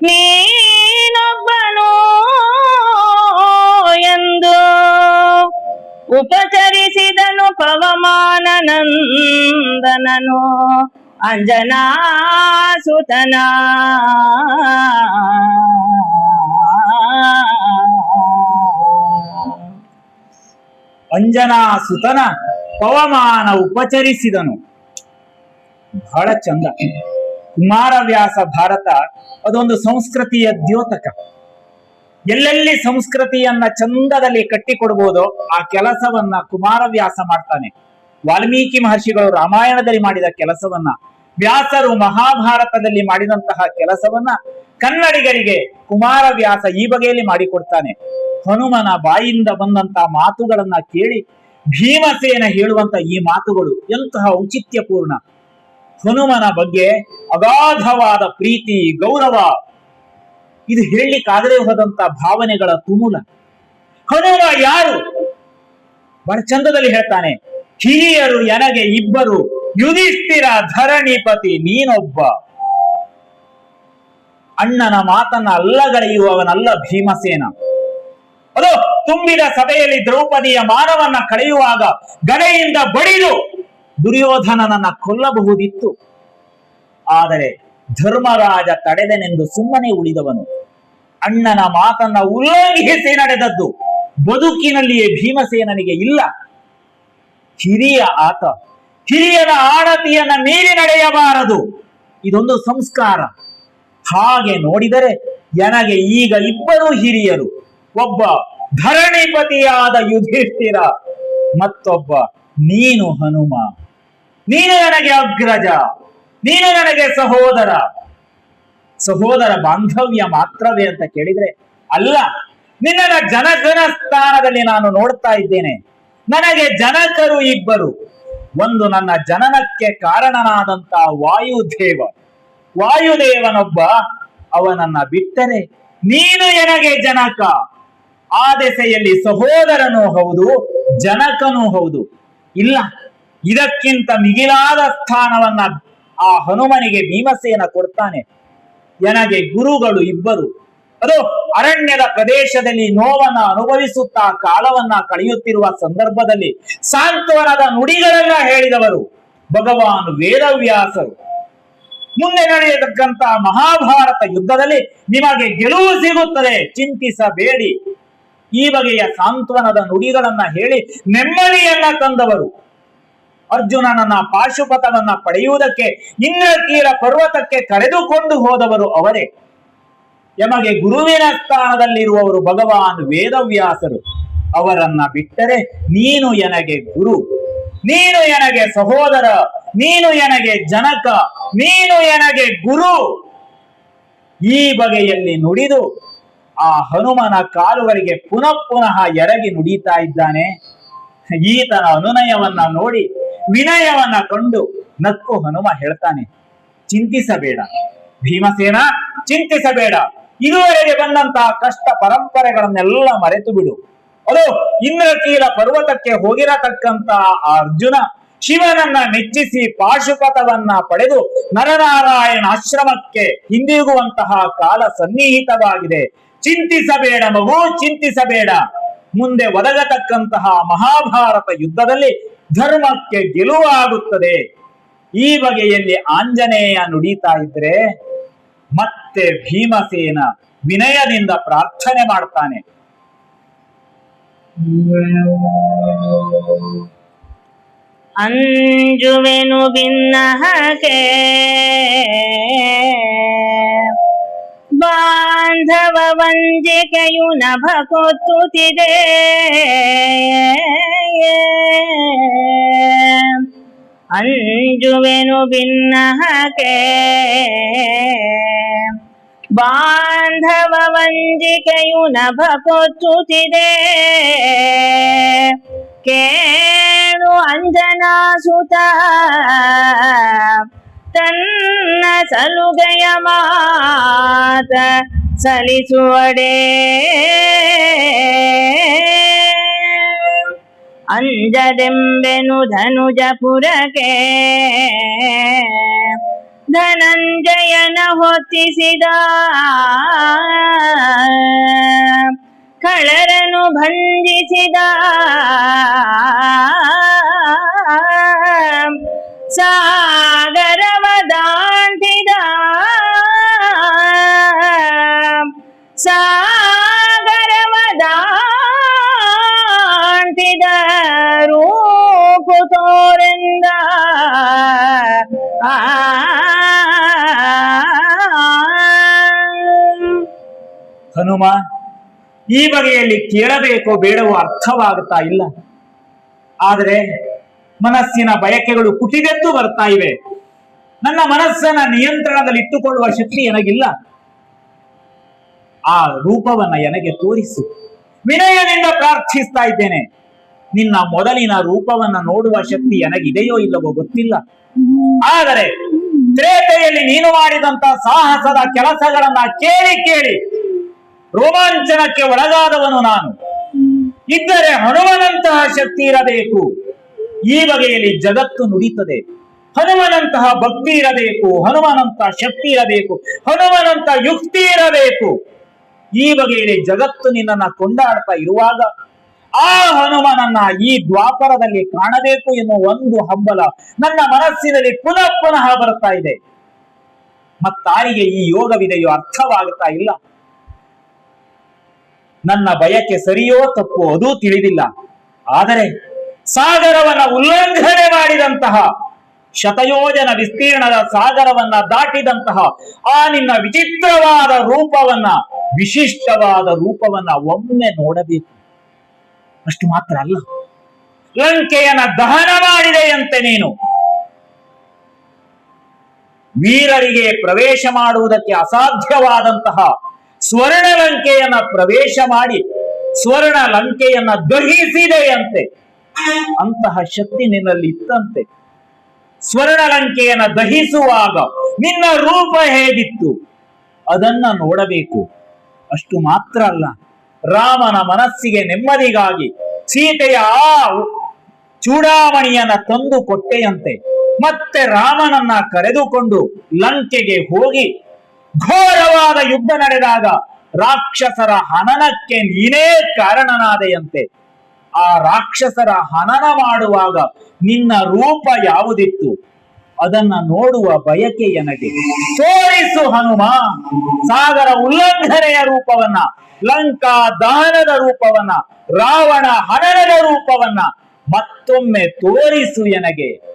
A: ನೀನೊಬ್ಬನು ಎಂದು ಉಪಚರಿಸಿದನು ಪವಮಾನನಂದನನು ಅಂಜನಾಸುತನ.
B: ಅಂಜನಾಸುತನ ಪವಮಾನ ಉಪಚರಿಸಿದನು. ಬಹಳ ಚಂದ. ಕುಮಾರವ್ಯಾಸ ಭಾರತ ಅದೊಂದು ಸಂಸ್ಕೃತಿಯ ದ್ಯೋತಕ. ಎಲ್ಲೆಲ್ಲಿ ಸಂಸ್ಕೃತಿಯನ್ನ ಚಂದದಲ್ಲಿ ಕಟ್ಟಿಕೊಡ್ಬೋದೋ ಆ ಕೆಲಸವನ್ನ ಕುಮಾರವ್ಯಾಸ ಮಾಡ್ತಾನೆ. ವಾಲ್ಮೀಕಿ ಮಹರ್ಷಿಗಳು ರಾಮಾಯಣದಲ್ಲಿ ಮಾಡಿದ ಕೆಲಸವನ್ನ, ವ್ಯಾಸರು ಮಹಾಭಾರತದಲ್ಲಿ ಮಾಡಿದಂತಹ ಕೆಲಸವನ್ನ ಕನ್ನಡಿಗರಿಗೆ ಕುಮಾರವ್ಯಾಸ ಈ ಬಗೆಯಲ್ಲಿ ಮಾಡಿಕೊಡ್ತಾನೆ. ಹನುಮನ ಬಾಯಿಂದ ಬಂದಂತ ಮಾತುಗಳನ್ನ ಕೇಳಿ ಭೀಮಸೇನ ಹೇಳುವಂತ ಈ ಮಾತುಗಳು ಎಂತಹ ಔಚಿತ್ಯಪೂರ್ಣ. ಹನುಮನ ಬಗ್ಗೆ ಅಗಾಧವಾದ ಪ್ರೀತಿ, ಗೌರವ, ಇದು ಹೇಳಲಿಕ್ಕಾಗದೆ ಹೋದಂತ ಭಾವನೆಗಳ ತುಮುಲ. ಹನುಮ ಯಾರು? ಬಹಳ ಚಂದದಲ್ಲಿ ಹೇಳ್ತಾನೆ, ಹಿರಿಯರು ಎನಗೆ ಇಬ್ಬರು ಯುಧಿಷ್ಠಿರ ಧರಣಿಪತಿ ನೀನೊಬ್ಬ. ಅಣ್ಣನ ಮಾತನ್ನ ಅಲ್ಲಗಳೆಯುವವನಲ್ಲ ಭೀಮಸೇನ. ಅದು ತುಂಬಿದ ಸಭೆಯಲ್ಲಿ ದ್ರೌಪದಿಯ ಮಾನವನ್ನ ಕಳೆಯುವಾಗ ಗದೆಯಿಂದ ಬಡಿದು ದುರ್ಯೋಧನನನ್ನ ಕೊಲ್ಲಬಹುದಿತ್ತು. ಆದರೆ ಧರ್ಮರಾಜ ತಡೆದನೆಂದು ಸುಮ್ಮನೆ ಉಳಿದವನು. ಅಣ್ಣನ ಮಾತನ್ನ ಉಲ್ಲಂಘಿಸಿ ನಡೆದದ್ದು ಬದುಕಿನಲ್ಲಿಯೇ ಭೀಮಸೇನನಿಗೆ ಇಲ್ಲ. ಹಿರಿಯ ಆತ, ಹಿರಿಯನ ಆಣತಿಯನ್ನ ಮೀರಿ ನಡೆಯಬಾರದು. ಇದೊಂದು ಸಂಸ್ಕಾರ. ಹಾಗೆ ನೋಡಿದರೆ ನನಗೆ ಈಗ ಇಬ್ಬರು ಹಿರಿಯರು, ಒಬ್ಬ ಧರಣಿಪತಿಯಾದ ಯುಧಿಷ್ಠಿರ, ಮತ್ತೊಬ್ಬ ನೀನು ಹನುಮ. ನೀನು ನನಗೆ ಅಗ್ರಜ, ನೀನು ನನಗೆ ಸಹೋದರ. ಸಹೋದರ ಬಾಂಧವ್ಯ ಮಾತ್ರವೇ ಅಂತ ಕೇಳಿದ್ರೆ ಅಲ್ಲ, ನಿನ್ನ ಜನಕನ ಸ್ಥಾನದಲ್ಲಿ ನಾನು ನೋಡ್ತಾ ಇದ್ದೇನೆ. ನನಗೆ ಜನಕರು ಇಬ್ಬರು. ಒಂದು ನನ್ನ ಜನನಕ್ಕೆ ಕಾರಣನಾದಂತ ವಾಯುದೇವ, ವಾಯುದೇವನೊಬ್ಬ, ಅವನನ್ನ ಬಿಟ್ಟರೆ ನೀನು ನನಗೆ ಜನಕ. ಆ ದೆಸೆಯಲ್ಲಿ ಸಹೋದರನೂ ಹೌದು, ಜನಕನೂ ಹೌದು. ಇಲ್ಲ, ಇದಕ್ಕಿಂತ ಮಿಗಿಲಾದ ಸ್ಥಾನವನ್ನ ಆ ಹನುಮನಿಗೆ ಭೀಮಸೇನ ಕೊಡ್ತಾನೆ. ನನಗೆ ಗುರುಗಳು ಇಬ್ಬರು. ಅದು ಅರಣ್ಯದ ಪ್ರದೇಶದಲ್ಲಿ ನೋವನ್ನ ಅನುಭವಿಸುತ್ತಾ ಕಾಲವನ್ನ ಕಳೆಯುತ್ತಿರುವ ಸಂದರ್ಭದಲ್ಲಿ ಸಾಂತ್ವನದ ನುಡಿಗಳೆಲ್ಲ ಹೇಳಿದವರು ಭಗವಾನ್ ವೇದವ್ಯಾಸರು. ಮುಂದೆ ನಡೆಯತಕ್ಕಂತ ಮಹಾಭಾರತ ಯುದ್ಧದಲ್ಲಿ ನಿಮಗೆ ಗೆಲುವು ಸಿಗುತ್ತದೆ, ಚಿಂತಿಸಬೇಡಿ. ಈ ಬಗೆಯ ಸಾಂತ್ವನದ ನುಡಿಗಳನ್ನ ಹೇಳಿ ನೆಮ್ಮದಿಯನ್ನ ತಂದವರು. ಅರ್ಜುನನನ್ನ ಪಾಶುಪತವನ್ನ ಪಡೆಯುವುದಕ್ಕೆ ಇಂದ್ರಕೀಲ ಪರ್ವತಕ್ಕೆ ಕರೆದುಕೊಂಡು ಹೋದವರು ಅವರೇ. ಯಮಗೆ ಗುರುವಿನ ಸ್ಥಾನದಲ್ಲಿರುವವರು ಭಗವಾನ್ ವೇದವ್ಯಾಸರು. ಅವರನ್ನ ಬಿಟ್ಟರೆ ನೀನು ನನಗೆ ಗುರು, ನೀನು ನನಗೆ ಸಹೋದರ, ನೀನು ನನಗೆ ಜನಕ, ನೀನು ನನಗೆ ಗುರು. ಈ ಬಗೆಯಲ್ಲಿ ನುಡಿದು ಆ ಹನುಮನ ಕಾಲುಗಳಿಗೆ ಪುನಃ ಪುನಃ ಎರಗಿ ನುಡಿತಾ ಇದ್ದಾನೆ. ಈತನ ಅನುನಯವನ್ನ ನೋಡಿ ವಿನಯವನ್ನ ಕಂಡು ನಕ್ಕು ಹನುಮ ಹೇಳ್ತಾನೆ, ಚಿಂತಿಸಬೇಡ ಭೀಮಸೇನ, ಚಿಂತಿಸಬೇಡ. ಇದುವರೆಗೆ ಬಂದಂತಹ ಕಷ್ಟ ಪರಂಪರೆಗಳನ್ನೆಲ್ಲ ಮರೆತು ಬಿಡು. ಅದು ಇಂದ್ರಕೀಲ ಪರ್ವತಕ್ಕೆ ಹೋಗಿರತಕ್ಕಂತ ಅರ್ಜುನ ಶಿವನನ್ನ ಮೆಚ್ಚಿಸಿ ಪಾಶುಪತವನ್ನ ಪಡೆದು ನರನಾರಾಯಣ ಆಶ್ರಮಕ್ಕೆ ಹಿಂದಿರುಗುವಂತಹ ಕಾಲ ಸನ್ನಿಹಿತವಾಗಿದೆ. ಚಿಂತಿಸಬೇಡ ಮಗು, ಚಿಂತಿಸಬೇಡ. ಮುಂದೆ ಒದಗತಕ್ಕಂತಹ ಮಹಾಭಾರತ ಯುದ್ಧದಲ್ಲಿ ಧರ್ಮಕ್ಕೆ ಗೆಲುವಾಗುತ್ತದೆ. ಈ ಬಗೆಯಲ್ಲಿ ಆಂಜನೇಯ ನುಡಿತಾ ಇದ್ರೆ ಮತ್ತೆ ಭೀಮಸೇನ ವಿನಯದಿಂದ ಪ್ರಾರ್ಥನೆ ಮಾಡ್ತಾನೆ.
A: ಅಂಜುವೆನು ಭಿನ್ನಹಕೆ ಬಾಂಧವ ವಂಜಿಕೆಯು ನಭ ಕೊತ್ತುತ್ತಿದೆ. ಅಂಜುವೆನು ಭಿನ್ನಹಕೆ ಬಾಂಧವ ವಂಜಿಕೆಯು ನಭ ಕೊತ್ತುತ್ತಿದೆ. ಕೇಳು ಅಂಜನಾಸುತ ತನ್ನ ಸಲುಗೆಯ ಮಾತ ಸಲಿಸುವಡೆ. ಅಂಜದೆಂಬೆನು ಧನುಜಪುರಕ್ಕೆ ಧನಂಜಯನ ಹೊತ್ತಿಸಿದ. ಕಳರನು ಭಂಜಿಸಿದ. ಸಾಗರವ ದಾಟಿದ. ಸಾಗರವ ದಾಟಿದ ರೂಪು ತೋರೆಂದ.
B: ಹನುಮ, ಈ ಬಗೆಯಲ್ಲಿ ಕೇಳಬೇಕೋ ಬೇಡವೋ ಅರ್ಥವಾಗುತ್ತಾ ಇಲ್ಲ. ಆದರೆ ಮನಸ್ಸಿನ ಬಯಕೆಗಳು ಪುಟಿದೆದ್ದು ಬರ್ತಾ ಇವೆ. ನನ್ನ ಮನಸ್ಸನ್ನ ನಿಯಂತ್ರಣದಲ್ಲಿ ಇಟ್ಟುಕೊಳ್ಳುವ ಶಕ್ತಿ ನನಗಿಲ್ಲ. ಆ ರೂಪವನ್ನ ನನಗೆ ತೋರಿಸು. ವಿನಯದಿಂದ ಪ್ರಾರ್ಥಿಸ್ತಾ ಇದ್ದೇನೆ. ನಿನ್ನ ಮೊದಲಿನ ರೂಪವನ್ನ ನೋಡುವ ಶಕ್ತಿ ನನಗಿದೆಯೋ ಇಲ್ಲವೋ ಗೊತ್ತಿಲ್ಲ. ಆದರೆ ತ್ರೇತೆಯಲ್ಲಿ ನೀನು ಮಾಡಿದಂತ ಸಾಹಸದ ಕೆಲಸಗಳನ್ನ ಕೇಳಿ ಕೇಳಿ ರೋಮಾಂಚನಕ್ಕೆ ಒಳಗಾದವನು ನಾನು. ಇದ್ದರೆ ಹನುಮನಂತಹ ಶಕ್ತಿ ಇರಬೇಕು. ಈ ಬಗೆಯಲ್ಲಿ ಜಗತ್ತು ನುಡಿತದೆ. ಹನುಮನಂತಹ ಭಕ್ತಿ ಇರಬೇಕು, ಹನುಮನಂತಹ ಶಕ್ತಿ ಇರಬೇಕು, ಹನುಮನಂತ ಯುಕ್ತಿ ಇರಬೇಕು. ಈ ಬಗೆಯಲ್ಲಿ ಜಗತ್ತು ನಿನ್ನನ್ನ ಕೊಂಡಾಡ್ತಾ ಇರುವಾಗ ಆ ಹನುಮನನ್ನ ಈ ದ್ವಾಪರದಲ್ಲಿ ಕಾಣಬೇಕು ಎನ್ನುವ ಒಂದು ಹಂಬಲ ನನ್ನ ಮನಸ್ಸಿನಲ್ಲಿ ಪುನಃ ಪುನಃ ಬರ್ತಾ ಇದೆ. ಮತ್ತಾರಿಗೆ ಈ ಯೋಗವಿದೆಯೋ ಅರ್ಥವಾಗುತ್ತಾ ಇಲ್ಲ. ನನ್ನ ಬಯಕೆ ಸರಿಯೋ ತಪ್ಪೋ ಅದೂ ತಿಳಿದಿಲ್ಲ. ಆದರೆ ಸಾಗರವನ್ನ ಉಲ್ಲಂಘನೆ ಮಾಡಿದಂತಹ, ಶತಯೋಜನ ವಿಸ್ತೀರ್ಣದ ಸಾಗರವನ್ನ ದಾಟಿದಂತಹ ಆ ನಿನ್ನ ವಿಚಿತ್ರವಾದ ರೂಪವನ್ನ, ವಿಶಿಷ್ಟವಾದ ರೂಪವನ್ನ ಒಮ್ಮೆ ನೋಡಬೇಕು. ಅಷ್ಟು ಮಾತ್ರ ಅಲ್ಲ, ಲಂಕೆಯನ್ನ ದಹನ ಮಾಡಿದೆಯಂತೆ ನೀನು. ವೀರರಿಗೆ ಪ್ರವೇಶ ಮಾಡುವುದಕ್ಕೆ ಅಸಾಧ್ಯವಾದಂತಹ ಸ್ವರ್ಣ ಲಂಕೆಯನ್ನ ಪ್ರವೇಶ ಮಾಡಿ ಸ್ವರ್ಣ ಲಂಕೆಯನ್ನ ದಹಿಸಿದೆಯಂತೆ. ಅಂತಹ ಶಕ್ತಿ ನಿನ್ನಲ್ಲಿ ಇತ್ತಂತೆ. ಸ್ವರ್ಣ ಲಂಕೆಯನ್ನ ದಹಿಸುವಾಗ ನಿನ್ನ ರೂಪ ಹೇಗಿತ್ತು ಅದನ್ನ ನೋಡಬೇಕು. ಅಷ್ಟು ಮಾತ್ರ ಅಲ್ಲ, ರಾಮನ ಮನಸ್ಸಿಗೆ ನೆಮ್ಮದಿಗಾಗಿ ಸೀತೆಯ ಆ ಚೂಡಾಮಣಿಯನ್ನ ತಂದು ಕೊಟ್ಟೆಯಂತೆ. ಮತ್ತೆ ರಾಮನನ್ನ ಕರೆದುಕೊಂಡು ಲಂಕೆಗೆ ಹೋಗಿ ಘೋರವಾದ ಯುದ್ಧ ನಡೆದಾಗ ರಾಕ್ಷಸರ ಹನನಕ್ಕೆ ನೀನೇ ಕಾರಣನಾದೆಯಂತೆ. ಆ ರಾಕ್ಷಸರ ಹನನ ಮಾಡುವಾಗ ನಿನ್ನ ರೂಪ ಯಾವುದಿತ್ತು ಅದನ್ನ ನೋಡುವ ಬಯಕೆ ನನಗೆ. ತೋರಿಸು ಹನುಮ ಸಾಗರ ಉಲ್ಲಂಘನೆಯ ರೂಪವನ್ನ, ಲಂಕಾ ದಹನದ ರೂಪವನ್ನ, ರಾವಣ ಹನನದ ರೂಪವನ್ನ ಮತ್ತೊಮ್ಮೆ ತೋರಿಸು ಎನಗೆ.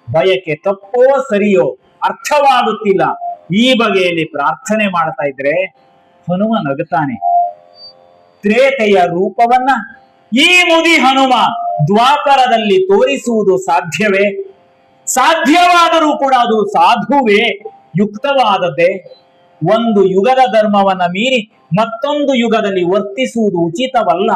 B: ಬಯಕೆ ತಪ್ಪೋ ಸರಿಯೋ ಅರ್ಥವಾಗುತ್ತಿಲ್ಲ. ಈ ಬಗೆಯಲ್ಲಿ ಪ್ರಾರ್ಥನೆ ಮಾಡ್ತಾ ಇದ್ರೆ ಹನುಮ ನಗುತ್ತಾನೆ. ತ್ರೇತೆಯ ರೂಪವನ್ನ ಈ ಮುದಿ ಹನುಮ ದ್ವಾಪರದಲ್ಲಿ ತೋರಿಸುವುದು ಸಾಧ್ಯವೇ? ಸಾಧ್ಯವಾದರೂ ಕೂಡ ಅದು ಸಾಧುವೇ, ಯುಕ್ತವಾದದ್ದೇ? ಒಂದು ಯುಗದ ಧರ್ಮವನ್ನ ಮೀರಿ ಮತ್ತೊಂದು ಯುಗದಲ್ಲಿ ವರ್ತಿಸುವುದು ಉಚಿತವಲ್ಲ.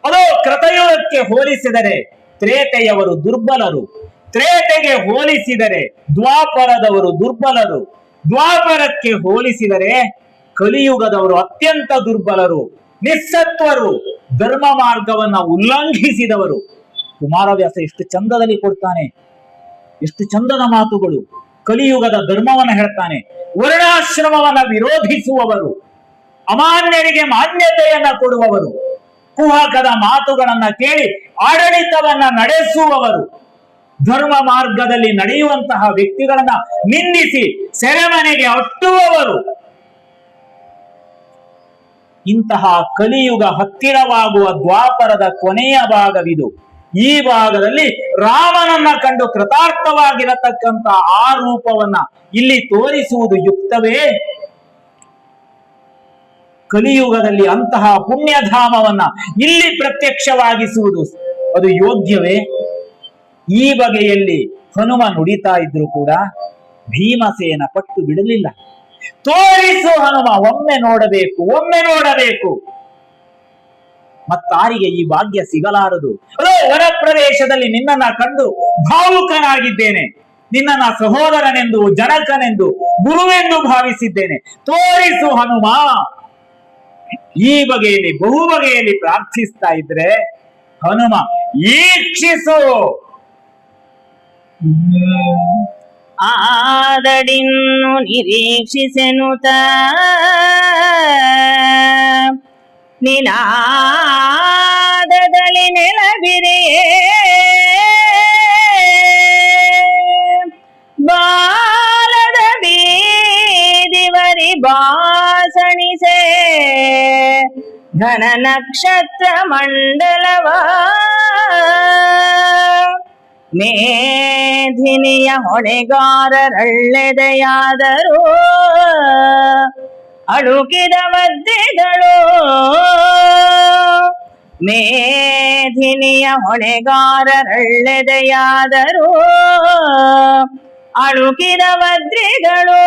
B: ಅದೋ ಕೃತಯುಗಕ್ಕೆ ಹೋಲಿಸಿದರೆ ತ್ರೇತೆಯವರು ದುರ್ಬಲರು, ತ್ರೇತೆಗೆ ಹೋಲಿಸಿದರೆ ದ್ವಾಪರದವರು ದುರ್ಬಲರು, ದ್ವಾಪರಕ್ಕೆ ಹೋಲಿಸಿದರೆ ಕಲಿಯುಗದವರು ಅತ್ಯಂತ ದುರ್ಬಲರು, ನಿಸ್ಸತ್ವರು, ಧರ್ಮ ಮಾರ್ಗವನ್ನ ಉಲ್ಲಂಘಿಸಿದವರು. ಕುಮಾರವ್ಯಾಸ ಎಷ್ಟು ಚಂದದಲ್ಲಿ ಕೊಡ್ತಾನೆ, ಎಷ್ಟು ಚಂದದ ಮಾತುಗಳು. ಕಲಿಯುಗದ ಧರ್ಮವನ್ನ ಹೇಳ್ತಾನೆ. ವರ್ಣಾಶ್ರಮವನ್ನ ವಿರೋಧಿಸುವವರು, ಅಮಾನ್ಯರಿಗೆ ಮಾನ್ಯತೆಯನ್ನ ಕೊಡುವವರು, ಕುಹಕದ ಮಾತುಗಳನ್ನ ಕೇಳಿ ಆಡಳಿತವನ್ನ ನಡೆಸುವವರು, ಧರ್ಮ ಮಾರ್ಗದಲ್ಲಿ ನಡೆಯುವಂತಹ ವ್ಯಕ್ತಿಗಳನ್ನ ನಿಂದಿಸಿ ಸೆರೆಮನೆಗೆ ಅಟ್ಟುವವರು. ಇಂತಹ ಕಲಿಯುಗ ಹತ್ತಿರವಾಗುವ ದ್ವಾಪರದ ಕೊನೆಯ ಭಾಗವಿದು. ಈ ಭಾಗದಲ್ಲಿ ರಾಮನನ್ನ ಕಂಡು ಕೃತಾರ್ಥವಾಗಿರತಕ್ಕಂತ ಆ ರೂಪವನ್ನ ಇಲ್ಲಿ ತೋರಿಸುವುದು ಯುಕ್ತವೇ? ಕಲಿಯುಗದಲ್ಲಿ ಅಂತಹ ಪುಣ್ಯಧಾಮವನ್ನ ಇಲ್ಲಿ ಪ್ರತ್ಯಕ್ಷವಾಗಿಸುವುದು ಅದು ಯೋಗ್ಯವೇ? ಈ ಬಗೆಯಲ್ಲಿ ಹನುಮ ನುಡಿತಾ ಇದ್ರು ಕೂಡ ಭೀಮಸೇನ ಪಟ್ಟು ಬಿಡಲಿಲ್ಲ. ತೋರಿಸು ಹನುಮ, ಒಮ್ಮೆ ನೋಡಬೇಕು, ಒಮ್ಮೆ ನೋಡಬೇಕು. ಮತ್ತಾರಿಗೆ ಈ ಭಾಗ್ಯ ಸಿಗಲಾರದು. ಅದೋ ವನ ಪ್ರದೇಶದಲ್ಲಿ ನಿನ್ನನ್ನ ಕಂಡು ಭಾವುಕನಾಗಿದ್ದೇನೆ. ನಿನ್ನನ್ನ ಸಹೋದರನೆಂದು, ಜನಕನೆಂದು, ಗುರುವೆಂದು ಭಾವಿಸಿದ್ದೇನೆ. ತೋರಿಸು ಹನುಮ. ಈ ಬಗೆಯಲ್ಲಿ ಬಹು ಬಗೆಯಲ್ಲಿ ಪ್ರಾರ್ಥಿಸ್ತಾ ಇದ್ರೆ ಹನುಮ ಈಕ್ಷಿಸು.
A: ಆದಡಿನ್ನು ನಿರೀಕ್ಷಿಸೆನುತ ನಿನಾದದಲ್ಲಿ ನೆಲಬಿರಿಯೇ ಬಾಲದ ಬೀದಿವರಿ ಬಾಸಣಿಸೆ ಘನ ನಕ್ಷತ್ರ ಮಂಡಲವ ಮೇಧಿನಿಯ ಹೊಣೆಗಾರರಳ್ಳೆದೆಯಾದರೂ ಅಳುಕಿದ ವದ್ಯಗಳು ಮೇಧಿನಿಯ ಹೊಣೆಗಾರರಳ್ಳೆದೆಯಾದರೂ ಅಳುಕಿದ ವದ್ರಿಗಳು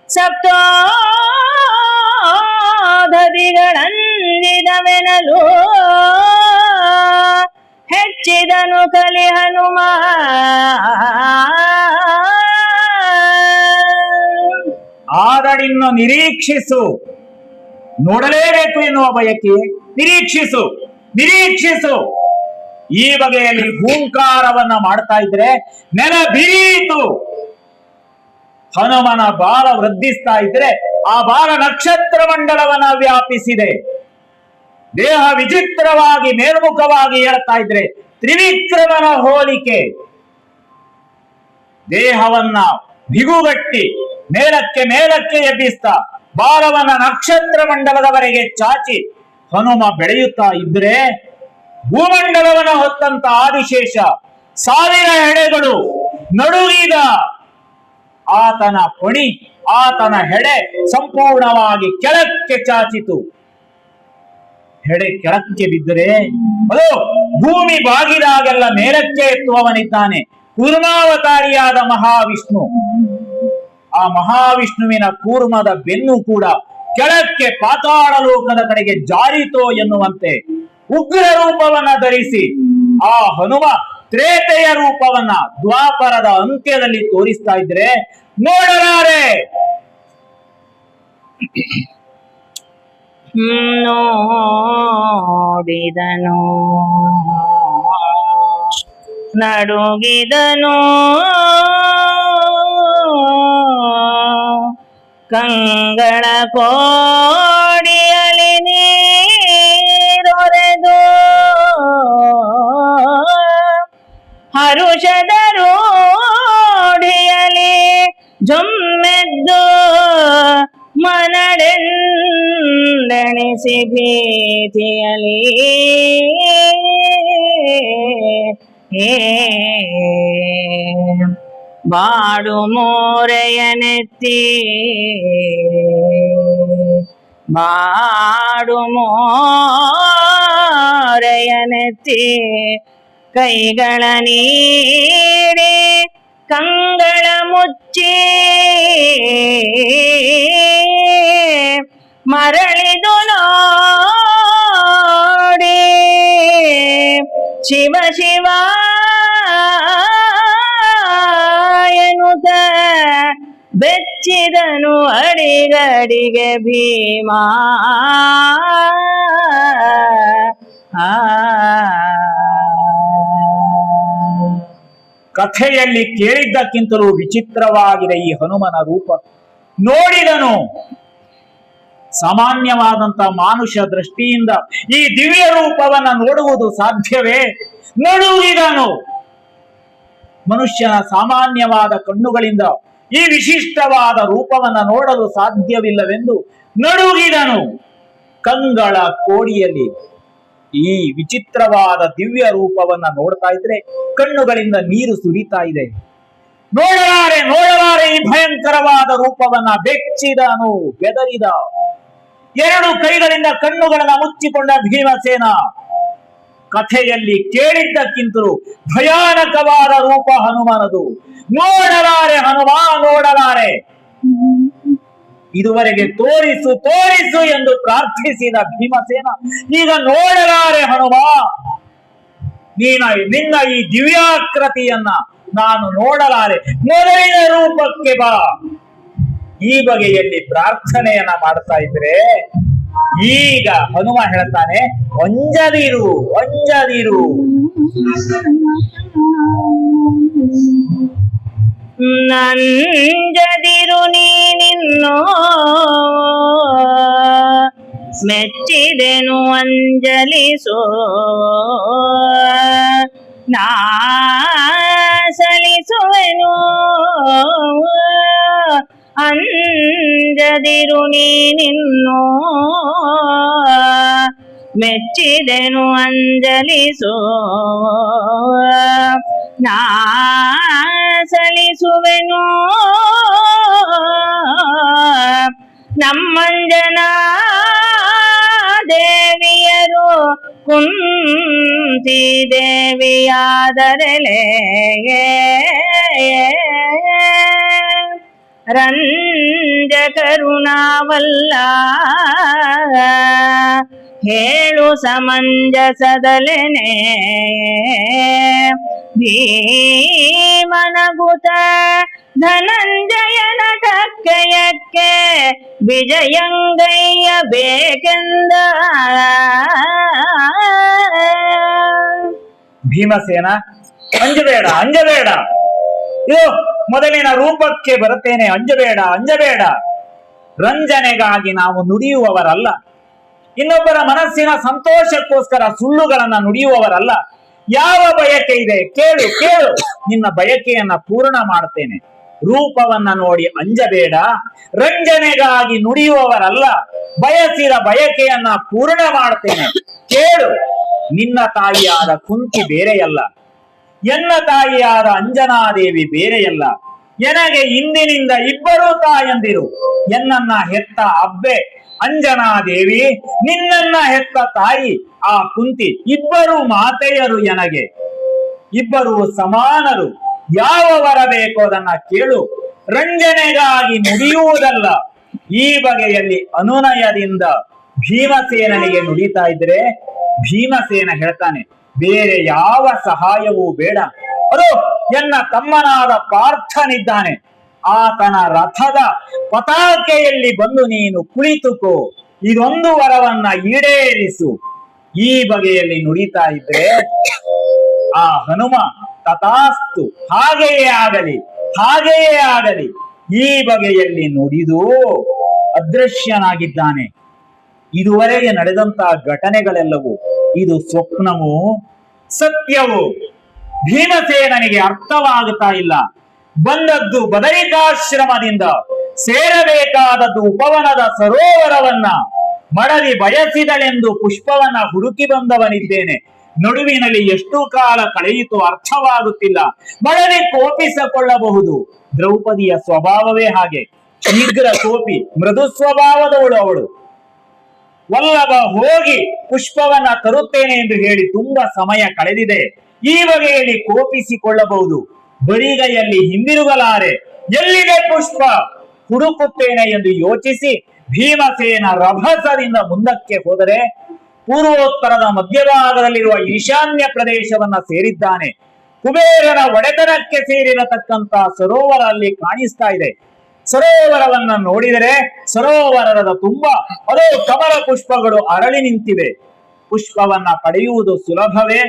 A: ಸಪ್ತಾಧದಿಗಳಂದಿದವೆನಲು ಹೆಚ್ಚಿದನು ಕಲಿ ಹನುಮ.
B: ಆದಡಿನ್ನು ನಿರೀಕ್ಷಿಸು. ನೋಡಲೇಬೇಕು ಎನ್ನುವ ಬಯಕೆ ನಿರೀಕ್ಷಿಸು, ನಿರೀಕ್ಷಿಸು. ಈ ಬಗೆಯಲ್ಲಿ ಹೂಂಕಾರವನ್ನ ಮಾಡ್ತಾ ಇದ್ರೆ ನೆಲ ಬಿರಿಯಿತು. ಹನುಮನ ಬಾಲ ವೃದ್ಧಿಸ್ತಾ ಇದ್ರೆ ಆ ಬಾಲ ನಕ್ಷತ್ರ ಮಂಡಲವನ್ನ ವ್ಯಾಪಿಸಿದೆ. ದೇಹ ವಿಚಿತ್ರವಾಗಿ ಮೇಲ್ಮುಖವಾಗಿ ಹೇಳ್ತಾ ಇದ್ರೆ ತ್ರಿವಿಕ್ರಮನ ಹೋಲಿಕೆ. ದೇಹವನ್ನ ಬಿಗುಗಟ್ಟಿ ಮೇಲಕ್ಕೆ ಮೇಲಕ್ಕೆ ಎಬ್ಬಿಸ್ತಾ ಬಾಲವನ್ನ ನಕ್ಷತ್ರ ಮಂಡಲದವರೆಗೆ ಚಾಚಿ ಹನುಮ ಬೆಳೆಯುತ್ತಾ ಇದ್ರೆ ಭೂಮಂಡಲವನ್ನ ಹೊತ್ತಂತ ಆದಿಶೇಷ 1000 ಹೆಡೆಗಳು ನಡುಗಿದ ಆತನ ಪಣಿ, ಆತನ ಹೆಡೆ ಸಂಪೂರ್ಣವಾಗಿ ಕೆಳಕ್ಕೆ ಚಾಚಿತು. ಹೆಡೆ ಕೆಳಕ್ಕೆ ಬಿದ್ದರೆ ಅದು ಭೂಮಿ ಬಾಗಿದಾಗೆಲ್ಲ ಮೇಲಕ್ಕೆ ಎತ್ತುವವನಿದ್ದಾನೆ ಕೂರ್ಮಾವತಾರಿಯಾದ ಮಹಾವಿಷ್ಣು. ಆ ಮಹಾವಿಷ್ಣುವಿನ ಕೂರ್ಮದ ಬೆನ್ನು ಕೂಡ ಕೆಳಕ್ಕೆ ಪಾತಾಳ ಲೋಕದ ಕಡೆಗೆ ಜಾರಿತೋ ಎನ್ನುವಂತೆ ಉಗ್ರ ರೂಪವನ್ನ ಧರಿಸಿ ಆ ಹನುಮ ತ್ರೇತೆಯ ರೂಪವನ್ನ ದ್ವಾಪರದ ಅಂತ್ಯದಲ್ಲಿ ತೋರಿಸ್ತಾ ಇದ್ರೆ ನೋಡಲಾರೆ.
A: ನೋಡಿದನು ನಡುಗಿದನು ಕಂಗಳ ಕೋಡಿಯಲಿ ನೀರೊರೆದು ಹರುಷದ ರೂಢಿಯಲಿ ಜೊಮ್ಮೆದ್ದು ಮನಡೆಂದೆಣಿಸಿ ಭೀತಿಯಲಿ ಬಾಡು ಮೋರೆಯನೆತ್ತಿ ಬಾಡು ಮೋರೆಯನೆತ್ತಿ ಕೈಗಳ ನೀಡಿ ಕಂಗಳ ಮುಚ್ಚಿ ಮರಳಿದು ನೋಡಿ ಶಿವ ಶಿವ ಎನ್ನುತ್ತ ಬೆಚ್ಚಿದನು ಅಡಿಗಡಿಗೆ ಭೀಮಾ.
B: ಕಥೆಯಲ್ಲಿ ಕೇಳಿದ್ದಕ್ಕಿಂತಲೂ ವಿಚಿತ್ರವಾಗಿದೆ ಈ ಹನುಮನ ರೂಪ. ನೋಡಿದನು ಸಾಮಾನ್ಯವಾದಂತ ಮಾನುಷ ದೃಷ್ಟಿಯಿಂದ ಈ ದಿವ್ಯ ರೂಪವನ್ನ ನೋಡುವುದು ಸಾಧ್ಯವೇ? ನಡುಗಿದನು. ಮನುಷ್ಯನ ಸಾಮಾನ್ಯವಾದ ಕಣ್ಣುಗಳಿಂದ ಈ ವಿಶಿಷ್ಟವಾದ ರೂಪವನ್ನ ನೋಡಲು ಸಾಧ್ಯವಿಲ್ಲವೆಂದು ನಡುಗಿದನು. ಕಂಗಳ ಕೋಡಿಯಲ್ಲಿ ಈ ವಿಚಿತ್ರವಾದ ದಿವ್ಯ ರೂಪವನ್ನ ನೋಡ್ತಾ ಇದ್ರೆ ಕಣ್ಣುಗಳಿಂದ ನೀರು ಸುರಿತಾ ಇದೆ. ನೋಡಲಾರೆ ನೋಡಲಾರೆ ಈ ಭಯಂಕರವಾದ ರೂಪವನ್ನ. ಬೆಚ್ಚಿದನು, ಬೆದರಿದ. 2 ಕೈಗಳಿಂದ ಕಣ್ಣುಗಳನ್ನ ಮುಚ್ಚಿಕೊಂಡ ಭೀಮಸೇನ. ಕಥೆಯಲ್ಲಿ ಕೇಳಿದ್ದಕ್ಕಿಂತಲೂ ಭಯಾನಕವಾದ ರೂಪ ಹನುಮನದು. ನೋಡಲಾರೆ ಹನುಮ, ನೋಡಲಾರೆ. ಇದುವರೆಗೆ ತೋರಿಸು ತೋರಿಸು ಎಂದು ಪ್ರಾರ್ಥಿಸಿದ ಭೀಮಸೇನ ಈಗ ನೋಡಲಾರೆ ಹನುಮ, ನಿನ್ನ ಈ ದಿವ್ಯಾಕೃತಿಯನ್ನ ನಾನು ನೋಡಲಾರೆ, ಮೊದಲಿನ ರೂಪಕ್ಕೆ ಬಾ. ಈ ಬಗೆಯಲ್ಲಿ ಪ್ರಾರ್ಥನೆಯನ್ನ ಮಾಡ್ತಾ ಇದ್ರೆ ಈಗ ಹನುಮ ಹೇಳ್ತಾನೆ, ಅಂಜದಿರು ಅಂಜದಿರು.
A: ನಂಜದಿರು ನೀನಿನ್ನು ಮೆಚ್ಚಿದೆನು ಅಂಜಲಿಸೋ ನಾ ಸಲಿಸುವೆನು. ಅಂಜದಿರು ನೀನಿನ್ನು ಮೆಚ್ಚಿದೆನು ಅಂಜಲಿಸೋ ನಾ ಸಲಿಸುವೆನು. ನಮ್ಮಂಜನ ದೇವಿಯರು ಕುಂತಿ ದೇವಿಯಾದರಲೆ ರಂಜ ಕರುಣಾವಲ್ಲ ಹೇಳು ಸಮಂಜಸದಲೆನೆ. ಭೀಮನಗುತ ಧನಂಜಯನ ಟಕ್ಕಯಕ್ಕೆ ವಿಜಯಂಗಯ್ಯ ಬೇಕೆಂದ.
B: ಭೀಮಸೇನ, ಅಂಜಬೇಡ ಅಂಜಬೇಡ, ಇದು ಮೊದಲಿನ ರೂಪಕ್ಕೆ ಬರುತ್ತೇನೆ, ಅಂಜಬೇಡ ಅಂಜಬೇಡ. ರಂಜನೆಗಾಗಿ ನಾವು ನುಡಿಯುವವರಲ್ಲ, ಇನ್ನೊಬ್ಬರ ಮನಸ್ಸಿನ ಸಂತೋಷಕ್ಕೋಸ್ಕರ ಸುಳ್ಳುಗಳನ್ನ ನುಡಿಯುವವರಲ್ಲ. ಯಾವ ಬಯಕೆ ಇದೆ ಕೇಳು ಕೇಳು, ನಿನ್ನ ಬಯಕೆಯನ್ನ ಪೂರ್ಣ ಮಾಡ್ತೇನೆ. ರೂಪವನ್ನ ನೋಡಿ ಅಂಜಬೇಡ, ರಂಜನೆಗಾಗಿ ನುಡಿಯುವವರಲ್ಲ, ಬಯಸಿದ ಬಯಕೆಯನ್ನ ಪೂರ್ಣ ಮಾಡ್ತೇನೆ. ಕೇಳು, ನಿನ್ನ ತಾಯಿಯಾದ ಕುಂತಿ ಬೇರೆಯಲ್ಲ, ಎನ್ನ ತಾಯಿಯಾದ ಅಂಜನಾದೇವಿ ಬೇರೆಯಲ್ಲ. ಎನಗೆ ಇಂದಿನಿಂದ ಇಬ್ಬರೂ ತಾಯಂದಿರು. ಎನ್ನನ್ನ ಹೆತ್ತ ಅಬ್ಬೆ ಅಂಜನಾದೇವಿ, ನಿನ್ನನ್ನ ಹೆತ್ತ ತಾಯಿ ಆ ಕುಂತಿ, ಇಬ್ಬರು ಮಾತೆಯರು ಎನಗೆ, ಇಬ್ಬರು ಸಮಾನರು. ಯಾವ ವರ ಬೇಕೋ ಅದನ್ನ ಕೇಳು, ರಂಜನೆಗಾಗಿ ನುಡಿಯುವುದಲ್ಲ. ಈ ಬಗೆಯಲ್ಲಿ ಅನುನಯದಿಂದ ಭೀಮಸೇನನಿಗೆ ನುಡಿತಾ ಇದ್ರೆ ಭೀಮಸೇನ ಹೇಳ್ತಾನೆ, ಬೇರೆ ಯಾವ ಸಹಾಯವೂ ಬೇಡ. ಅದು ಎನ್ನ ತಮ್ಮನಾದ ಪಾರ್ಥನಿದ್ದಾನೆ, ಆತನ ರಥದ ಪತಾಕೆಯಲ್ಲಿ ಬಂದು ನೀನು ಕುಳಿತುಕೋ, ಇದೊಂದು ವರವನ್ನ ಈಡೇರಿಸು. ಈ ಬಗೆಯಲ್ಲಿ ನುಡಿತಾ ಇದ್ರೆ ಆ ಹನುಮ ತಥಾಸ್ತು, ಹಾಗೆಯೇ ಆಗಲಿ, ಹಾಗೆಯೇ ಆಗಲಿ, ಈ ಬಗೆಯಲ್ಲಿ ನುಡಿದು ಅದೃಶ್ಯನಾಗಿದ್ದಾನೆ. ಇದುವರೆಗೆ ನಡೆದಂತಹ ಘಟನೆಗಳೆಲ್ಲವೂ ಇದು ಸ್ವಪ್ನವೋ ಸತ್ಯವೋ ಭೀಮಸೇನನಿಗೆ ಅರ್ಥವಾಗುತ್ತಾ ಇಲ್ಲ. ಬಂದದ್ದು ಬದರಿಕಾಶ್ರಮದಿಂದ, ಸೇರಬೇಕಾದದ್ದು ಉಪವನದ ಸರೋವರವನ್ನ. ಮಡದಿ ಬಯಸಿದಳೆಂದು ಪುಷ್ಪವನ್ನ ಹುಡುಕಿ ಬಂದವನಿದ್ದೇನೆ. ನಡುವಿನಲ್ಲಿ ಎಷ್ಟು ಕಾಲ ಕಳೆಯಿತು ಅರ್ಥವಾಗುತ್ತಿಲ್ಲ. ಮಡದಿ ಕೋಪಿಸಿಕೊಳ್ಳಬಹುದು, ದ್ರೌಪದಿಯ ಸ್ವಭಾವವೇ ಹಾಗೆ, ಶೀಘ್ರ ಕೋಪಿ, ಮೃದು ಸ್ವಭಾವದವಳು ಅವಳು. ವಲ್ಲಭ ಹೋಗಿ ಪುಷ್ಪವನ್ನ ತರುತ್ತೇನೆ ಎಂದು ಹೇಳಿ ತುಂಬಾ ಸಮಯ ಕಳೆದಿದೆ. ಈ ಬಗೆಯಲ್ಲಿ ಕೋಪಿಸಿಕೊಳ್ಳಬಹುದು. ಬರಿಗೈಯಲ್ಲಿ ಹಿಂದಿರುಗಲಾರೆ, ಎಲ್ಲಿದೆ ಪುಷ್ಪ, ಹುಡುಕುತ್ತೇನೆ ಎಂದು ಯೋಚಿಸಿ ಭೀಮಸೇನ ರಭಸದಿಂದ ಮುಂದಕ್ಕೆ ಹೋದರೆ ಪೂರ್ವೋತ್ತರದ ಮಧ್ಯಭಾಗದಲ್ಲಿರುವ ಈಶಾನ್ಯ ಪ್ರದೇಶವನ್ನ ಸೇರಿದ್ದಾನೆ. ಕುಬೇರನ ಒಡೆತನಕ್ಕೆ ಸೇರಿರತಕ್ಕಂತಹ ಸರೋವರ ಅಲ್ಲಿ ಕಾಣಿಸ್ತಾ ಇದೆ. ಸರೋವರವನ್ನ ನೋಡಿದರೆ ಸರೋವರದ ತುಂಬಾ ಅದೋ ಕಮಲ ಪುಷ್ಪಗಳು ಅರಳಿ ನಿಂತಿವೆ. ಪುಷ್ಪವನ್ನ ಪಡೆಯುವುದು ಸುಲಭವೇ.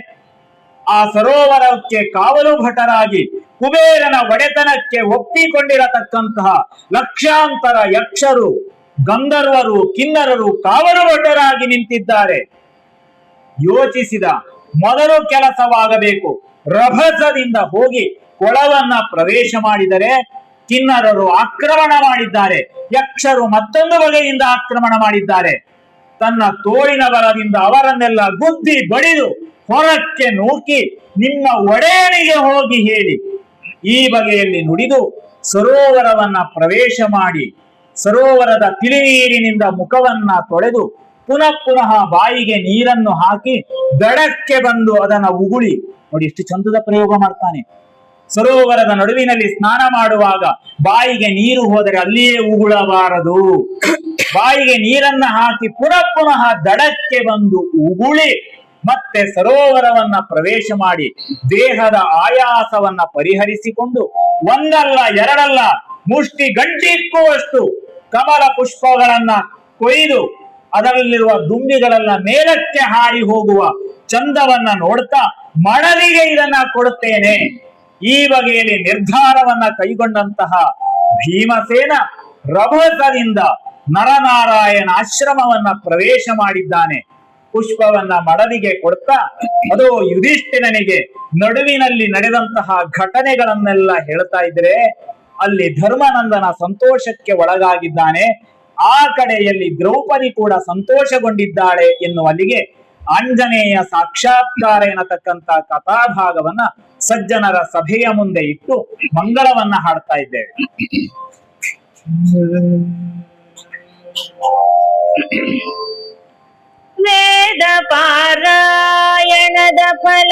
B: ಆ ಸರೋವರಕ್ಕೆ ಕಾವಲು ಭಟರಾಗಿ ಕುಬೇರನ ಒಡೆತನಕ್ಕೆ ಒಪ್ಪಿಕೊಂಡಿರತಕ್ಕಂತಹ ಲಕ್ಷಾಂತರ ಯಕ್ಷರು, ಗಂಧರ್ವರು, ಕಿನ್ನರರು ಕಾವಲು ಭಟರಾಗಿ ನಿಂತಿದ್ದಾರೆ. ಯೋಚಿಸಿದ ಮೊದಲು ಕೆಲಸವಾಗಬೇಕು. ರಭಸದಿಂದ ಹೋಗಿ ಕೊಳವನ್ನ ಪ್ರವೇಶ ಮಾಡಿದರೆ ಕಿನ್ನರರು ಆಕ್ರಮಣ ಮಾಡಿದ್ದಾರೆ, ಯಕ್ಷರು ಮತ್ತೊಂದು ಬಗೆಯಿಂದ ಆಕ್ರಮಣ ಮಾಡಿದ್ದಾರೆ. ತನ್ನ ತೋಳಿನ ಬಲದಿಂದ ಅವರನ್ನೆಲ್ಲ ಗುದ್ದಿ ಬಡಿದು ಹೊರಕ್ಕೆ ನೂಕಿ ನಿಮ್ಮ ಒಡೆಯನಿಗೆ ಹೋಗಿ ಹೇಳಿ. ಈ ಬಗೆಯಲ್ಲಿ ನುಡಿದು ಸರೋವರವನ್ನ ಪ್ರವೇಶ ಮಾಡಿ ಸರೋವರದ ತಿಳಿನೀರಿನಿಂದ ಮುಖವನ್ನ ತೊಳೆದು ಪುನಃ ಬಾಯಿಗೆ ನೀರನ್ನು ಹಾಕಿ ದಡಕ್ಕೆ ಬಂದು ಅದನ್ನ ಉಗುಳಿ. ನೋಡಿ ಎಷ್ಟು ಚಂದದ ಪ್ರಯೋಗ ಮಾಡ್ತಾನೆ. ಸರೋವರದ ನಡುವಿನಲ್ಲಿ ಸ್ನಾನ ಮಾಡುವಾಗ ಬಾಯಿಗೆ ನೀರು ಹೋದರೆ ಅಲ್ಲಿಯೇ ಉಗುಳಬಾರದು. ಬಾಯಿಗೆ ನೀರನ್ನ ಹಾಕಿ ಪುನಃ ದಡಕ್ಕೆ ಬಂದು ಉಗುಳಿ ಮತ್ತೆ ಸರೋವರವನ್ನ ಪ್ರವೇಶ ಮಾಡಿ ದೇಹದ ಆಯಾಸವನ್ನ ಪರಿಹರಿಸಿಕೊಂಡು ಒಂದಲ್ಲ ಎರಡಲ್ಲ ಮುಷ್ಟಿ ಗಂಟಿಕ್ಕುವಷ್ಟು ಕಮಲ ಪುಷ್ಪಗಳನ್ನ ಕೊಯ್ದು ಅದರಲ್ಲಿರುವ ದುಂಬಿಗಳೆಲ್ಲ ಮೇಲಕ್ಕೆ ಹಾರಿ ಹೋಗುವ ಚಂದವನ್ನ ನೋಡ್ತಾ ಮಡಲಿಗೆ ಇದನ್ನ ಕೊಡುತ್ತೇನೆ. ಈ ಬಗೆಯಲ್ಲಿ ನಿರ್ಧಾರವನ್ನ ಕೈಗೊಂಡಂತಹ ಭೀಮಸೇನ ರಭಸದಿಂದ ನರನಾರಾಯಣ ಆಶ್ರಮವನ್ನ ಪ್ರವೇಶ ಮಾಡಿದ್ದಾನೆ. ಪುಷ್ಪವನ್ನ ಮಡದಿಗೆ ಕೊಡ್ತಾ ಅದು ಯುಧಿಷ್ಠಿರನಿಗೆ ನಡುವಿನಲ್ಲಿ ನಡೆದಂತಹ ಘಟನೆಗಳನ್ನೆಲ್ಲ ಹೇಳ್ತಾ ಇದ್ರೆ ಅಲ್ಲಿ ಧರ್ಮನಂದನ ಸಂತೋಷಕ್ಕೆ ಒಳಗಾಗಿದ್ದಾನೆ. ಆ ಕಡೆಯಲ್ಲಿ ದ್ರೌಪದಿ ಕೂಡ ಸಂತೋಷಗೊಂಡಿದ್ದಾಳೆ ಎನ್ನುವಲ್ಲಿಗೆ ಆಂಜನೇಯ ಸಾಕ್ಷಾತ್ಕಾರ ಎನ್ನತಕ್ಕಂತ ಕಥಾಭಾಗವನ್ನ ಸಜ್ಜನರ ಸಭೆಯ ಮುಂದೆ ಇಟ್ಟು ಮಂಗಳವನ್ನ ಹಾಡ್ತಾ ಇದ್ದೇವೆ.
A: ವೇದ ಪಾರಾಯಣದ ಫಲ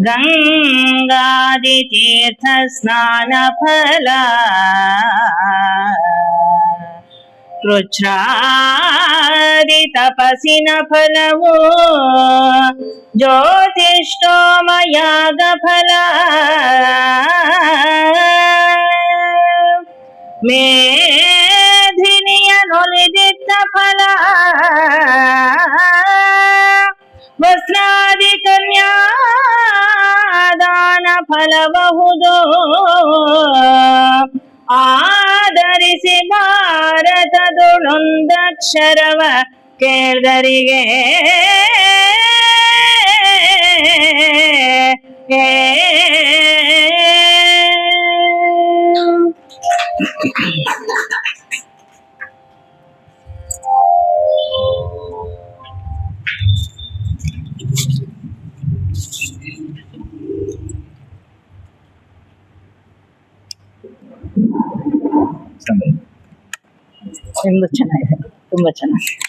A: ಗಂಗಾದಿ ತೀರ್ಥ ಸ್ನಾನ ಫಲ ಕೃಚ್ಛ್ರಾದಿ ತಪಸ್ಸಿನ ಫಲವು ಜ್ಯೋತಿಷ್ಠೋಮಯಾಗ ಫಲ ಮೇಧಿನಿಯ ನೊಲಿದಿದ್ದ ಫಲ ವಸ್ತ್ರಾದಿ ಕನ್ಯಾದಾನ ಫಲಬಹುದು ಆಧರಿಸಿ ಭಾರತದೊಳೊಂದಕ್ಷರವ ಕೇಳ್ದರಿಗೆ ನಿಮ್ದು ಚೆನ್ನಾಗಿದೆ, ತುಂಬಾ ಚೆನ್ನಾಗಿದೆ.